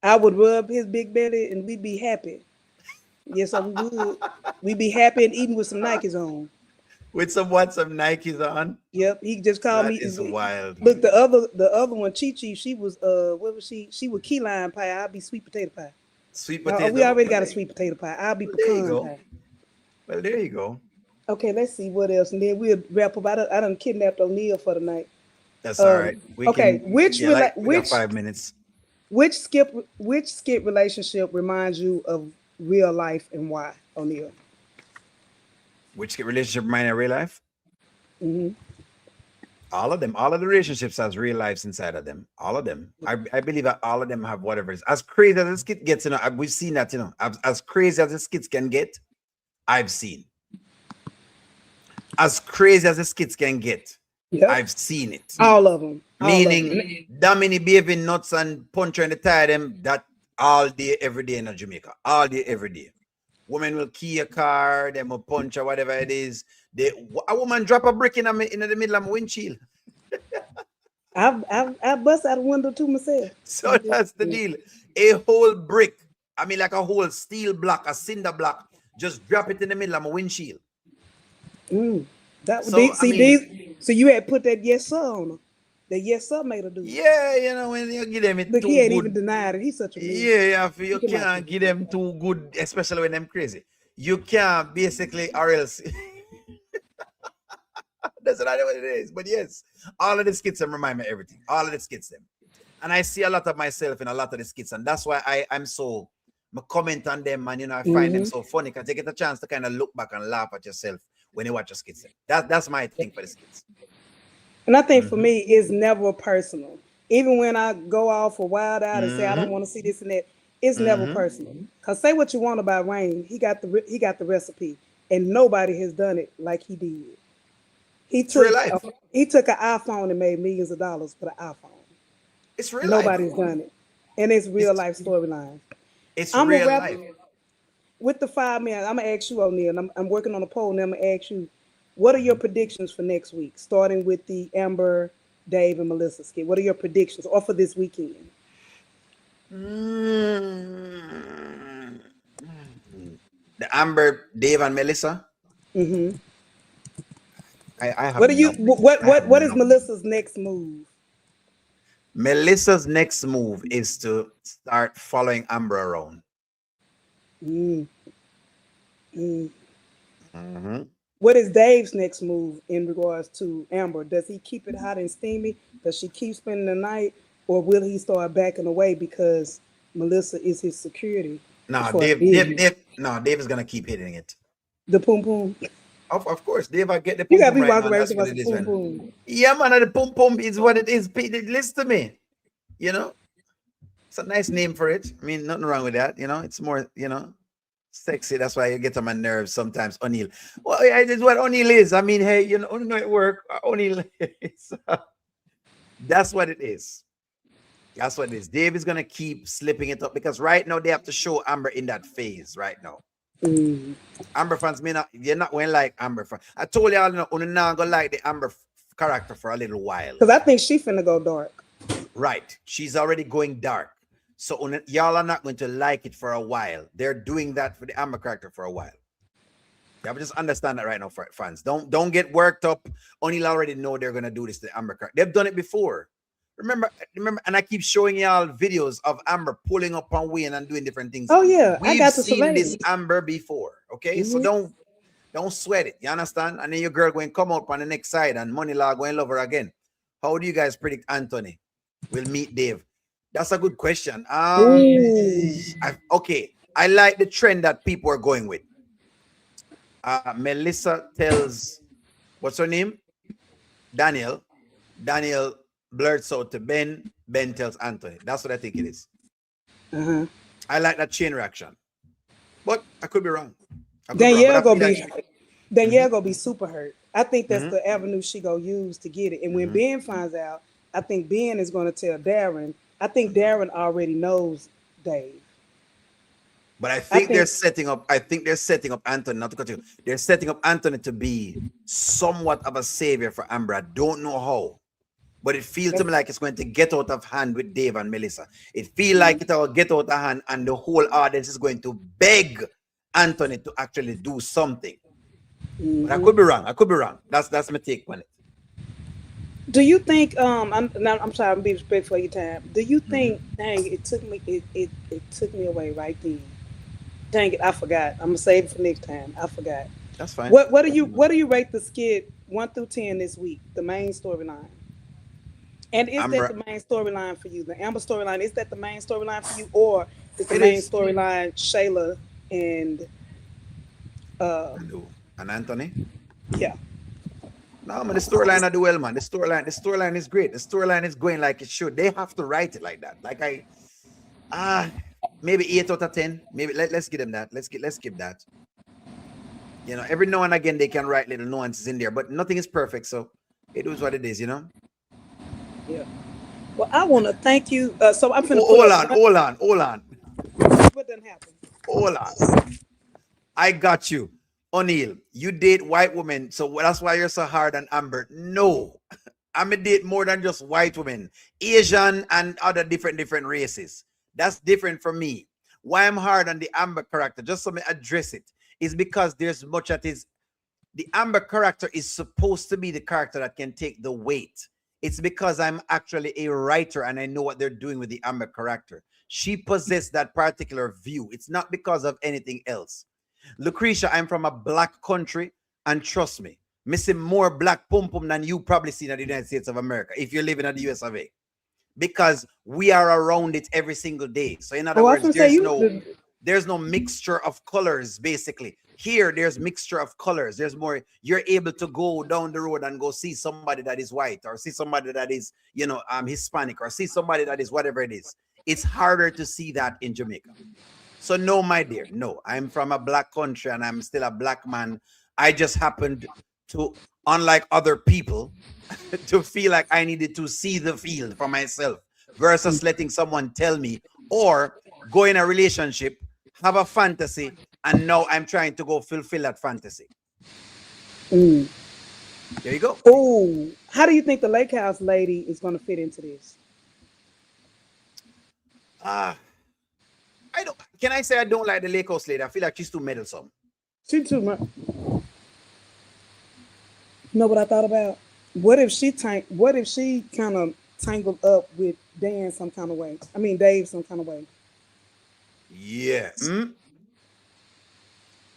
I would rub his big belly and we'd be happy. Yes, I would. We'd be happy and eating with some Nikes on. With some what? Some Nikes on? Yep, he just called That me. is wild. Look, the other one, Chi Chi, she was what was she? She was key lime pie. I'll be sweet potato pie. Sweet We potato. already got a sweet potato pie. I'll be Well, there you pecan go. pie. Well, there you go. Okay, let's see what else, and then we'll wrap up. I done kidnapped O'Neill for the night. That's all right. We Okay, can, yeah, like we got 5 minutes. which skip which skip relationship reminds you of real life and why, O'Neal? Which relationship remind of real life? Hmm. All of them. All of the relationships has real lives inside of them. All of them. I believe that all of them have whatever is as crazy as this kid gets. We've seen that. As crazy as this kids can get, I've seen. As crazy as the skits can get, Yep, I've seen it. all of them, all of them. Meaning, that many behaving nuts and puncher in the tie them that all day, every day in Jamaica. All day, every day. Women will key a car, them will punch or whatever it is. A woman drop a brick in the middle of my windshield. I've bust out a window to myself. So that's the deal. A whole brick, I mean like a whole steel block, a cinder block, just drop it in the middle of my windshield. That So I see mean, these. So you had put that yes sir on her. That yes sir made her do it. yeah, when you give them it Look, he too ain't good. even denied it. He's such a man. Yeah, you can't give them too good, especially when them crazy. You can't basically, or else. That's not what it is. But yes, all of the skits them remind me of everything. All of the skits them. And I see a lot of myself in a lot of the skits. And that's why I'm so comment on them, and I find them so funny because you get a chance to kind of look back and laugh at yourself when you watch your skits. That's my thing for the skits. And I think for me, it's never personal. Even when I go off or wild out and say I don't want to see this and that, it's never personal. Cause say what you want about Wayne, he got the recipe, and nobody has done it like he did. He took an iPhone and made millions of dollars for the iPhone. It's real Nobody's life. done it, and it's real life storylines. It's I'm real a rapper life. with the 5 minutes. I'm gonna ask you, O'Neal. And I'm working on a poll, and I'm gonna ask you, what are your predictions for next week? Starting with the Amber, Dave, and Melissa skit. What are your predictions, or for this weekend? The Amber, Dave, and Melissa. Mm-hmm. I have What do you? What is no. Melissa's next move? Melissa's next move is to start following Amber around. Mm. Mm-hmm. What is Dave's next move in regards to Amber? Does he keep it hot and steamy? Does she keep spending the night, or will he start backing away because Melissa is his security? No, For Dave is gonna keep hitting it. the poom poom. Of course, Dave, I get the You pum gotta pum be right walking now. around That's with what the it is, poom man. poom. Yeah, man, the pum pum is what it is. Listen to me. It's a nice name for it. I mean, nothing wrong with that. It's more, sexy. That's why you get on my nerves sometimes. O'Neal. Well, yeah, it's what O'Neal is. I mean, hey, it work. O'Neal. That's what it is. That's what it is. Dave is gonna keep slipping it up because right now they have to show Amber in that phase right now. Amber fans you're not going like Amber fans. I told y'all, you're not gonna like the Amber character for a little while. Because I think she finna go dark. Right. She's already going dark. So y'all are not going to like it for a while. They're doing that for the Amber character for a while. You have to just understand that right now, for fans. Don't get worked up. O'Neal already know they're gonna do this to Amber character. They've done it before. Remember, and I keep showing y'all videos of Amber pulling up on Wayne and doing different things. Oh yeah, I We've got the seen this surveillance. Amber before. Okay, so don't sweat it. You understand? And then your girl going to come up on the next side and Money Law going to love her again. How do you guys predict Anthony will meet Dave? That's a good question. Okay, I like the trend that people are going with. Melissa tells, what's her name? Daniel. Daniel blurts out to Ben. Ben tells Anthony. That's what I think it is. I like that chain reaction, but I could be wrong. Danielle gonna be super hurt. I think that's the avenue she gonna use to get it. And when Ben finds out, I think Ben is gonna tell Darren. I think Darren already knows Dave. But I think they're setting up. I think they're setting up Anthony. Not to cut you. They're setting up Anthony to be somewhat of a savior for Amber. I don't know how, but it feels to me like it's going to get out of hand with Dave and Melissa. It feels like it will get out of hand, and the whole audience is going to beg Anthony to actually do something. But I could be wrong. I could be wrong. That's my take on it. Do you think? I'm sorry. I'm being respectful of your time. Do you think? Dang, it took me. It took me away right then. Dang it, I forgot. I'm gonna save it for next time. I forgot. That's fine. What do you rate the skit 1 through 10 this week? The main storyline. And is that Amber, the main storyline for you? The Amber storyline, is that the main storyline for you? Or is the it main is. storyline Shayla and And who? And Anthony? yeah. No, man, the storyline I do well, man. The storyline is great. The storyline is going like it should. They have to write it like that. Like ah, maybe 8 out of 10. Maybe let's give them that. Let's give that. Every now and again they can write little nuances in there, but nothing is perfect. So it is what it is. Yeah. Well, I want to thank you. So I'm finna Oh, pull hold up on, one. hold on, hold on, What done happened? hold on. I got you. O'Neill, you date white women, so that's why you're so hard on Amber. No, I'm a date more than just white women, Asian and other different races. That's different from me. Why I'm hard on the Amber character, just so me address it, is because there's much that is the Amber character is supposed to be the character that can take the weight. It's because I'm actually a writer and I know what they're doing with the Amber character. She possessed that particular view. It's not because of anything else. Lucretia, I'm from a black country, and trust me, missing more black pum pum than you probably see in the United States of America if you're living in the US of A. Because we are around it every single day. So in other Oh, I was words, gonna say you. there's no mixture of colors basically. Here there's mixture of colors. There's more. You're able to go down the road and go see somebody that is white, or see somebody that is Hispanic, or see somebody that is whatever it is. It's harder to see that in Jamaica. So no, my dear, no, I'm from a black country and I'm still a black man. I just happened to, unlike other people, to feel like I needed to see the field for myself versus letting someone tell me, or go in a relationship, have a fantasy, and now I'm trying to go fulfill that fantasy. Mm. There you go. Oh, how do you think the lake house lady is gonna fit into this? Ah, I don't. Can I say I don't like the Lake House lady? I feel like she's too meddlesome. She too much. You know what I thought about? What if she kind of tangled up with Dan some kind of way? I mean Dave some kind of way. Yeah.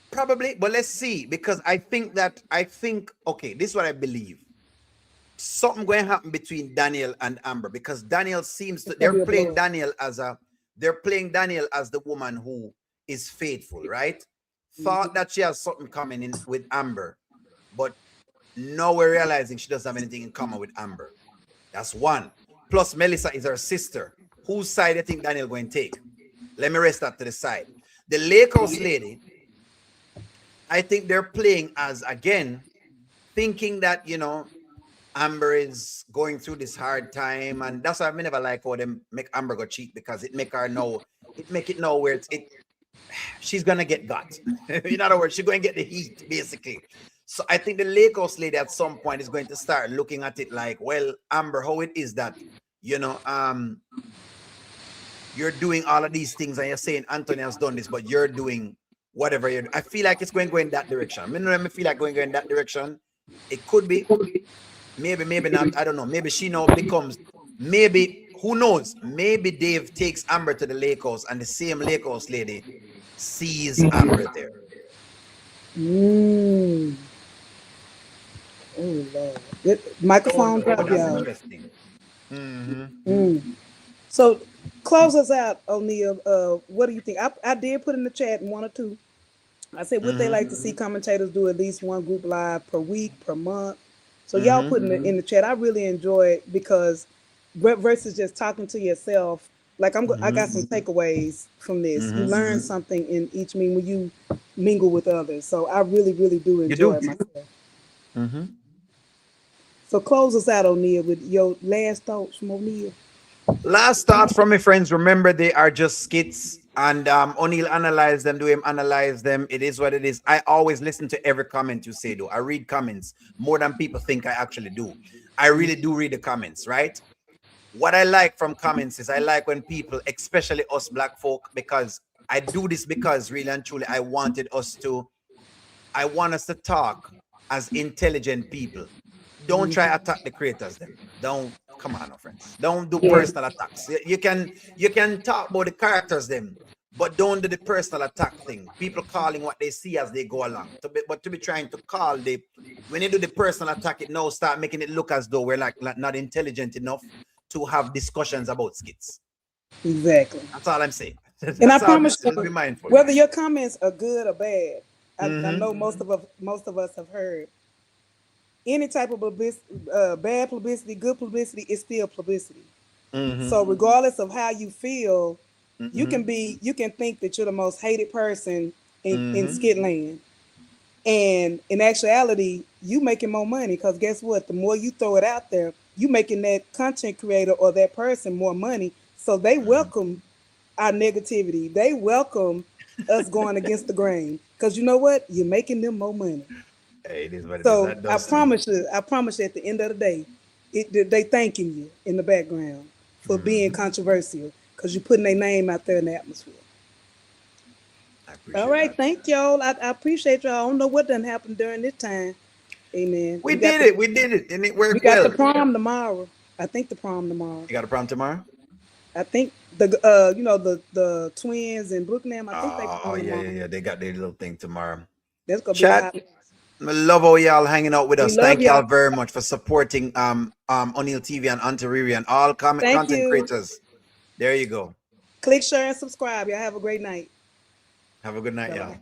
Probably, but let's see, because okay, this is what I believe. Something going to happen between Daniel and Amber, because Daniel seems to It's gonna be a blow up. they're playing Daniel as the woman who is faithful, right? Thought that she has something coming in with Amber, but now we're realizing she doesn't have anything in common with Amber. That's one. Plus, Melissa is her sister. Whose side do you think Daniel going to take? Let me rest that to the side. The Lake House lady, I think they're playing as, again, thinking that, Amber is going through this hard time. And that's why I never like how them make Amber go cheat, because it make it know where she's going to get got. In other words, she's going to get the heat, basically. So I think the Lake House lady at some point is going to start looking at it like, well, Amber, how it is that, you're doing all of these things and you're saying Anthony has done this, but you're doing whatever you're doing. I feel like it's going to go in that direction. I feel like going in that direction. It could be. Maybe not. I don't know. Maybe she now becomes, who knows? Maybe Dave takes Amber to the Lake House and the same Lake House lady sees Amber there. Mm. Oh Lord. Microphone Oh, drop, that's y'all. interesting. Mm-hmm. So close us out, O'Neill. What do you think? I did put in the chat one or two. I said, would they Mm-hmm. like to see commentators do at least one group live per week, per month? So y'all Mm-hmm. put in the chat. I really enjoy it because versus just talking to yourself. Like I Mm-hmm. got some takeaways from this. You Mm-hmm. learn something in each meeting when you mingle with others. So I really, really do You enjoy do. it myself. Mm-hmm. So close us out, O'Neill, with your last thoughts from O'Neill. Last thoughts from my friends. Remember, they are just skits. And O'Neill analyze them, do him analyze them. It is what it is. I always listen to every comment you say, though. I read comments more than people think I actually do. I really do read the comments, right? What I like from comments is I like when people, especially us black folk, because I do this because really and truly I want us to talk as intelligent people. Don't try attack the creators them. Don't, come on, no friends. Don't do Yeah. personal attacks. You can talk about the characters them, but don't do the personal attack thing. People calling what they see as they go along. But to be trying to call the when you do the personal attack, it now start making it look as though we're like not intelligent enough to have discussions about skits. Exactly. That's all I'm saying. And I That's all. promise Just be you, mindful. whether your comments are good or bad, I Mm-hmm. know most of us have heard any type of publicity, bad publicity, good publicity is still publicity. Mm-hmm. So regardless of how you feel, Mm-hmm. you can think that you're the most hated person in Mm-hmm. Skitland. And in actuality, you making more money because guess what? The more you throw it out there, you making that content creator or that person more money. So they Mm-hmm. welcome our negativity. They welcome us going against the grain. Because you know what? You're making them more money. Hey, it is what it is. So That does too. I promise you at the end of the day, they thanking you in the background for being Mm-hmm. controversial because you're putting their name out there in the atmosphere. I All appreciate right, that. thank y'all. I appreciate y'all. I don't know what done happened during this time. Amen. We did it. We did it, and it We worked got the well. prom tomorrow. I think the prom tomorrow. You got a problem tomorrow? I think the twins in Brooklyn. I think they Oh, prom yeah, tomorrow. yeah, yeah. They got their little thing tomorrow. That's gonna be a Chat. hot. I love how y'all hanging out with We us. love Thank y'all y'all. very much for supporting O'Neill TV and Antariri and all Thank content you. creators. There you go. Click, share, and subscribe. Y'all have a great night. Have a good night, Bye y'all. bye.